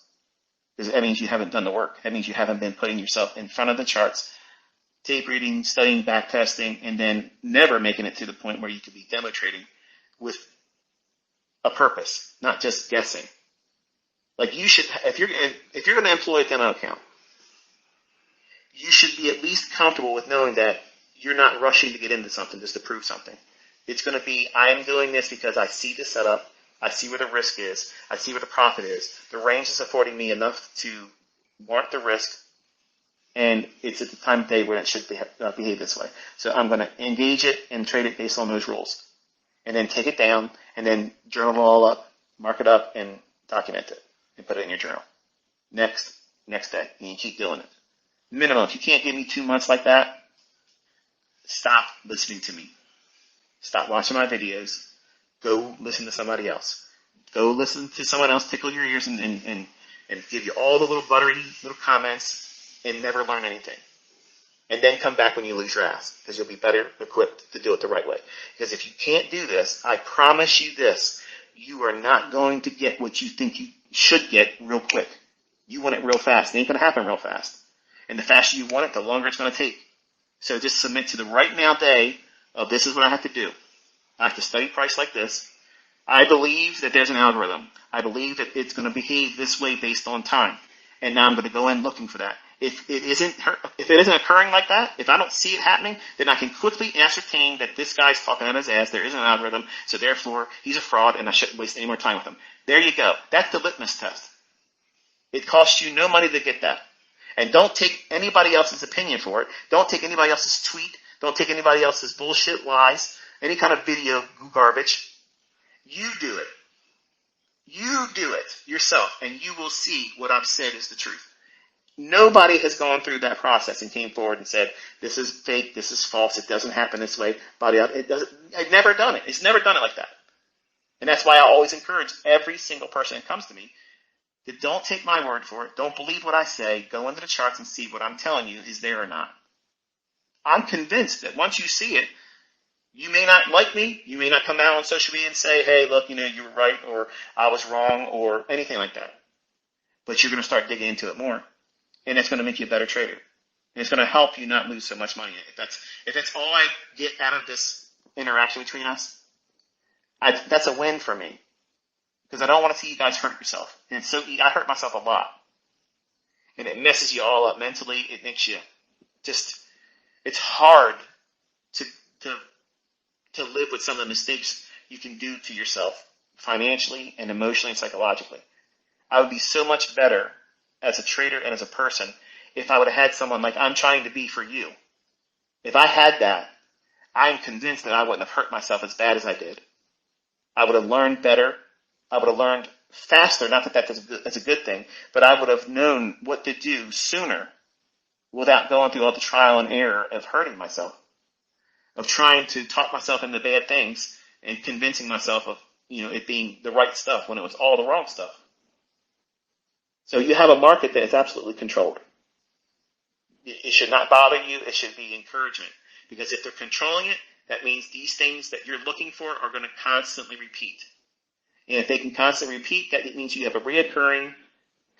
Because that means you haven't done the work. That means you haven't been putting yourself in front of the charts, tape reading, studying, backtesting, and then never making it to the point where you could be demo trading with a purpose, not just guessing. Like you should, if you're going to employ a demo account, you should be at least comfortable with knowing that you're not rushing to get into something just to prove something. It's going to be, I am doing this because I see the setup, I see where the risk is, I see where the profit is. The range is affording me enough to warrant the risk, and it's at the time of day when it should behave this way. So I'm going to engage it and trade it based on those rules. And then take it down, and then journal it all up, mark it up, and document it, and put it in your journal. Next day, and you keep doing it. Minimum, if you can't give me 2 months like that, stop listening to me. Stop watching my videos. Go listen to somebody else. Go listen to someone else tickle your ears and give you all the little buttery little comments and never learn anything. And then come back when you lose your ass, because you'll be better equipped to do it the right way. Because if you can't do this, I promise you this, you are not going to get what you think you should get real quick. You want it real fast. It ain't going to happen real fast. And the faster you want it, the longer it's going to take. So just submit to the right now day of this is what I have to do. I have to study price like this. I believe that there's an algorithm. I believe that it's going to behave this way based on time. And now I'm going to go in looking for that. If it isn't occurring like that, if I don't see it happening, then I can quickly ascertain that this guy's talking out his ass. There is an algorithm, so therefore he's a fraud, and I shouldn't waste any more time with him. There you go. That's the litmus test. It costs you no money to get that. And don't take anybody else's opinion for it. Don't take anybody else's tweet. Don't take anybody else's bullshit lies, any kind of video garbage. You do it. You do it yourself, and you will see what I've said is the truth. Nobody has gone through that process and came forward and said, this is fake, this is false, it doesn't happen this way. I've never done it. It's never done it like that. And that's why I always encourage every single person that comes to me to don't take my word for it. Don't believe what I say. Go into the charts and see what I'm telling you is there or not. I'm convinced that once you see it, you may not like me. You may not come out on social media and say, hey, look, you were right, or I was wrong, or anything like that. But you're going to start digging into it more. And it's going to make you a better trader. And it's going to help you not lose so much money. If that's all I get out of this interaction between us, that's a win for me. Because I don't want to see you guys hurt yourself. And I hurt myself a lot. And it messes you all up mentally. It makes you it's hard to live with some of the mistakes you can do to yourself financially and emotionally and psychologically. I would be so much better as a trader and as a person if I would have had someone like I'm trying to be for you. If I had that, I'm convinced that I wouldn't have hurt myself as bad as I did. I would have learned better. I would have learned faster. Not that that's a good thing, but I would have known what to do sooner without going through all the trial and error of hurting myself, of trying to talk myself into bad things and convincing myself of it being the right stuff when it was all the wrong stuff. So you have a market that is absolutely controlled. It should not bother you. It should be encouragement. Because if they're controlling it, that means these things that you're looking for are going to constantly repeat. And if they can constantly repeat, that means you have a reoccurring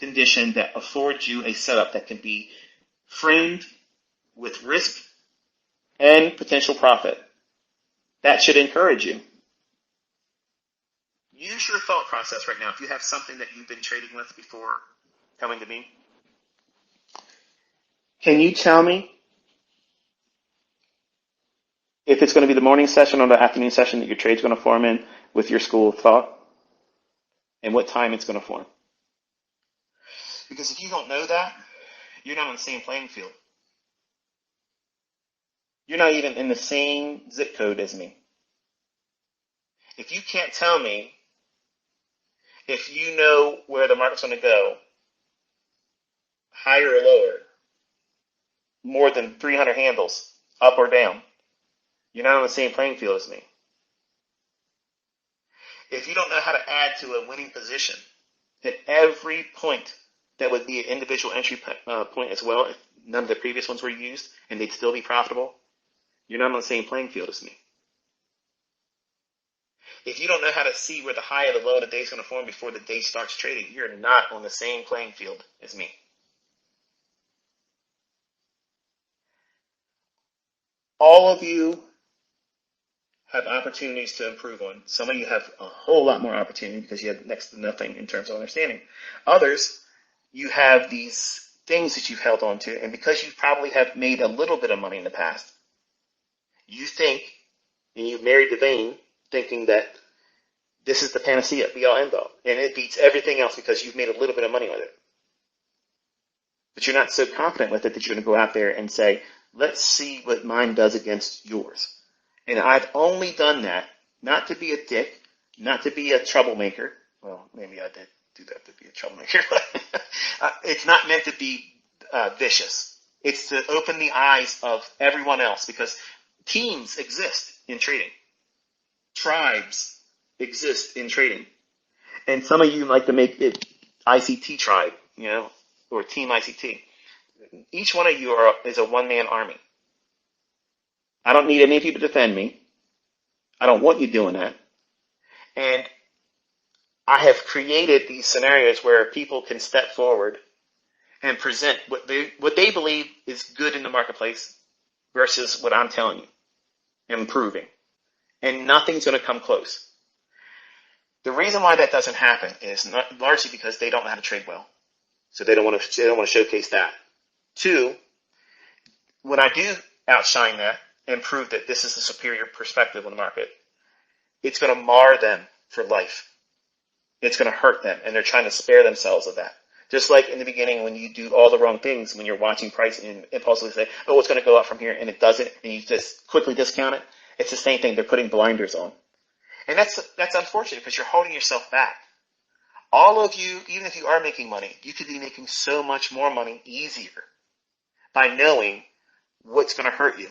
condition that affords you a setup that can be framed with risk and potential profit. That should encourage you. Use your thought process right now. If you have something that you've been trading with before coming to me, can you tell me if it's going to be the morning session or the afternoon session that your trade's going to form in with your school of thought, and what time it's going to form? Because if you don't know that, you're not on the same playing field. You're not even in the same zip code as me. If you can't tell me if you know where the market's going to go, higher or lower, more than 300 handles, up or down, you're not on the same playing field as me. If you don't know how to add to a winning position at every point, that would be an individual entry point as well, if none of the previous ones were used, and they'd still be profitable, you're not on the same playing field as me. If you don't know how to see where the high or the low of the day is going to form before the day starts trading, you're not on the same playing field as me. All of you have opportunities to improve on. Some of you have a whole lot more opportunity because you have next to nothing in terms of understanding. Others, you have these things that you've held on to, and because you probably have made a little bit of money in the past, you think, and you've married the vein, thinking that this is the panacea, be all end all, and it beats everything else because you've made a little bit of money with it. But you're not so confident with it that you're going to go out there and say, let's see what mine does against yours. And I've only done that not to be a dick, not to be a troublemaker. Well, maybe I did do that to be a troublemaker. It's not meant to be vicious. It's to open the eyes of everyone else, because teams exist in trading. Tribes exist in trading. And some of you like to make it ICT tribe, or team ICT. Each one of you is a one-man army. I don't need any of you to defend me. I don't want you doing that. And I have created these scenarios where people can step forward and present what they believe is good in the marketplace versus what I'm telling you and proving. And nothing's going to come close. The reason why that doesn't happen is largely because they don't know how to trade well. So they don't want to showcase that. Two, when I do outshine that and prove that this is a superior perspective on the market, it's going to mar them for life. It's going to hurt them, and they're trying to spare themselves of that. Just like in the beginning when you do all the wrong things, when you're watching price and impulsively say, oh, it's going to go up from here, and it doesn't, and you just quickly discount it. It's the same thing. They're putting blinders on. And that's unfortunate because you're holding yourself back. All of you, even if you are making money, you could be making so much more money easier by knowing what's going to hurt you.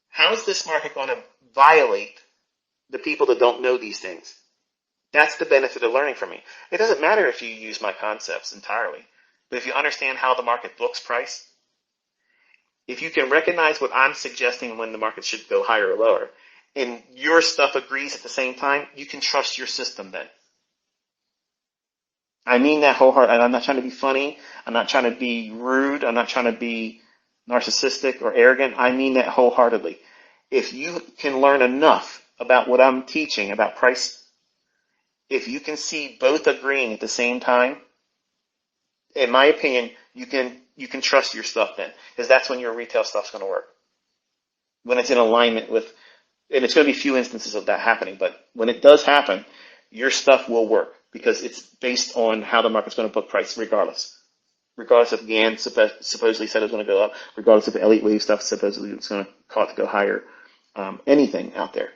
How is this market going to violate the people that don't know these things? That's the benefit of learning from me. It doesn't matter if you use my concepts entirely, but if you understand how the market books price, if you can recognize what I'm suggesting when the market should go higher or lower, and your stuff agrees at the same time, you can trust your system then. I mean that wholeheartedly. I'm not trying to be funny. I'm not trying to be rude. I'm not trying to be narcissistic or arrogant. I mean that wholeheartedly. If you can learn enough about what I'm teaching about price, if you can see both agreeing at the same time, in my opinion, you can trust your stuff then, because that's when your retail stuff's going to work. When it's in alignment with, and it's going to be few instances of that happening, but when it does happen, your stuff will work because it's based on how the market's going to book price regardless. Regardless if GAN supposedly said it was going to go up, regardless if Elliott Wave stuff supposedly it's going to cause it to go higher, anything out there.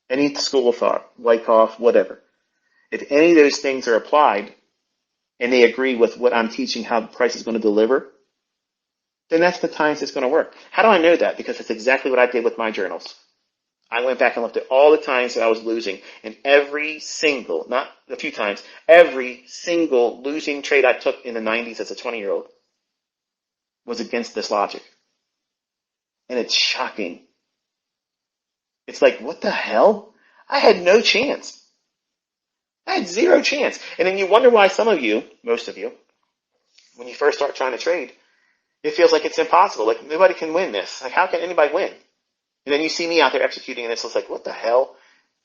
Any school of thought, Wyckoff, whatever. If any of those things are applied and they agree with what I'm teaching, how the price is going to deliver, then that's the times it's going to work. How do I know that? Because it's exactly what I did with my journals. I went back and looked at all the times that I was losing, and every single, not a few times, every single losing trade I took in the 90s as a 20-year-old was against this logic. And it's shocking. It's like, what the hell? I had no chance. I had zero chance. And then you wonder why some of you, most of you, when you first start trying to trade, it feels like it's impossible. Like nobody can win this. Like how can anybody win? And then you see me out there executing and it's just like, what the hell?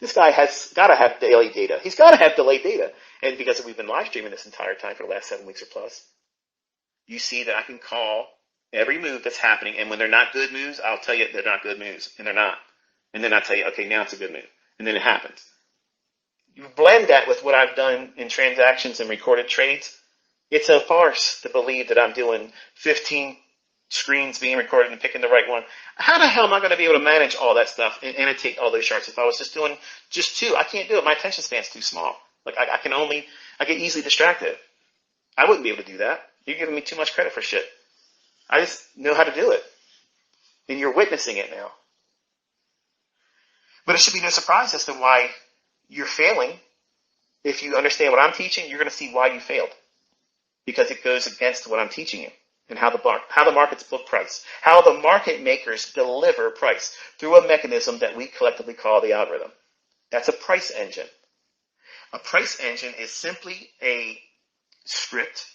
This guy has got to have daily data. He's got to have delayed data. And because we've been live streaming this entire time for the last 7 weeks or plus, you see that I can call every move that's happening. And when they're not good moves, I'll tell you they're not good moves. And they're not. And then I tell you, okay, now it's a good move. And then it happens. You blend that with what I've done in transactions and recorded trades, it's a farce to believe that I'm doing 15 screens being recorded and picking the right one. How the hell am I going to be able to manage all that stuff and annotate all those charts if I was just doing just two? I can't do it. My attention span's too small. Like I get easily distracted. I wouldn't be able to do that. You're giving me too much credit for shit. I just know how to do it. And you're witnessing it now. But it should be no surprise as to why you're failing. If you understand what I'm teaching, you're going to see why you failed. Because it goes against what I'm teaching you and how the markets book price, how the market makers deliver price through a mechanism that we collectively call the algorithm. That's a price engine. A price engine is simply a script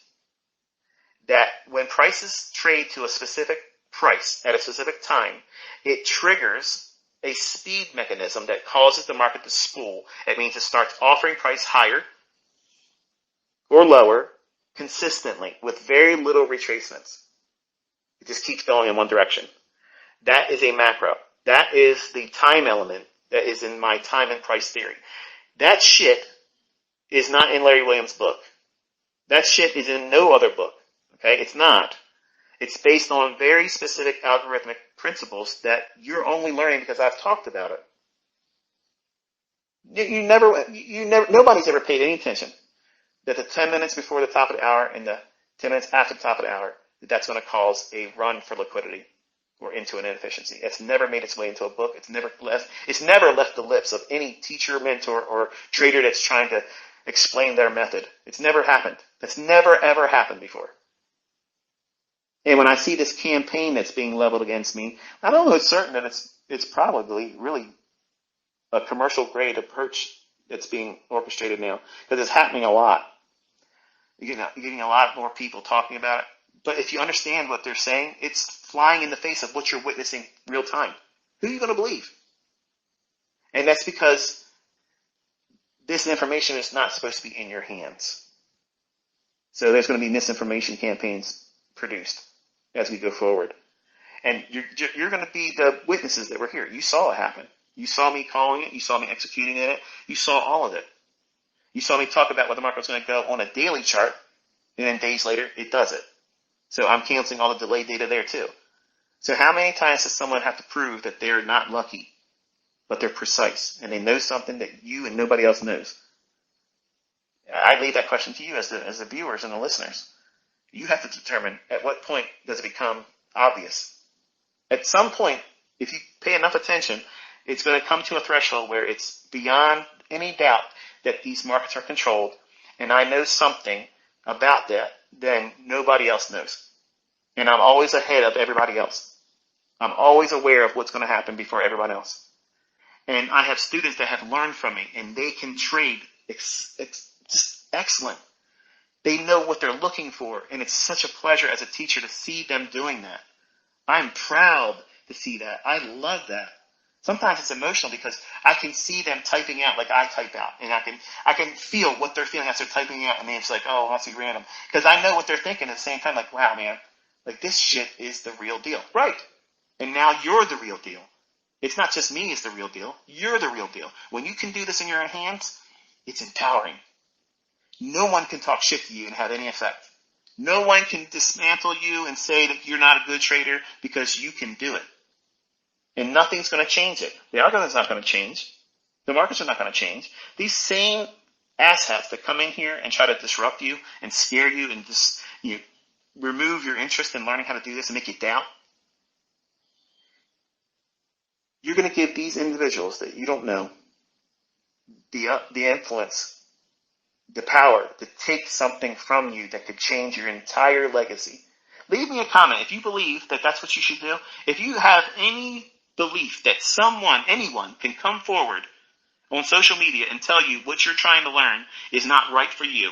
that when prices trade to a specific price at a specific time, it triggers a speed mechanism that causes the market to spool. It means it starts offering price higher or lower consistently with very little retracements. It just keeps going in one direction. That is a macro. That is the time element that is in my time and price theory. That shit is not in Larry Williams' book. That shit is in no other book. Okay? It's not. It's based on very specific algorithmic principles that you're only learning because I've talked about it. Nobody's ever paid any attention that the 10 minutes before the top of the hour and the 10 minutes after the top of the hour, that's going to cause a run for liquidity or into an inefficiency. It's never made its way into a book. It's never left the lips of any teacher, mentor, or trader that's trying to explain their method. It's never happened. That's never, ever happened before. And when I see this campaign that's being leveled against me, I don't know it's certain that it's probably really a commercial grade approach that's being orchestrated now because it's happening a lot. You're getting a lot more people talking about it. But if you understand what they're saying, it's flying in the face of what you're witnessing real time. Who are you going to believe? And that's because this information is not supposed to be in your hands. So there's going to be misinformation campaigns produced as we go forward. And you're going to be the witnesses that were here. You saw it happen. You saw me calling it. You saw me executing in it. You saw all of it. You saw me talk about where the market was going to go on a daily chart, and then days later, it does it. So I'm canceling all the delayed data there too. So how many times does someone have to prove that they're not lucky, but they're precise, and they know something that you and nobody else knows? I leave that question to you as the viewers and the listeners. You have to determine at what point does it become obvious. At some point, if you pay enough attention, it's going to come to a threshold where it's beyond any doubt that these markets are controlled, and I know something about that than nobody else knows. And I'm always ahead of everybody else. I'm always aware of what's going to happen before everyone else. And I have students that have learned from me, and they can trade just excellent. They know what they're looking for, and it's such a pleasure as a teacher to see them doing that. I'm proud to see that. I love that. Sometimes it's emotional because I can see them typing out like I type out, and I can feel what they're feeling as they're typing out, and then it's like, oh, that's be random, because I know what they're thinking at the same time. Like, wow, man, like this shit is the real deal, right? And now you're the real deal. It's not just me is the real deal. You're the real deal. When you can do this in your own hands, it's empowering. No one can talk shit to you and have any effect. No one can dismantle you and say that you're not a good trader because you can do it. And nothing's going to change it. The algorithm's not going to change. The markets are not going to change. These same asshats that come in here and try to disrupt you and scare you and just remove your interest in learning how to do this and make you doubt, you're going to give these individuals that you don't know the influence, the power to take something from you that could change your entire legacy. Leave me a comment if you believe that that's what you should do. If you have any belief that anyone can come forward on social media and tell you what you're trying to learn is not right for you,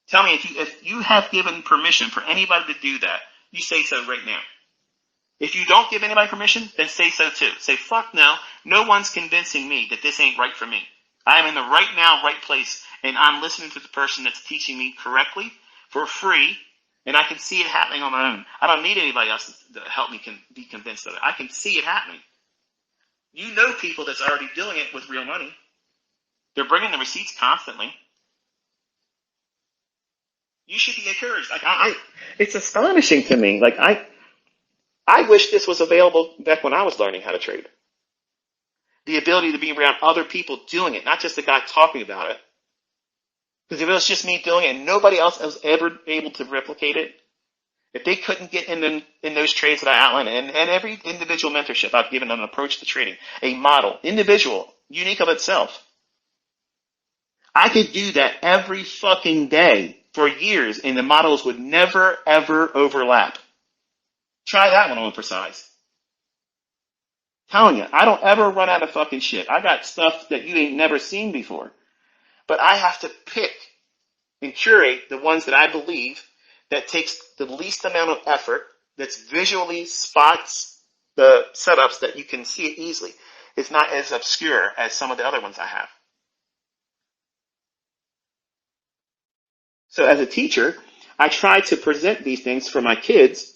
tell me if you have given permission for anybody to do that, you say so right now. If you don't give anybody permission, then say so too. Say, fuck no one's convincing me that this ain't right for me. I am in the right now, right place, and I'm listening to the person that's teaching me correctly for free, and I can see it happening on my own. I don't need anybody else to help me be convinced of it. I can see it happening. You know people that's already doing it with real money. They're bringing the receipts constantly. You should be encouraged. It's astonishing to me. Like I wish this was available back when I was learning how to trade. The ability to be around other people doing it, not just the guy talking about it. Because if it was just me doing it and nobody else was ever able to replicate it, if they couldn't get in those trades that I outlined, and every individual mentorship I've given them an approach to trading, a model, individual, unique of itself. I could do that every fucking day for years, and the models would never, ever overlap. Try that one on for size. Telling you, I don't ever run out of fucking shit. I got stuff that you ain't never seen before. But I have to pick and curate the ones that I believe that takes the least amount of effort, that's visually spots the setups that you can see it easily. It's not as obscure as some of the other ones I have. So as a teacher, I try to present these things for my kids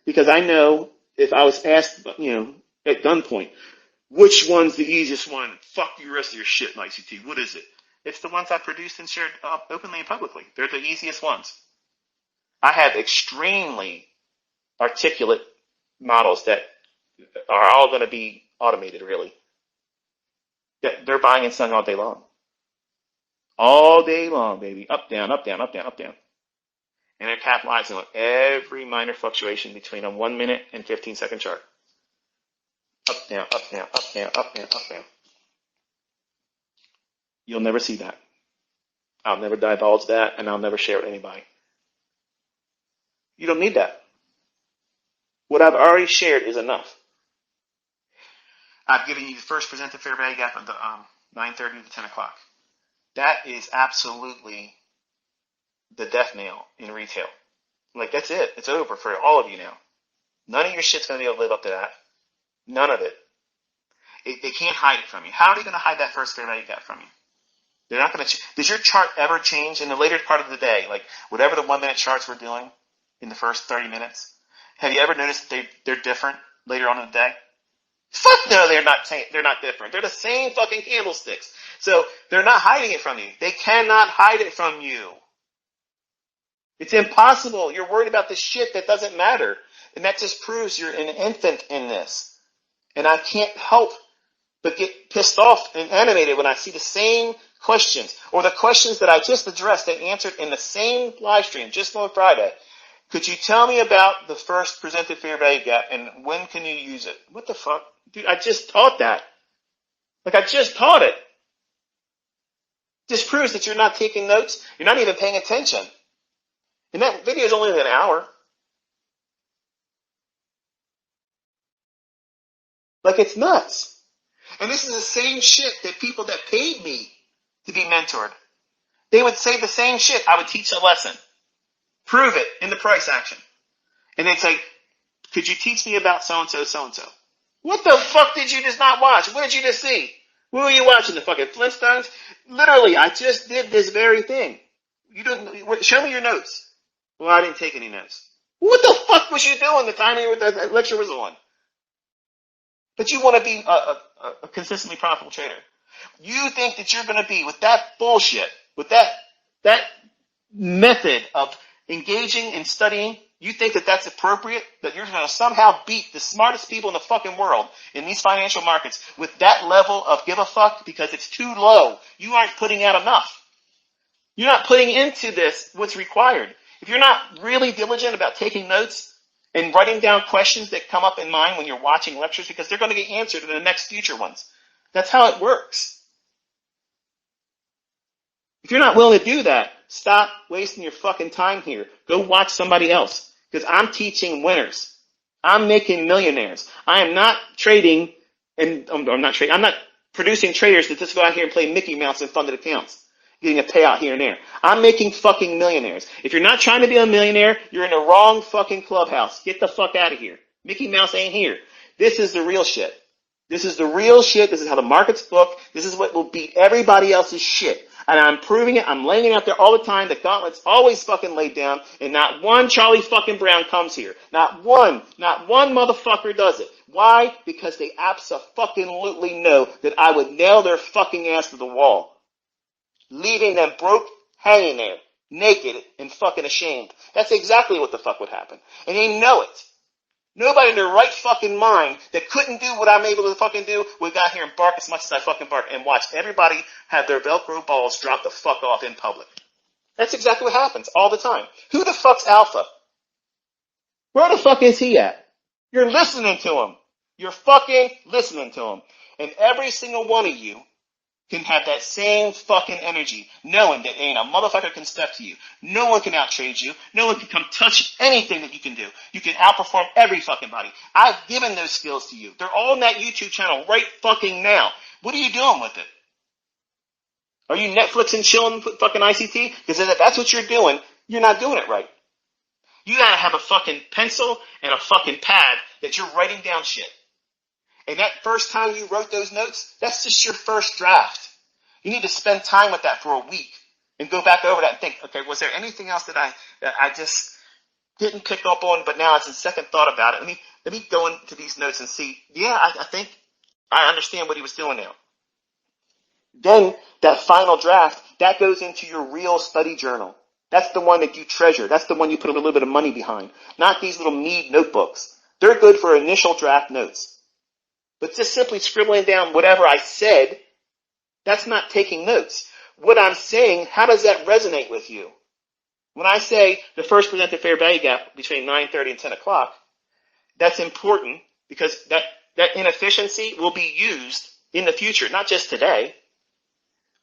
because I know if I was asked, at gunpoint, which one's the easiest one? Fuck the rest of your shit in ICT. What is it? It's the ones I produced and shared openly and publicly. They're the easiest ones. I have extremely articulate models that are all going to be automated, really. They're buying and selling all day long. All day long, baby. Up, down, up, down, up, down, up, down. And they're capitalizing on every minor fluctuation between a 1 minute and 15-second chart. Up, down, up, down, up, down, up, down, up, down. You'll never see that. I'll never divulge that, and I'll never share it with anybody. You don't need that. What I've already shared is enough. I've given you the first presented fair value gap of the 9:30 to 10 o'clock. That is absolutely the death knell in retail. Like, that's it. It's over for all of you now. None of your shit's going to be able to live up to that. None of it. They can't hide it from you. How are they going to hide that first fair value gap from you? They're not going to. Does your chart ever change in the later part of the day? Like, whatever the 1 minute charts we're doing in the first 30 minutes, have you ever noticed that they're different later on in the day? Fuck no, they're not different. They're the same fucking candlesticks. So they're not hiding it from you. They cannot hide it from you. It's impossible. You're worried about the shit that doesn't matter. And that just proves you're an infant in this. And I can't help but get pissed off and animated when I see the same questions, or the questions that I just addressed and answered in the same live stream just on Friday. Could you tell me about the first presented fair value gap and when can you use it? What the fuck? Dude, I just taught that. Like, I just taught it. This proves that you're not taking notes. You're not even paying attention. And that video is only an hour. Like, it's nuts. And this is the same shit that people that paid me to be mentored, they would say the same shit. I would teach a lesson. Prove it in the price action. And they'd say, could you teach me about so-and-so, so-and-so? What the fuck did you just not watch? What did you just see? What were you watching? The fucking Flintstones? Literally, I just did this very thing. You don't, show me your notes. Well, I didn't take any notes. What the fuck was you doing the time the lecture was on? But you want to be a consistently profitable trader. You think that you're going to be, with that bullshit, with that method of engaging and studying, you think that that's appropriate? That you're going to somehow beat the smartest people in the fucking world in these financial markets with that level of give a fuck because it's too low. You aren't putting out enough. You're not putting into this what's required. If you're not really diligent about taking notes and writing down questions that come up in mind when you're watching lectures, because they're going to get answered in the next future ones. That's how it works. If you're not willing to do that, stop wasting your fucking time here. Go watch somebody else. Because I'm teaching winners. I'm making millionaires. I am not trading, and I'm not producing traders that just go out here and play Mickey Mouse in funded accounts, getting a payout here and there. I'm making fucking millionaires. If you're not trying to be a millionaire, you're in the wrong fucking clubhouse. Get the fuck out of here. Mickey Mouse ain't here. This is the real shit. This is the real shit. This is how the markets book. This is what will beat everybody else's shit. And I'm proving it. I'm laying it out there all the time. The gauntlet's always fucking laid down. And not one Charlie fucking Brown comes here. Not one motherfucker does it. Why? Because they abso-fucking-lutely know that I would nail their fucking ass to the wall. Leaving them broke, hanging there, naked and fucking ashamed. That's exactly what the fuck would happen. And they know it. Nobody in their right fucking mind that couldn't do what I'm able to fucking do would got here and bark as much as I fucking bark and watch everybody have their Velcro balls drop the fuck off in public. That's exactly what happens all the time. Who the fuck's Alpha? Where the fuck is he at? You're listening to him. You're fucking listening to him. And every single one of you can have that same fucking energy, knowing that ain't a motherfucker can step to you. No one can outtrade you. No one can come touch anything that you can do. You can outperform every fucking body. I've given those skills to you. They're all on that YouTube channel right fucking now. What are you doing with it? Are you Netflix and chilling with fucking ICT? Because if that's what you're doing, you're not doing it right. You gotta have a fucking pencil and a fucking pad that you're writing down shit. And that first time you wrote those notes, that's just your first draft. You need to spend time with that for a week and go back over that and think, okay, was there anything else that I just didn't pick up on, but now it's a second thought about it. Let me go into these notes and see, yeah, I think I understand what he was doing now. Then that final draft, that goes into your real study journal. That's the one that you treasure. That's the one you put a little bit of money behind. Not these little Mead notebooks. They're good for initial draft notes. But just simply scribbling down whatever I said, that's not taking notes. What I'm saying, how does that resonate with you? When I say the first presented fair value gap between 9:30 and 10 o'clock, that's important because that inefficiency will be used in the future, not just today.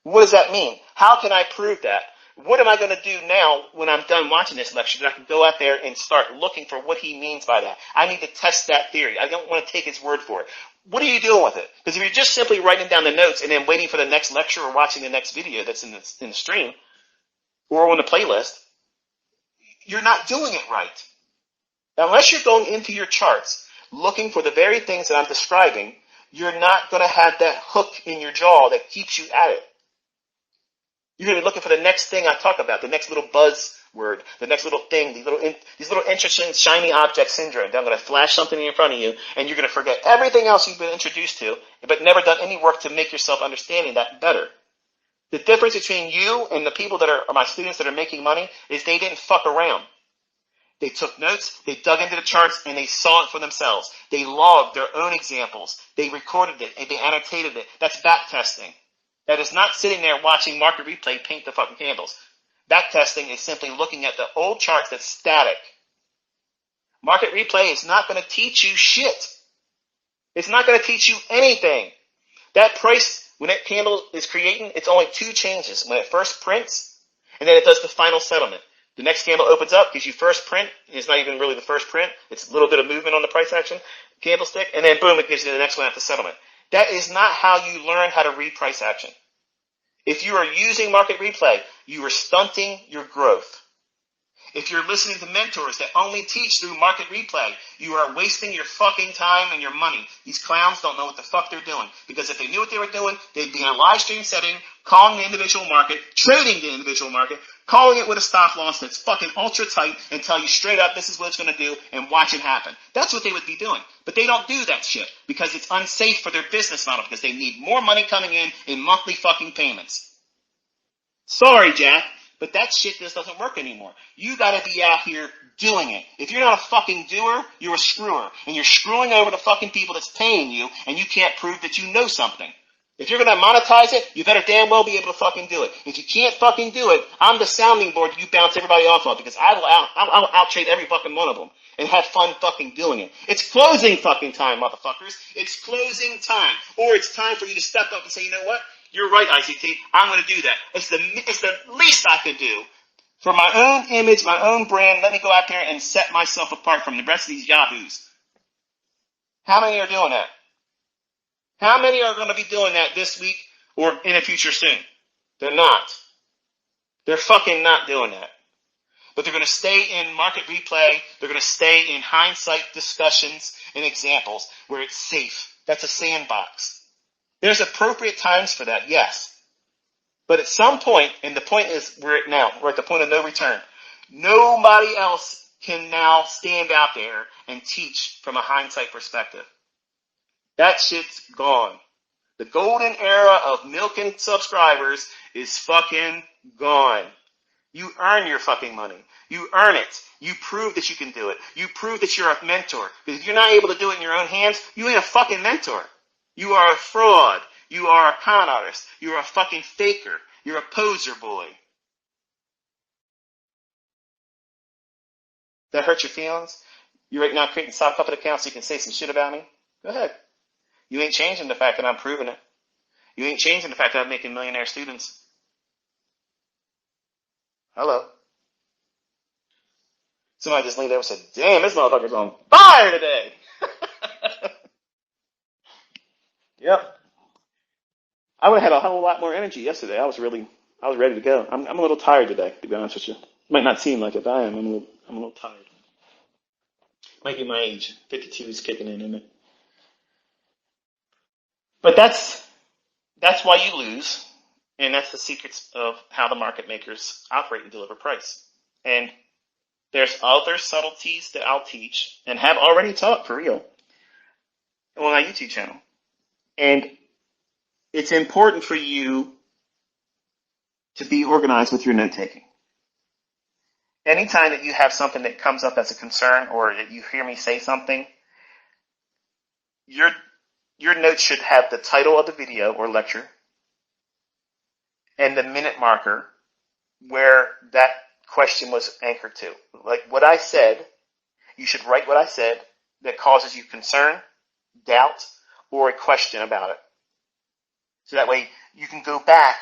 What does that mean? How can I prove that? What am I going to do now when I'm done watching this lecture that I can go out there and start looking for what he means by that? I need to test that theory. I don't want to take his word for it. What are you doing with it? Because if you're just simply writing down the notes and then waiting for the next lecture or watching the next video that's in the stream or on the playlist, you're not doing it right. Now, unless you're going into your charts looking for the very things that I'm describing, you're not going to have that hook in your jaw that keeps you at it. You're going to be looking for the next thing I talk about, the next little buzzword, the next little thing, these little interesting, shiny object syndrome. I'm going to flash something in front of you, and you're going to forget everything else you've been introduced to, but never done any work to make yourself understanding that better. The difference between you and the people that are my students that are making money is they didn't fuck around. They took notes, they dug into the charts, and they saw it for themselves. They logged their own examples. They recorded it, and they annotated it. That's backtesting. That is not sitting there watching market replay paint the fucking candles. Backtesting is simply looking at the old charts that's static. Market replay is not going to teach you shit. It's not going to teach you anything. That price, when that candle is creating, it's only two changes. When it first prints, and then it does the final settlement. The next candle opens up, gives you first print. It's not even really the first print. It's a little bit of movement on the price action candlestick, and then boom, it gives you the next one at the settlement. That is not how you learn how to read price action. If you are using market replay, you are stunting your growth. If you're listening to mentors that only teach through market replay, you are wasting your fucking time and your money. These clowns don't know what the fuck they're doing. Because if they knew what they were doing, they'd be in a live stream setting, calling the individual market, trading the individual market, calling it with a stop loss that's fucking ultra tight and tell you straight up this is what it's going to do and watch it happen. That's what they would be doing. But they don't do that shit because it's unsafe for their business model because they need more money coming in monthly fucking payments. Sorry, Jack. But that shit just doesn't work anymore. You gotta be out here doing it. If you're not a fucking doer, you're a screwer. And you're screwing over the fucking people that's paying you, and you can't prove that you know something. If you're gonna monetize it, you better damn well be able to fucking do it. If you can't fucking do it, I'm the sounding board you bounce everybody off of, because I'll out-trade every fucking one of them. And have fun fucking doing it. It's closing fucking time, motherfuckers. It's closing time. Or it's time for you to step up and say, you know what? You're right, ICT. I'm going to do that. It's the least I could do for my own image, my own brand. Let me go out there and set myself apart from the rest of these yahoos. How many are doing that? How many are going to be doing that this week or in the future soon? They're not. They're fucking not doing that. But they're going to stay in market replay. They're going to stay in hindsight discussions and examples where it's safe. That's a sandbox. There's appropriate times for that, yes. But at some point, and the point is we're at the point of no return. Nobody else can now stand out there and teach from a hindsight perspective. That shit's gone. The golden era of milking subscribers is fucking gone. You earn your fucking money. You earn it. You prove that you can do it. You prove that you're a mentor. Because if you're not able to do it in your own hands, you ain't a fucking mentor. You are a fraud. You are a con artist. You're a fucking faker. You're a poser boy. That hurt your feelings? You're right now creating sock puppet accounts so you can say some shit about me? Go ahead. You ain't changing the fact that I'm proving it. You ain't changing the fact that I'm making millionaire students. Hello. Somebody just leaned over and said, damn, this motherfucker's on fire today. Yep. I would have had a whole lot more energy yesterday. I was ready to go. I'm a little tired today, to be honest with you. Might not seem like it, but I am. I'm a little tired. Might be my age. 52 is kicking in, isn't it? But that's why you lose, and that's the secrets of how the market makers operate and deliver price. And there's other subtleties that I'll teach and have already taught for real on my YouTube channel. And it's important for you to be organized with your note taking. Anytime that you have something that comes up as a concern or that you hear me say something, your notes should have the title of the video or lecture and the minute marker where that question was anchored to. Like what I said, you should write what I said that causes you concern, doubt, or a question about it. So that way you can go back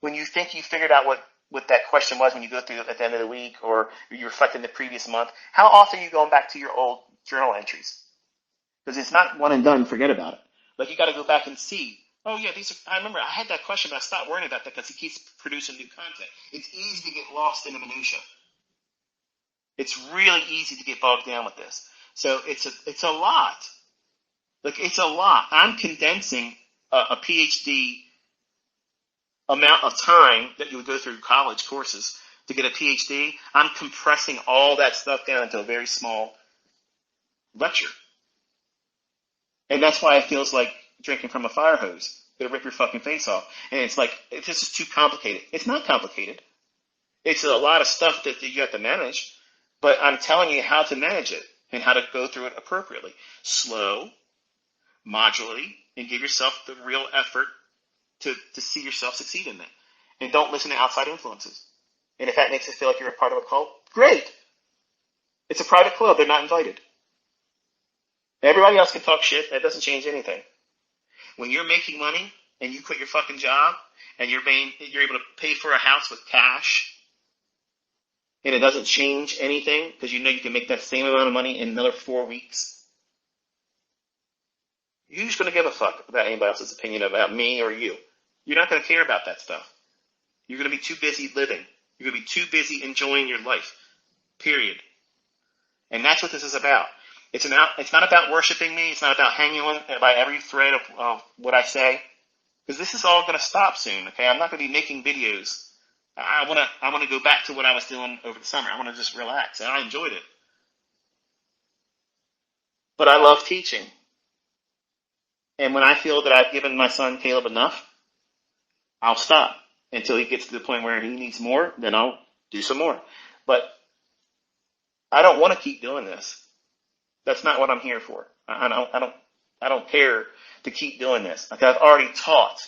when you think you figured out what that question was when you go through it at the end of the week or you reflect in the previous month. How often are you going back to your old journal entries? Because it's not one and done, forget about it. Like you got to go back and see. Oh yeah, I remember I had that question, but I stopped worrying about that because he keeps producing new content. It's easy to get lost in the minutia. It's really easy to get bogged down with this. So it's a lot. Like, it's a lot. I'm condensing a PhD amount of time that you would go through college courses to get a PhD. I'm compressing all that stuff down into a very small lecture. And that's why it feels like drinking from a fire hose. It'll rip your fucking face off. And it's like, this is too complicated. It's not complicated. It's a lot of stuff that you have to manage, but I'm telling you how to manage it and how to go through it appropriately. Slow, modularly, and give yourself the real effort to see yourself succeed in that. And don't listen to outside influences. And if that makes it feel like you're a part of a cult, great. It's a private club. They're not invited. Everybody else can talk shit. That doesn't change anything. When you're making money and you quit your fucking job and you're able to pay for a house with cash and it doesn't change anything because you know you can make that same amount of money in another 4 weeks, you're just going to give a fuck about anybody else's opinion about me or you. You're not going to care about that stuff. You're going to be too busy living. You're going to be too busy enjoying your life, period. And that's what this is about. It's not about worshiping me. It's not about hanging on by every thread of what I say, because this is all going to stop soon. Okay, I'm not going to be making videos. I want to go back to what I was doing over the summer. I want to just relax, and I enjoyed it. But I love teaching, and when I feel that I've given my son Caleb enough, I'll stop until he gets to the point where he needs more. Then I'll do some more. But I don't want to keep doing this. That's not what I'm here for. I don't care to keep doing this. Like, I've already taught.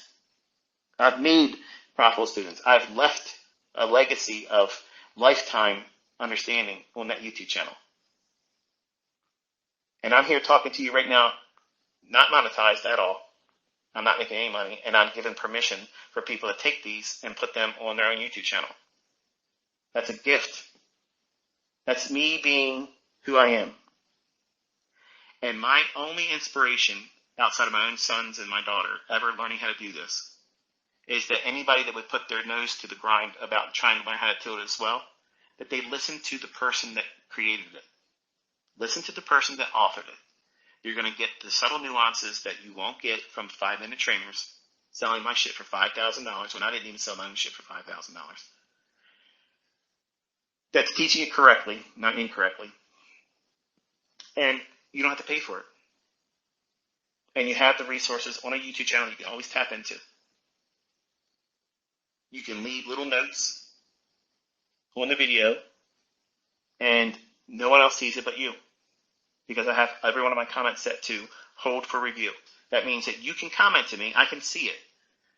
I've made profitable students. I've left a legacy of lifetime understanding on that YouTube channel. And I'm here talking to you right now, not monetized at all. I'm not making any money, and I'm giving permission for people to take these and put them on their own YouTube channel. That's a gift. That's me being who I am. And my only inspiration outside of my own sons and my daughter ever learning how to do this is that anybody that would put their nose to the grind about trying to learn how to do it as well, that they listen to the person that created it. Listen to the person that authored it. You're going to get the subtle nuances that you won't get from 5-minute trainers selling my shit for $5,000 when I didn't even sell my own shit for $5,000. That's teaching it correctly, not incorrectly. And you don't have to pay for it. And you have the resources on a YouTube channel you can always tap into. You can leave little notes on the video, and no one else sees it but you. Because I have every one of my comments set to hold for review. That means that you can comment to me, I can see it.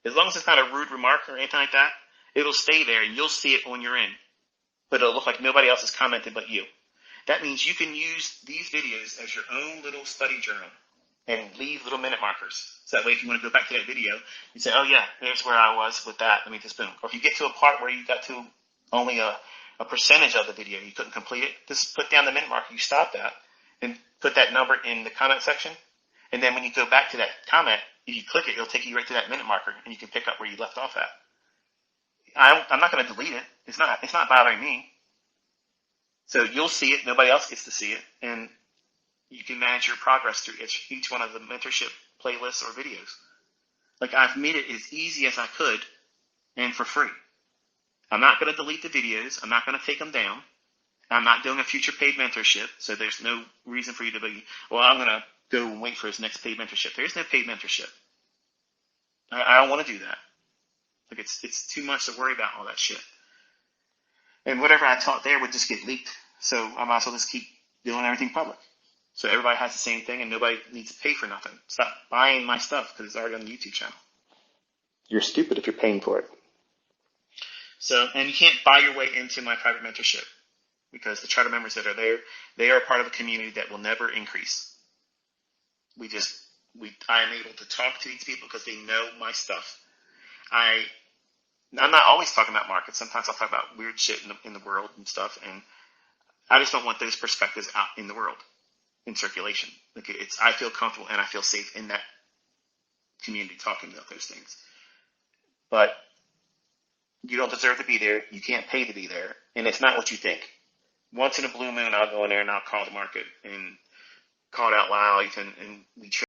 As long as it's not a rude remark or anything like that, it'll stay there and you'll see it on your end. But it'll look like nobody else has commented but you. That means you can use these videos as your own little study journal and leave little minute markers. So that way if you want to go back to that video, you say, oh yeah, there's where I was with that. Let me just boom. Or if you get to a part where you got to only a percentage of the video, you couldn't complete it, just put down the minute marker, you stop that, and put that number in the comment section. And then when you go back to that comment, if you click it, it'll take you right to that minute marker, and you can pick up where you left off at. I'm not going to delete it. It's not bothering me. So you'll see it. Nobody else gets to see it. And you can manage your progress through each one of the mentorship playlists or videos. Like, I've made it as easy as I could and for free. I'm not going to delete the videos. I'm not going to take them down. I'm not doing a future paid mentorship, so there's no reason for you to be, well, I'm going to go and wait for his next paid mentorship. There's no paid mentorship. I don't want to do that. Like, it's too much to worry about all that shit. And whatever I taught there would just get leaked. So I might as well just keep doing everything public. So everybody has the same thing and nobody needs to pay for nothing. Stop buying my stuff because it's already on the YouTube channel. You're stupid if you're paying for it. So, and you can't buy your way into my private mentorship because the charter members that are there, they are part of a community that will never increase. I am able to talk to these people because they know my stuff. I'm not always talking about markets. Sometimes I'll talk about weird shit in the world and stuff, and I just don't want those perspectives out in the world, in circulation. Like, I feel comfortable and I feel safe in that community talking about those things. But you don't deserve to be there. You can't pay to be there, and it's not what you think. once in a blue moon, I'll go in there and I'll call the market and call it out loud and we